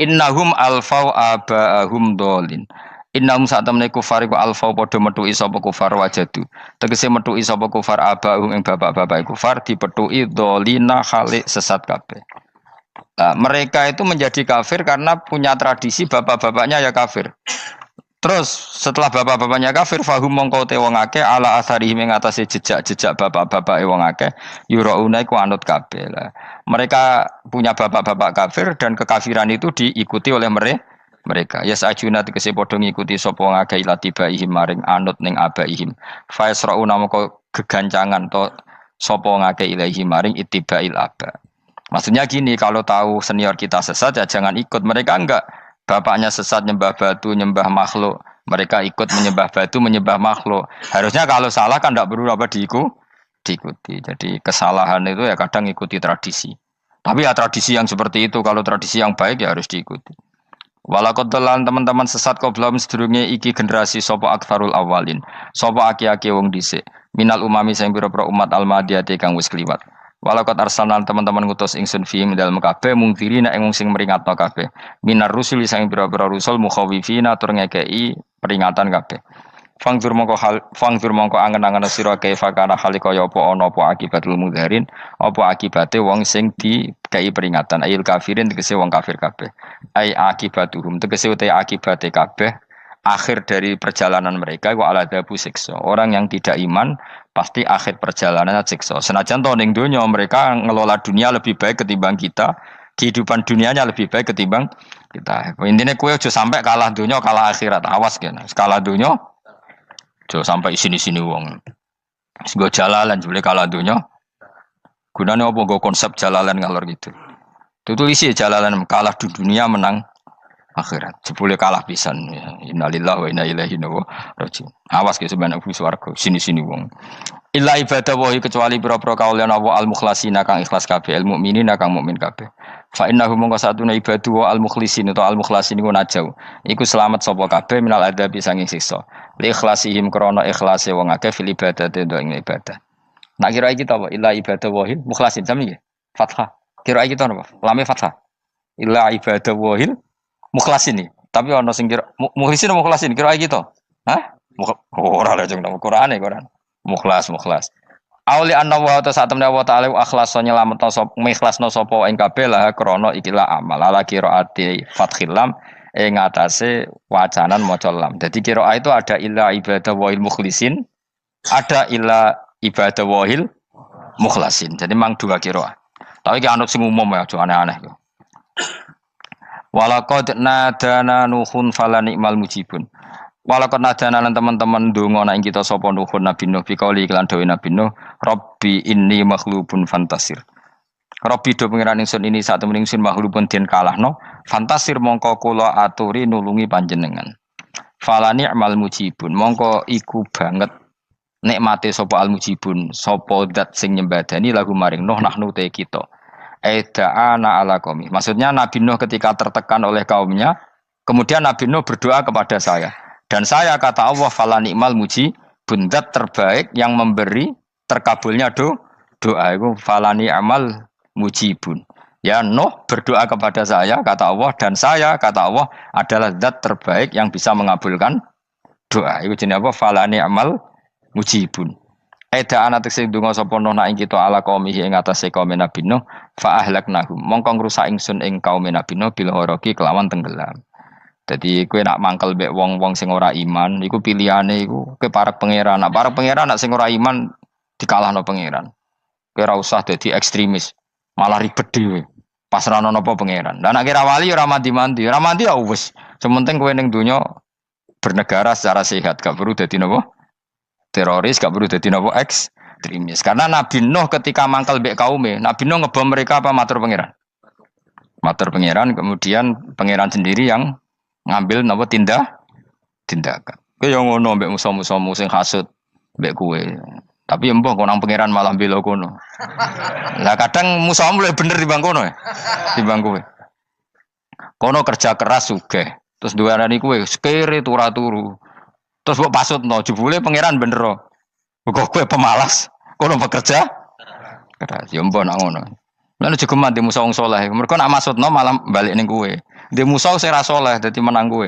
Innahum alfau aba'ahum dolin. Innahum satamne kufar iku alfau padha metuki sapa kufar wajadu. Tegese metuki sapa kufar aba'ahum ing bapak-bapak kufar dipetuki dolina khalik sesat kabeh. Nah, mereka itu menjadi kafir karena punya tradisi bapak-bapaknya ya kafir. Terus setelah bapak-bapaknya kafir, fahum mongko te wong akeh ala asarihi ing atase jejak-jejak bapak-bapake wong akeh yurauna iku anut kabeh. Mereka punya bapak-bapak kafir dan kekafiran itu diikuti oleh mereka. Ya sajuna tegese padha ngikuti sapa wong akeh latibaihim maring anut ning abaihim. Fa yasrauna mongko gegancangan to sapa wong akeh ilahi maring ittibail aba. Maksudnya gini, kalau tahu senior kita sesat ya jangan ikut. Mereka enggak, bapaknya sesat nyembah batu, nyembah makhluk. Mereka ikut menyembah batu, menyembah makhluk. Harusnya kalau salah kan enggak perlu apa diikuti. Jadi kesalahan itu ya kadang ikuti tradisi. Tapi ya tradisi yang seperti itu, kalau tradisi yang baik ya harus diikuti. Walakotelan teman-teman sesat kau belum sedurunge iki generasi sopo akfarul awalin. Sopo aki-aki wong dhisik. Minal umami sing pira-pira umat almadiyati kang wis kliwat. Walakot arsalan teman-teman ngutus ingsun fiim dalam kabeh mungkiri nek sing meringatno kabeh. Minar rusuli sing pira-pira rusul mukhawifina tur ngekeki peringatan kabeh. Fangzur mongko angen-angen sira kaifa kana hale kaya apa ana apa akibatul mudzarin, apa akibate wong sing dikei peringatan ayil kafirin tegese wong kafir kabeh. Ai akibatuhum tegese uta akibate kabeh akhir dari perjalanan mereka wa aladabu siksa. Orang yang tidak iman pasti akhir perjalanannya siksa. Senajan to ning donya mereka ngelola dunia lebih baik ketimbang kita, kehidupan dunianya lebih baik ketimbang kita. Intinya kowe aja sampai kalah donya kalah akhirat. Awas kene. Kalah donya aja sampai sini-sini wong. Sego jalalan jebule kalah donya. Gunane apa nggo konsep jalalan ngalor gitu. Tutulisi jalalan kalah di dunia menang akhirat. Jebule kalah pisan. Innalillahi wa inna ilaihi raji'un. Awas ke sebenarnya swarga sini-sini wong. Illa ibadah wahi kecuali pira-pira kaulan Allah al-mukhlasina kang ikhlas kabeh, al mukminina kang mukmin kabeh. Fa innahu mongko satuna ibadu wa al-mukhlisin atau al-mukhlasin iku najau. Iku selamat sapa kabeh minal adabi sanging siksa. Li ikhlasihim krana ikhlase wong akeh fil ibadati ing ibadah. Nak kira iki ta apa? Illa ibadah wahil mukhlasin sami nggih. Fathah. Kira iki ta apa? Lame fathah. Illa ibadah wahil mukhlasin iki. Tapi ana sing kira mukhlisin mukhlasin kira iki to. Hah? Ora lha jeng nang Qur'ane Quran. Mukhlas. Auli anna wa ta satemne wa ta'ala akhlas nyelametno sapa mikhlasno sapa ing kabeh lah krana ikilah amal ala qiraati fathil lam ing atase wacanan maca lam. Dadi qiraah itu ada illa ibadah wahil mukhlisin, ada illa ibadah wahil mukhlasin. Jadi mang dua qiraah. Tapi ki anut sing umum ya, aja aneh-aneh. Walaqad nadana nuhun fala ni'mal mujibun. Walaqad nadana lan teman-teman ndonga nek kita sapa nuhun Nabi Nuh bikauli iklan dawe Nabi Nuh, Rabbi inni maghlubun fantasir. Rabbi do pengiran ingsun ini sak temen ingsun maghlubun den kalahno, fantasir mongko kula aturi nulungi panjenengan. Fala ni'mal mujibun, mongko iku banget nikmate sapa al mujibun, sapa zat sing nyembadani lagu maring Nuh nahnu te kita. Aida'ana ala qaumi. Maksudnya Nabi Nuh ketika tertekan oleh kaumnya, kemudian Nabi Nuh berdoa kepada saya. Dan saya kata Allah fala ni'mal mujibun, zat terbaik yang memberi terkabulnya doa itu fala ni'mal mujibun. Ya Nuh berdoa kepada saya kata Allah, dan saya kata Allah adalah zat terbaik yang bisa mengabulkan doa. Itu jenenge apa? Fala ni'mal mujibun. Eda ana tekse donga sapa Nuh nak ing kita ala qaumihi ing atase kaum Nabi Nuh fa ahlaknahum mongko ngrusak ingsun ing kaum Nabi Nuh bil ghoroqi kelawan tenggelam. Jadi kowe nak mangkel mbek wong-wong sing ora iman iku pilihane iku kowe parek pangeran. Nak parek pangeran nak sing ora iman dikalahno pangeran. Kowe ora usah dadi ekstremis, malah ribet dhewe. Pasrahno napa pangeran. Lah nek kira wali ora mandi-mandi, ora mandi ya wis. Sementing kowe ning donya bernegara secara sehat, gak perlu dadi napa? Teroris, gak perlu dadi napa ekstremis. Karena Nabi Nuh ketika mangkel mbek kaume, Nabi Nuh ngebom mereka apa matur pangeran? Matur pangeran, kemudian pangeran sendiri yang ngambil napa tindakan. Kowe yo ngono mbek musuh-musuhmu sing hasud mbek kowe. Tapi mbah konang pangeran malah bela kono. Lah kadang musuhmu luwih bener timbang kono ya. Timbang kowe. Kono kerja keras sugih. Terus duweni kowe sekere turu. Terus mbok pasutno jebule pangeran bener. Kok kowe pemalas. Kono bekerja keras. Yo mbah nak ngono. Lan jegeman di musuh wong saleh. Mergo nak maksudno malah balik ning kowe. Di musuh sing ra saleh dadi menang kowe.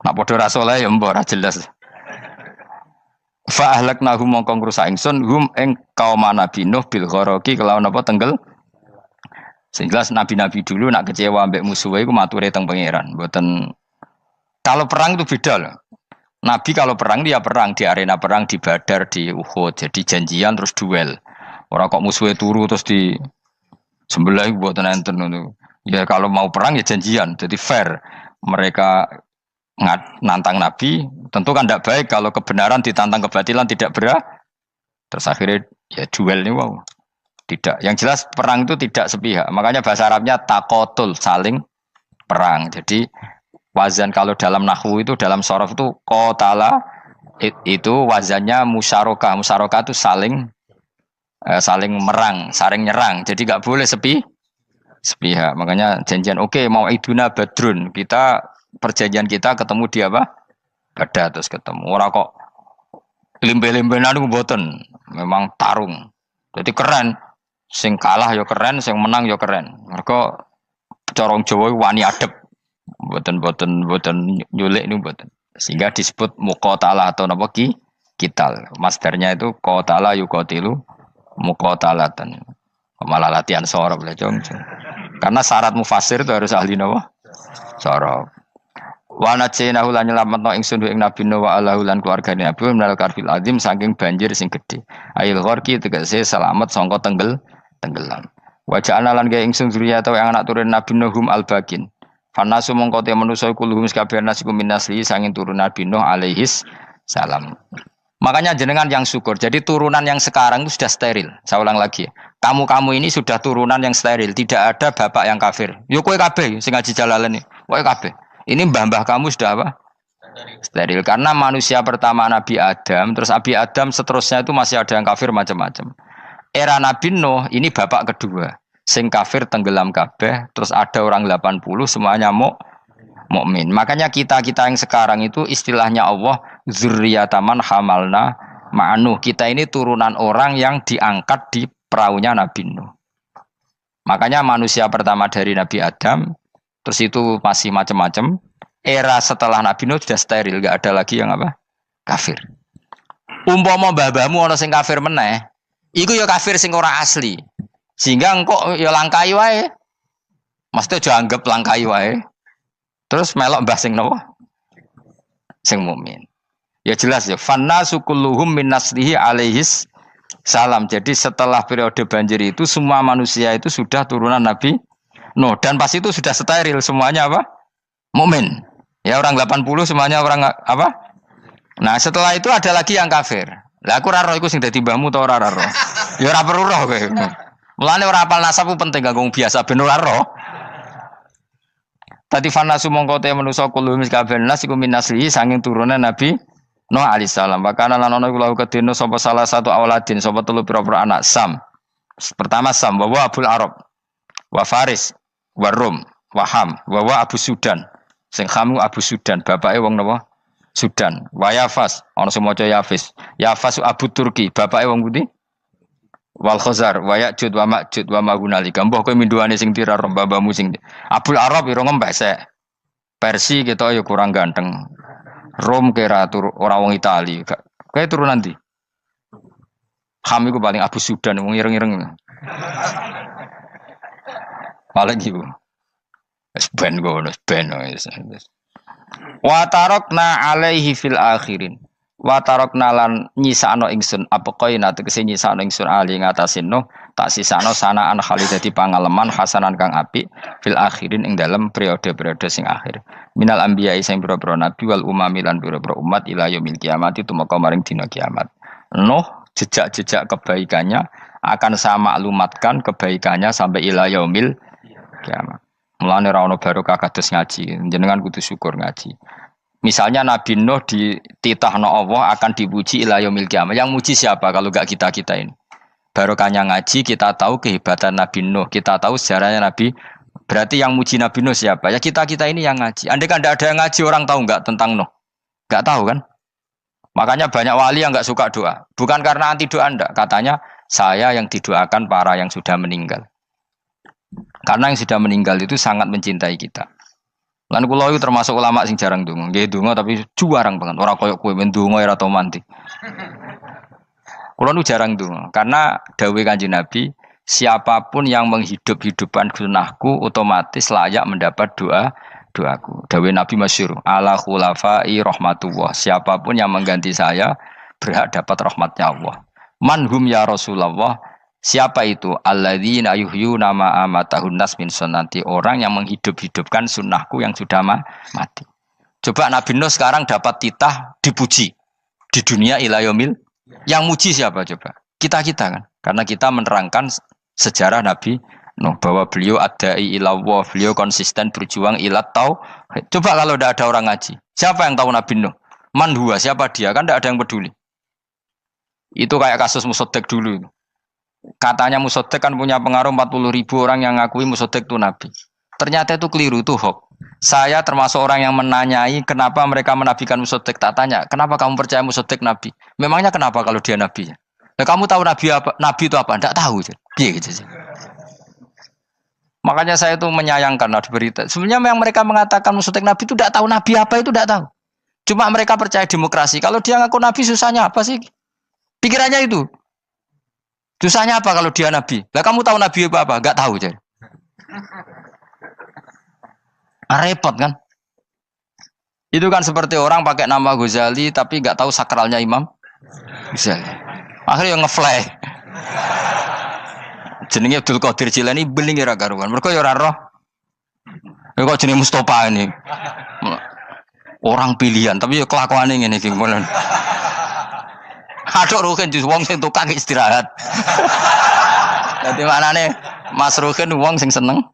Nak padha ra saleh ya mbok ra jelas. Fa ahlaknahum mongko ngrusak ingsun hum ing kaum Nabi Nuh bil ghoroqi kelawan apa tenggel. Sehingga nabi-nabi dulu nak kecewa mbek musuhe iku mature teng pangeran. Mboten kalau perang itu beda loh. Nabi kalau perang dia perang di arena perang di Badar di Uhud. Jadi janjian terus duel. Ora kok musuhe turu terus di sebelah mboten enten ngono. Ya kalau mau perang ya janjian. Jadi fair. Mereka nantang Nabi, tentu kan tidak baik kalau kebenaran ditantang kebatilan tidak berat. Terus akhirnya ya duel ini wow. Tidak. Yang jelas perang itu tidak sepihak. Makanya bahasa Arabnya takotul, saling perang. Jadi wazan kalau dalam nahwu itu dalam sorof itu qatala itu wazannya musyarakah. Musyarakah itu saling merang, saling nyerang. Jadi nggak boleh sepihak. Makanya janjian oke, mau iduna badrun. Perjanjian kita ketemu di apa? Badar terus ketemu. Ora kok limbe-limbenan niku mboten. Memang tarung. Jadi keren. Sing kalah ya keren, sing menang ya keren. Mergo corong Jawa wani adep. Mboten nyulik niku mboten. Sehingga disebut muqatalah atau napa kital. Masdarnya itu qatala yuqatilu muqatalatan. Malah latihan sorab lah jong. Karena syarat mufassir itu harus ahli napa? Sorab. Wa najinahu lan nyelametno ingsun ing Nabi Nuh wa alahu lan keluargane Nabi minal karfil azim saking banjir sing gedhe. Ail gharqi tegese selamat sangka tenggelam. Wa ja'alna lan gawe ingsun zuriyata yang anak turun Nabi Nuh hum albakin. Fanasu mongko te manusa kulhum kabeh nasikum minasli sanging turun Nabi Nuh alaihis salam. Makanya jenengan yang syukur. Jadi turunan yang sekarang itu sudah steril. Saya ulang lagi. Kamu ini sudah turunan yang steril. Tidak ada bapak yang kafir. Yo kowe kabeh sing ngaji Jalalain. Kowe kabeh. Ini mbah-mbah kamu sudah apa? Steril. Karena manusia pertama Nabi Adam, terus Nabi Adam seterusnya itu masih ada yang kafir macam-macam. Era Nabi Nuh ini bapak kedua. sing kafir tenggelam kabeh, terus ada orang 80 semuanya mukmin. Makanya kita-kita yang sekarang itu istilahnya Allah dzurriyyataman hamalna ma'nuh. Kita ini turunan orang yang diangkat di perahunya Nabi Nuh. Makanya manusia pertama dari Nabi Adam, terus itu masih macam-macam. Era setelah Nabi Nuh sudah steril, enggak ada lagi yang apa? Kafir. Umpama mbah-mbahmu ana sing kafir meneh, iku ya kafir sing ora asli. Sehingga engkau ya langkai wae. Mesti aja anggap langkai wae. Terus melok mbah sing napa? Sing mukmin. Ya jelas ya, fannasu kulluhum min naslihi alaihis salam. Jadi setelah periode banjir itu semua manusia itu sudah turunan Nabi Nuh dan pas itu sudah steril semuanya apa? Mukmin. Ya orang 80 semuanya orang apa? Nah, setelah itu ada lagi yang kafir. Lah aku ora roh iku sing dadi mbahmu ta ora roh. Ya ora perlu roh kowe. Mulane ora apal nasab penting kanggo biasa ben ora roh. Tadi fanasu mongko te manusa kulo mis kabeh nas iku min naslihi saking turunan Nabi Nuh alaihi salam. Bakana lan ana iku lahu kedene sapa salah satu auladin sapa telu pira-pira anak Sam. Pertama Sam wa Abul Arab wa Faris wa Rum wa Ham wa Abu Sudan. Sing Ham Abu Sudan, bapake wong napa? Sudan. Wa Yafas, ana sing maca Yafis. Yafas Abu Turki, bapake wong pundi? Wal Khazar, wa Ya'jud wa Ma'jud wa Magunalika. Mbah kowe minduane sing tira babamu sing Abul Arab ira ngembek sek. Persi kita ya kurang ganteng. Rom kira ora wong Itali. Kowe turunan ndi? Ham iku paling Abu Sudan wong ireng-ireng. Paling iku. Wis ben ngono, ben wis. Wa tarakna alaihi fil akhirin. Wa tarakna lan nyisano ingsun apa koina tegese nyisano ingsun ali ngatasin no tak sisano sanaan khalidati pangaleman hasanan kang apik fil akhirin ing dalem periode-periode sing akhir. Minal anbiya sing pira-pira nabi wal umami lan pira-pira umat ila yaumil kiamat itu maka maring dina kiamat. Nuh jejak-jejak kebaikannya akan saya maklumatkan kebaikannya sampai ila yaumil kiamat. Mulane ra ono barokah kados ngaji, jenengan kudu syukur ngaji. Misalnya Nabi Nuh dititahno Allah akan dipuji ila yaumil kiamah. Yang muji siapa kalau enggak kita-kita ini? Barokahnya ngaji, kita tahu kehebatan Nabi Nuh, kita tahu sejarahnya Nabi. Berarti yang muji Nabi Nuh siapa? Ya kita-kita ini yang ngaji. Andai kan enggak ada yang ngaji, orang tahu enggak tentang Nuh? Enggak tahu kan? Makanya banyak wali yang enggak suka doa. Bukan karena anti doa enggak, katanya saya yang didoakan para yang sudah meninggal. Karena yang sudah meninggal itu sangat mencintai kita. Lan kula itu termasuk ulama sing jarang ndonga. Nggih ndonga tapi juarang banget. Ora koyo kowe men ndonga ora tau mandi. Kula nu jarang ndonga karena dawuh Kanjeng Nabi, siapapun yang menghidup-hidupkan sunnahku otomatis layak mendapat doaku. Dawuh Nabi masyhur, ala khulafai rahmatullah. Siapapun yang mengganti saya berhak dapat rahmatnya Allah. Manhum ya Rasulullah. Siapa itu? Alladzina yuhyuna ma amatahun nas min sunnati, orang yang menghidup-hidupkan sunnahku yang sudah mati. Coba Nabi Nuh sekarang dapat titah dipuji di dunia ila yaumil. Yang muji siapa coba? Kita-kita kan. Karena kita menerangkan sejarah Nabi Nuh bahwa beliau adai ila Allah, beliau konsisten berjuang ila tauhid. Coba kalau tidak ada orang ngaji, siapa yang tahu Nabi Nuh? Man huwa, siapa dia? Kan tidak ada yang peduli. Itu kayak kasus Musaddaq dulu. Katanya Musaddaq kan punya pengaruh 40.000 orang yang ngakui Musaddaq itu Nabi. Ternyata itu keliru, itu hoax. Saya termasuk orang yang menanyai kenapa mereka menabikan Musaddaq. Tak tanya, kenapa kamu percaya Musaddaq Nabi? Memangnya kenapa kalau dia Nabi? Nah, kamu tahu Nabi apa? Nabi itu apa? Tidak tahu. Iya gitu sih. Makanya saya itu menyayangkan ada berita. Sebenarnya yang mereka mengatakan Musaddaq Nabi itu tidak tahu Nabi apa itu tidak tahu. Cuma mereka percaya demokrasi. Kalau dia ngaku Nabi susahnya apa sih? Pikirannya itu. Susahnya apa kalau dia Nabi? Lah kamu tahu Nabi apa? Enggak tahu jadi. Repot kan? Itu kan seperti orang pakai nama Ghazali tapi enggak tahu sakralnya Imam Ghazali. Akhirnya ngefly. Jenenge Abdul Qadir Jilani beling ora karuan. Mergo ya ora roh. Ya kok jenenge Mustofa ini. Orang pilihan tapi ya kelakuane ngene iki. Aduk Ruhin jus wong sing tukang istirahat. Dadi maknane Mas Ruhin wong sing seneng.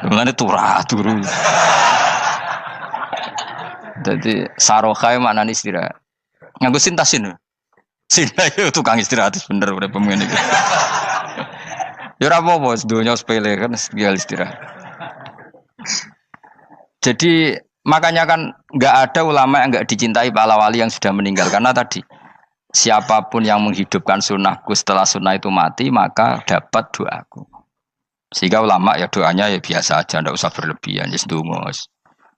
Mulane turu. Dadi sarohae maknane istirahat. Nganggo sintasin. Sinta itu tukang istirahat bener urip pemene iki. Ya ora apa-apa, donya sepele kan tinggal istirahat. Jadi makanya kan nggak ada ulama yang nggak dicintai para wali yang sudah meninggal karena tadi siapapun yang menghidupkan sunnahku setelah sunnah itu mati maka dapat doaku. Sehingga ulama ya doanya ya biasa aja, ndak usah berlebihan, just donga.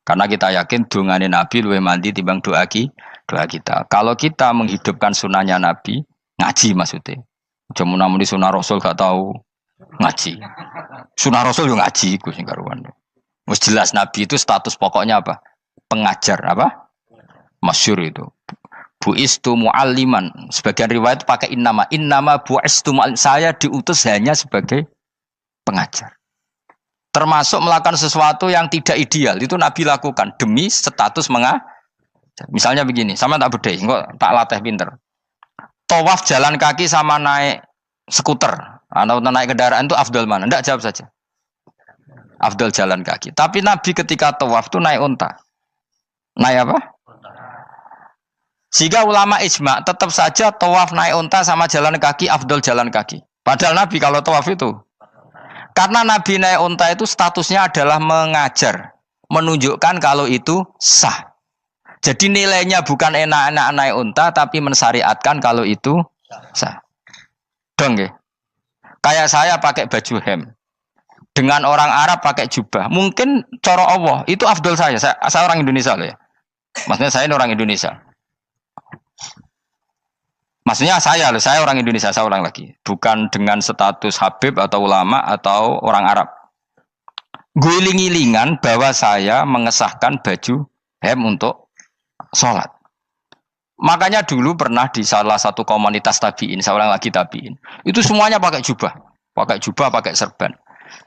Karena kita yakin dongane Nabi luwih mandi timbang doa kita. Kalau kita menghidupkan sunnahnya Nabi, ngaji maksudnya. Cuma namun di sunnah Rasul gak tahu ngaji. Sunnah Rasul yo ngaji iku sing karuan. Wis jelas Nabi itu status pokoknya apa? Pengajar apa? Masyhur itu. Buistu mualliman. Sebagian riwayat pakai innama buistu muallim. Saya diutus hanya sebagai pengajar. Termasuk melakukan sesuatu yang tidak ideal itu Nabi lakukan demi status mengajar. Misalnya begini, sama tak bedai, kok tak latih pinter. Tawaf jalan kaki sama naik skuter atau naik kendaraan itu afdal mana? Enggak, jawab saja. Afdal jalan kaki. Tapi Nabi ketika tawaf itu naik unta. Naik apa? Sehingga ulama ijma tetap saja tawaf naik unta sama jalan kaki afdal jalan kaki. Padahal Nabi kalau tawaf itu karena Nabi naik unta itu statusnya adalah mengajar, menunjukkan kalau itu sah. Jadi nilainya bukan enak-enak naik unta tapi mensyariatkan kalau itu sah. Dong ya. Kayak saya pakai baju hem. Dengan orang Arab pakai jubah, mungkin cara Allah itu afdol saya orang Indonesia loh ya. Maksudnya saya ini orang Indonesia. Maksudnya saya orang Indonesia, saya ulang lagi. Bukan dengan status Habib atau ulama atau orang Arab. Guling-gilingan bahwa saya mengesahkan baju hem untuk sholat. Makanya dulu pernah di salah satu komunitas tabiin, saya ulang lagi tabiin. Itu semuanya pakai jubah, pakai serban.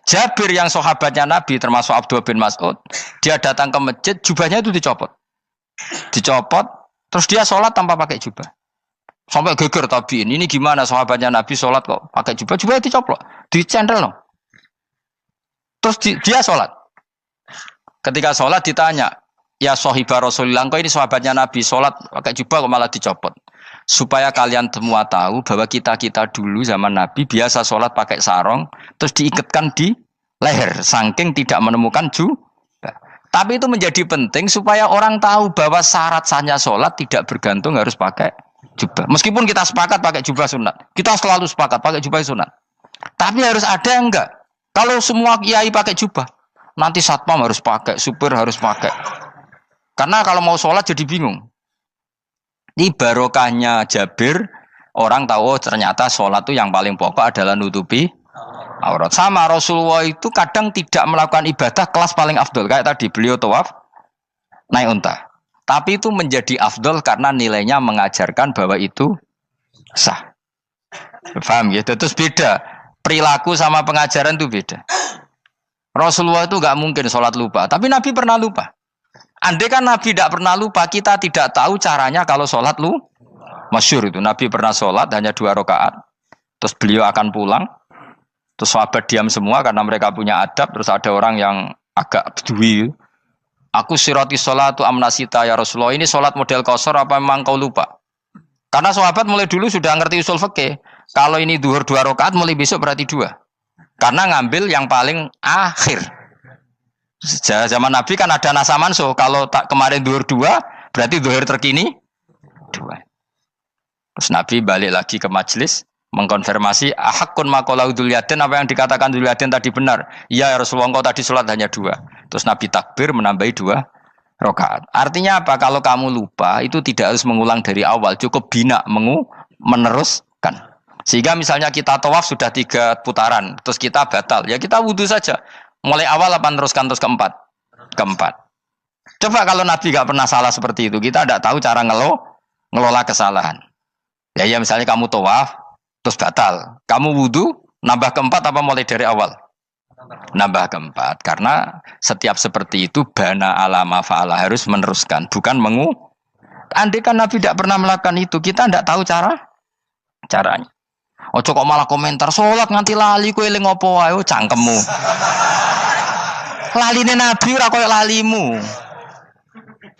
Jabir yang sahabatnya Nabi termasuk Abdullah bin Mas'ud, dia datang ke masjid, jubahnya itu dicopot, terus dia sholat tanpa pakai jubah. Sampai geger tabiin, ini gimana sahabatnya Nabi sholat kok pakai jubah, jubahnya dicoplok, dicendel loh. Terus dia sholat. Ketika sholat ditanya, ya sahibah Rasulullah, kok ini sahabatnya Nabi sholat pakai jubah kok malah dicopot. Supaya kalian semua tahu bahwa kita dulu zaman Nabi biasa sholat pakai sarong terus diikatkan di leher saking tidak menemukan jubah. Tapi itu menjadi penting supaya orang tahu bahwa syarat sahnya sholat tidak bergantung harus pakai jubah. Meskipun kita sepakat pakai jubah sunat, kita selalu sepakat pakai jubah sunat. Tapi harus ada yang enggak. Kalau semua kiai pakai jubah, nanti satpam harus pakai, supir harus pakai. Karena kalau mau sholat jadi bingung. Ini barokahnya Jabir, orang tahu oh, ternyata sholat itu yang paling pokok adalah nutupi aurat. Sama Rasulullah itu kadang tidak melakukan ibadah kelas paling afdol. Kayak tadi beliau tawaf naik unta. Tapi itu menjadi afdol karena nilainya mengajarkan bahwa itu sah. Paham gitu? Terus beda. Perilaku sama pengajaran itu beda. Rasulullah itu gak mungkin sholat lupa. Tapi Nabi pernah lupa. Andai kan Nabi tidak pernah lupa, kita tidak tahu caranya kalau sholat masyhur itu. Nabi pernah sholat hanya 2 rakaat, terus beliau akan pulang, terus sahabat diam semua karena mereka punya adab, terus ada orang yang agak bedui. Aku sirati sholatu amnasita ya Rasulullah, ini sholat model qashar apa memang kau lupa? Karena sahabat mulai dulu sudah ngerti usul fikih. Kalau ini duhur 2 rakaat, mulai besok berarti 2. Karena ngambil yang paling akhir. Zaman Nabi kan ada nasa mansuh. Kalau tak kemarin duhur 2, berarti duhur terkini 2. Terus Nabi balik lagi ke majelis mengkonfirmasi ahakun maqalahu Dzulyaden, apa yang dikatakan Dzulyaden tadi benar. Iya ya Rasulullah, engkau tadi sholat hanya 2. Terus Nabi takbir menambahi 2 rakaat. Artinya apa? Kalau kamu lupa itu tidak harus mengulang dari awal, cukup bina meneruskan. Sehingga misalnya kita tawaf sudah 3 putaran, terus kita batal, ya kita wudu saja. Mulai awal apa teruskan terus keempat? Coba kalau Nabi gak pernah salah seperti itu, kita tidak tahu cara ngelola kesalahan. Ya misalnya kamu tawaf, terus batal. Kamu wudu, nambah keempat apa mulai dari awal? Nambah keempat. Karena setiap seperti itu, bana alama fa'ala harus meneruskan. Bukan andai kan Nabi tidak pernah melakukan itu, kita tidak tahu caranya. Ojo kok malah komentar, sholat nganti lali kowe eling apa wae, cangkemmu. Laline Nabi ora koyo lalimu.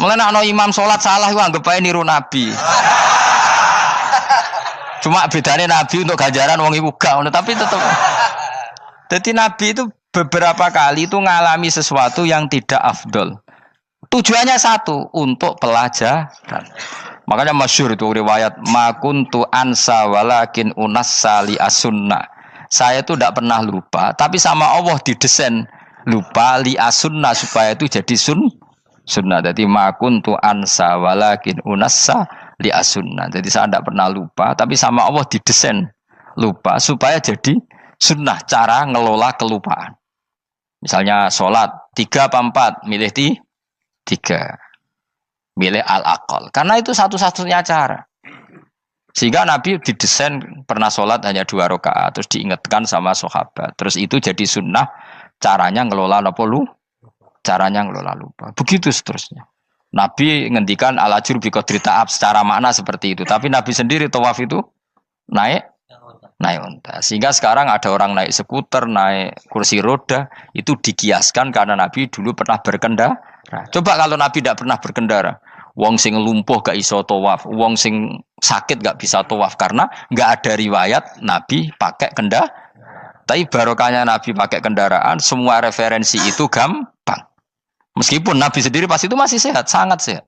Mulane ana imam sholat salah iku anggap ae niru Nabi. Cuma bedane Nabi untuk ganjaran wong iku gak ngono, tapi tetep Jadi Nabi itu beberapa kali itu ngalami sesuatu yang tidak afdol. Tujuannya satu, untuk pelajaran. Makanya masyhur itu riwayat makuntu ansa walakin unassa li as-sunnah. Saya itu tidak pernah lupa, tapi sama Allah didesain lupa li as-sunnah supaya itu jadi sunnah. Jadi makuntu ansa walakin unassa li as-sunnah. Jadi saya tidak pernah lupa, tapi sama Allah didesain lupa supaya jadi sunnah cara ngelola kelupaan. Misalnya sholat 3 apa 4, milih 3. Milih al-aqal. Karena itu satu-satunya cara. Sehingga Nabi didesain pernah sholat hanya 2 rakaat, terus diingatkan sama sahabat. Terus itu jadi sunnah, caranya ngelola caranya ngelola lupa. Begitu seterusnya. Nabi ngendikan al-ajur bi qadri ta'ab secara makna seperti itu. Tapi Nabi sendiri tawaf itu naik unta. Sehingga sekarang ada orang naik skuter, naik kursi roda, itu dikiaskan karena Nabi dulu pernah berkendara. Coba kalau Nabi tidak pernah berkendara, wong sing lumpuh gak iso tawaf, wong sing sakit gak bisa tawaf karena gak ada riwayat Nabi pakai kendaraan. Tapi barokahnya Nabi pakai kendaraan, semua referensi itu gampang. Meskipun Nabi sendiri pas itu masih sehat, sangat sehat.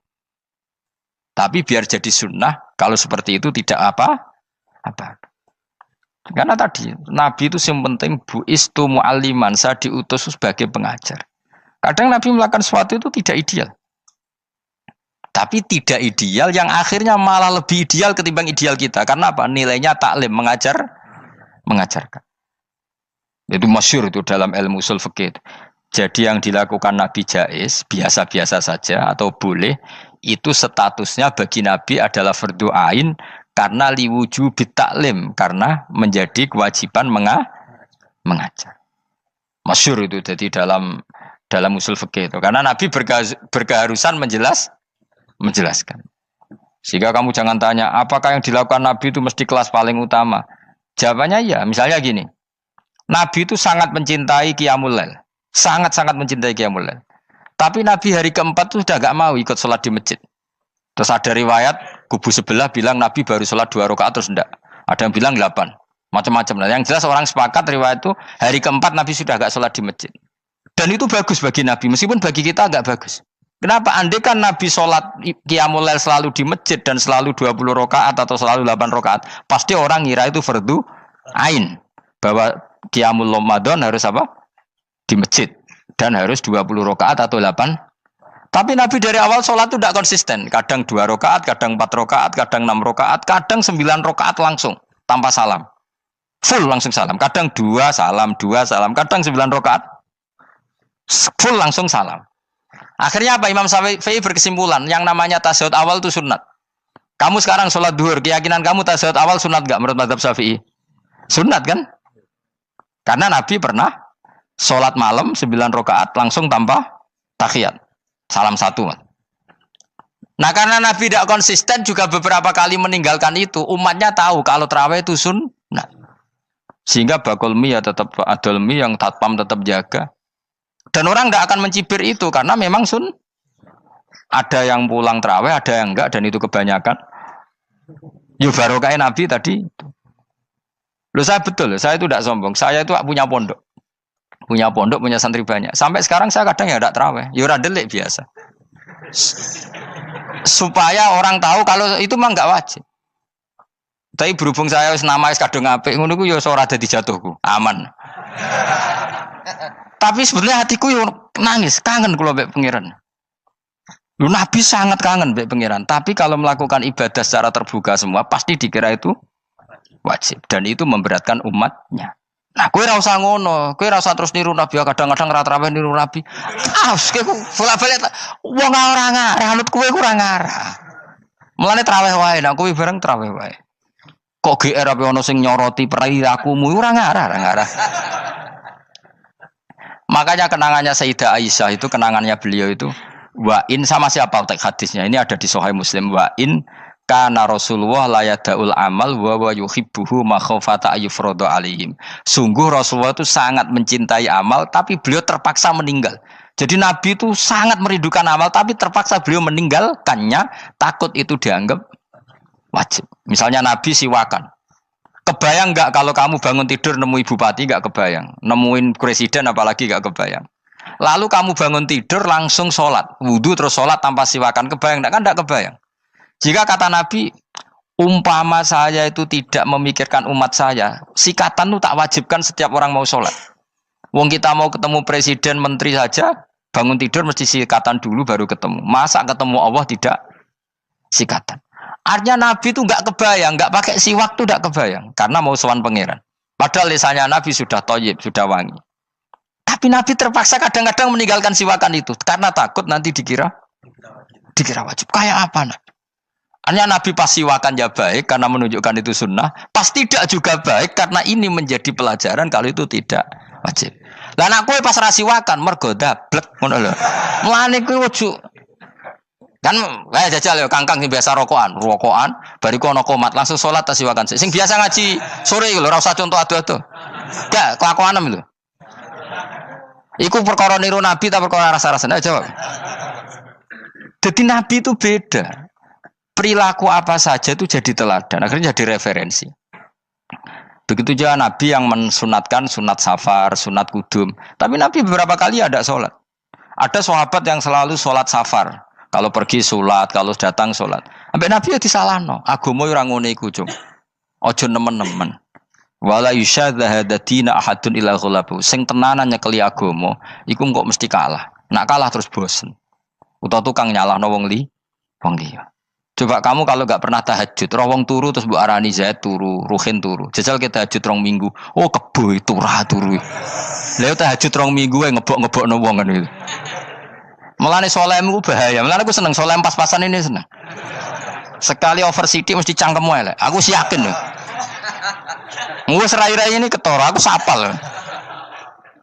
Tapi biar jadi sunnah, kalau seperti itu tidak apa. Karena tadi Nabi itu yang penting buistu mu'alliman, saya diutus sebagai pengajar. Kadang Nabi melakukan sesuatu itu tidak ideal. Tapi tidak ideal yang akhirnya malah lebih ideal ketimbang ideal kita. Karena apa? Nilainya taklim, mengajarkan. Itu masyhur itu dalam ilmu ushul fikih. Jadi yang dilakukan Nabi jaiz, biasa-biasa saja atau boleh, itu statusnya bagi Nabi adalah fardhu ain karena liwujubi taklim, karena menjadi kewajiban mengajar. Masyhur itu jadi dalam usul fikih itu. Karena Nabi berkeharusan menjelaskan. Sehingga kamu jangan tanya, apakah yang dilakukan Nabi itu mesti kelas paling utama? Jawabannya ya, misalnya gini. Nabi itu sangat mencintai Qiyamul Lail. Sangat-sangat mencintai Qiyamul Lail. Tapi Nabi hari keempat itu sudah gak mau ikut sholat di masjid. Terus ada riwayat, kubu sebelah bilang Nabi baru sholat 2 rakaat terus enggak. Ada yang bilang 8. Macam-macam. Nah, yang jelas orang sepakat riwayat itu, hari keempat Nabi sudah gak sholat di masjid. Dan itu bagus bagi Nabi, meskipun bagi kita agak bagus. Kenapa? Andai kan Nabi sholat Qiyamul Lail selalu di masjid dan selalu 20 rakaat atau selalu 8 rakaat, pasti orang ngira itu fardhu ain. Bahwa Qiyamul Ramadan harus apa? Di masjid. Dan harus 20 rakaat atau 8. Tapi Nabi dari awal sholat itu tidak konsisten. Kadang 2 rakaat, kadang 4 rakaat, kadang 6 rakaat, kadang 9 rakaat langsung, tanpa salam. Full langsung salam. Kadang 2 salam, kadang 9 rakaat. Full langsung salam. Akhirnya apa? Imam Syafi'i berkesimpulan yang namanya tasyahud awal itu sunat. Kamu sekarang sholat duhur, keyakinan kamu tasyahud awal sunat gak menurut mazhab Syafi'i? Sunat kan? Karena Nabi pernah sholat malam 9 rakaat langsung tanpa tahiyat. Salam 1. Nah karena Nabi tidak konsisten juga beberapa kali meninggalkan itu, umatnya tahu kalau tarawih itu sunat. Sehingga bakul mie ya tetap adol mie, yang tatpam tetap jaga. Dan orang nggak akan mencibir itu karena memang ada yang pulang terawih, ada yang enggak, dan itu kebanyakan. Yo barokah Nabi tadi. Loh saya betul, saya itu tidak sombong. Saya itu punya pondok, punya santri banyak. Sampai sekarang saya kadang ya tidak terawih, yo radelik biasa. Supaya orang tahu kalau itu mah nggak wajib. Tapi berhubung saya nama kadung apik, ngono ku yo ora dadi jatuhku, aman. Tapi sebenarnya hatiku yo nangis, kangen kula mbek pangeran. Lu Nabi sangat kangen mbek pangeran, tapi kalau melakukan ibadah secara terbuka semua pasti dikira itu wajib dan itu memberatkan umatnya. Nah, kowe ora usah ngono, kowe ora usah terus niru Nabi, kadang-kadang ra traweh niru Nabi. Kowe bolak-balik wong ora ngarah, anut kowe ora ngarah. Mulane traweh wae, nek kowe bareng traweh wae. Kok GR apa ono sing nyoroti perilakumu ora ngarah. Makanya kenangannya Sayyidah Aisyah itu, kenangannya beliau itu wa'in sama siapa teks hadisnya, ini ada di Sahih Muslim, wa'in kana Rasulullah la yadaul amal wa yuhibbuhu makhafata ayyufrada alaihim. Sungguh Rasulullah itu sangat mencintai amal tapi beliau terpaksa meninggal. Jadi Nabi itu sangat merindukan amal tapi terpaksa beliau meninggalkannya, takut itu dianggap wajib. Misalnya Nabi siwakan. Kebayang nggak kalau kamu bangun tidur nemu bupati nggak kebayang, nemuin presiden apalagi nggak kebayang. Lalu kamu bangun tidur langsung sholat, wudhu terus sholat tanpa siwakan, kebayang nggak? Kan nggak kebayang. Jika kata Nabi, umpama saya itu tidak memikirkan umat saya, sikatan itu tak wajibkan setiap orang mau sholat. Wong kita mau ketemu presiden, menteri saja, bangun tidur mesti sikatan dulu baru ketemu. Masa ketemu Allah tidak sikatan? Artinya Nabi itu nggak kebayang, nggak pakai siwak tuh nggak kebayang, karena mau sowan pangeran. Padahal lisannya Nabi sudah thayyib, sudah wangi. Tapi Nabi terpaksa kadang-kadang meninggalkan siwakan itu karena takut nanti dikira wajib. Kayak apa Nabi? Artinya Nabi pas siwakan ya baik karena menunjukkan itu sunnah, pas tidak juga baik karena ini menjadi pelajaran kalau itu tidak wajib. Lah nek kowe pas ra siwakan mergo dablek ngono lho. Mulane kowe ojo kan kayak jajal ya kangkang sing biasa rokokan, bariku ana komat langsung salat tas siwakan. Sing biasa ngaji sore iku lho ora usah contoh ado-ado. Gak kelakuanem lho. Iku perkara niru Nabi ta perkara rasa-rasane jawab. Jadi Nabi itu beda. Perilaku apa saja itu jadi teladan, akhirnya jadi referensi. Begitu juga Nabi yang mensunatkan sunat safar, sunat kudum. Tapi Nabi beberapa kali ada sholat. Ada sahabat yang selalu sholat safar. Kalau pergi sholat, kalau datang sholat. Sampai Nabi ya disalahno. Agama ora ngene iku, Cung. Aja nemen-nemen. Wala yusyadza hadatina ahadun ila ghalabu. Sing tenanan nyekeli agama, iku kok mesti kalah. Nak kalah terus bosen. Utawa tukang nyalahno wong liya. Coba kamu kalau gak pernah tahajud, roh wong turu terus mbok arani Zaid turu, Ruhin turu. Jajal kita tahajud 2 minggu. Oh kebo turu. Lha tahajud 2 minggu wae ngebok-ngebokno wong kan itu. Mulane solehmu bahaya. Mulane aku seneng soleh pas-pasan ini seneng. Sekali over city mesti cangkemmu elek. Aku yakin lho. Wis rai-rai ini ketara, aku sapal.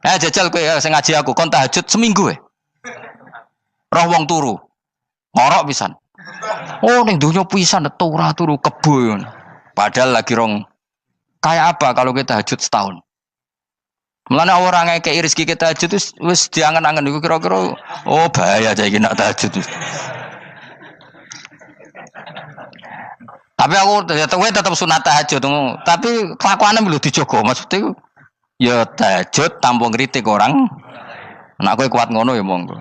Jajal kowe sing ngaji aku kon tahajud seminggu wae. Roh wong turu. Ngorok pisan. Oh ning donya pisan turu kebo. Padahal lagi rong. Kayak apa kalau kita tahajud setahun? Mulane orang ngekeki rezeki kita tahajud wis diangen-angen iku kira-kira oh bahaya aja iki nak tahajud. Tapi aku tetap sunat tahajud, tapi kelakuannya belum dijogo. Maksudnya ya tahajud tanpa ngritik orang. Nek kowe kuat ngono ya monggo.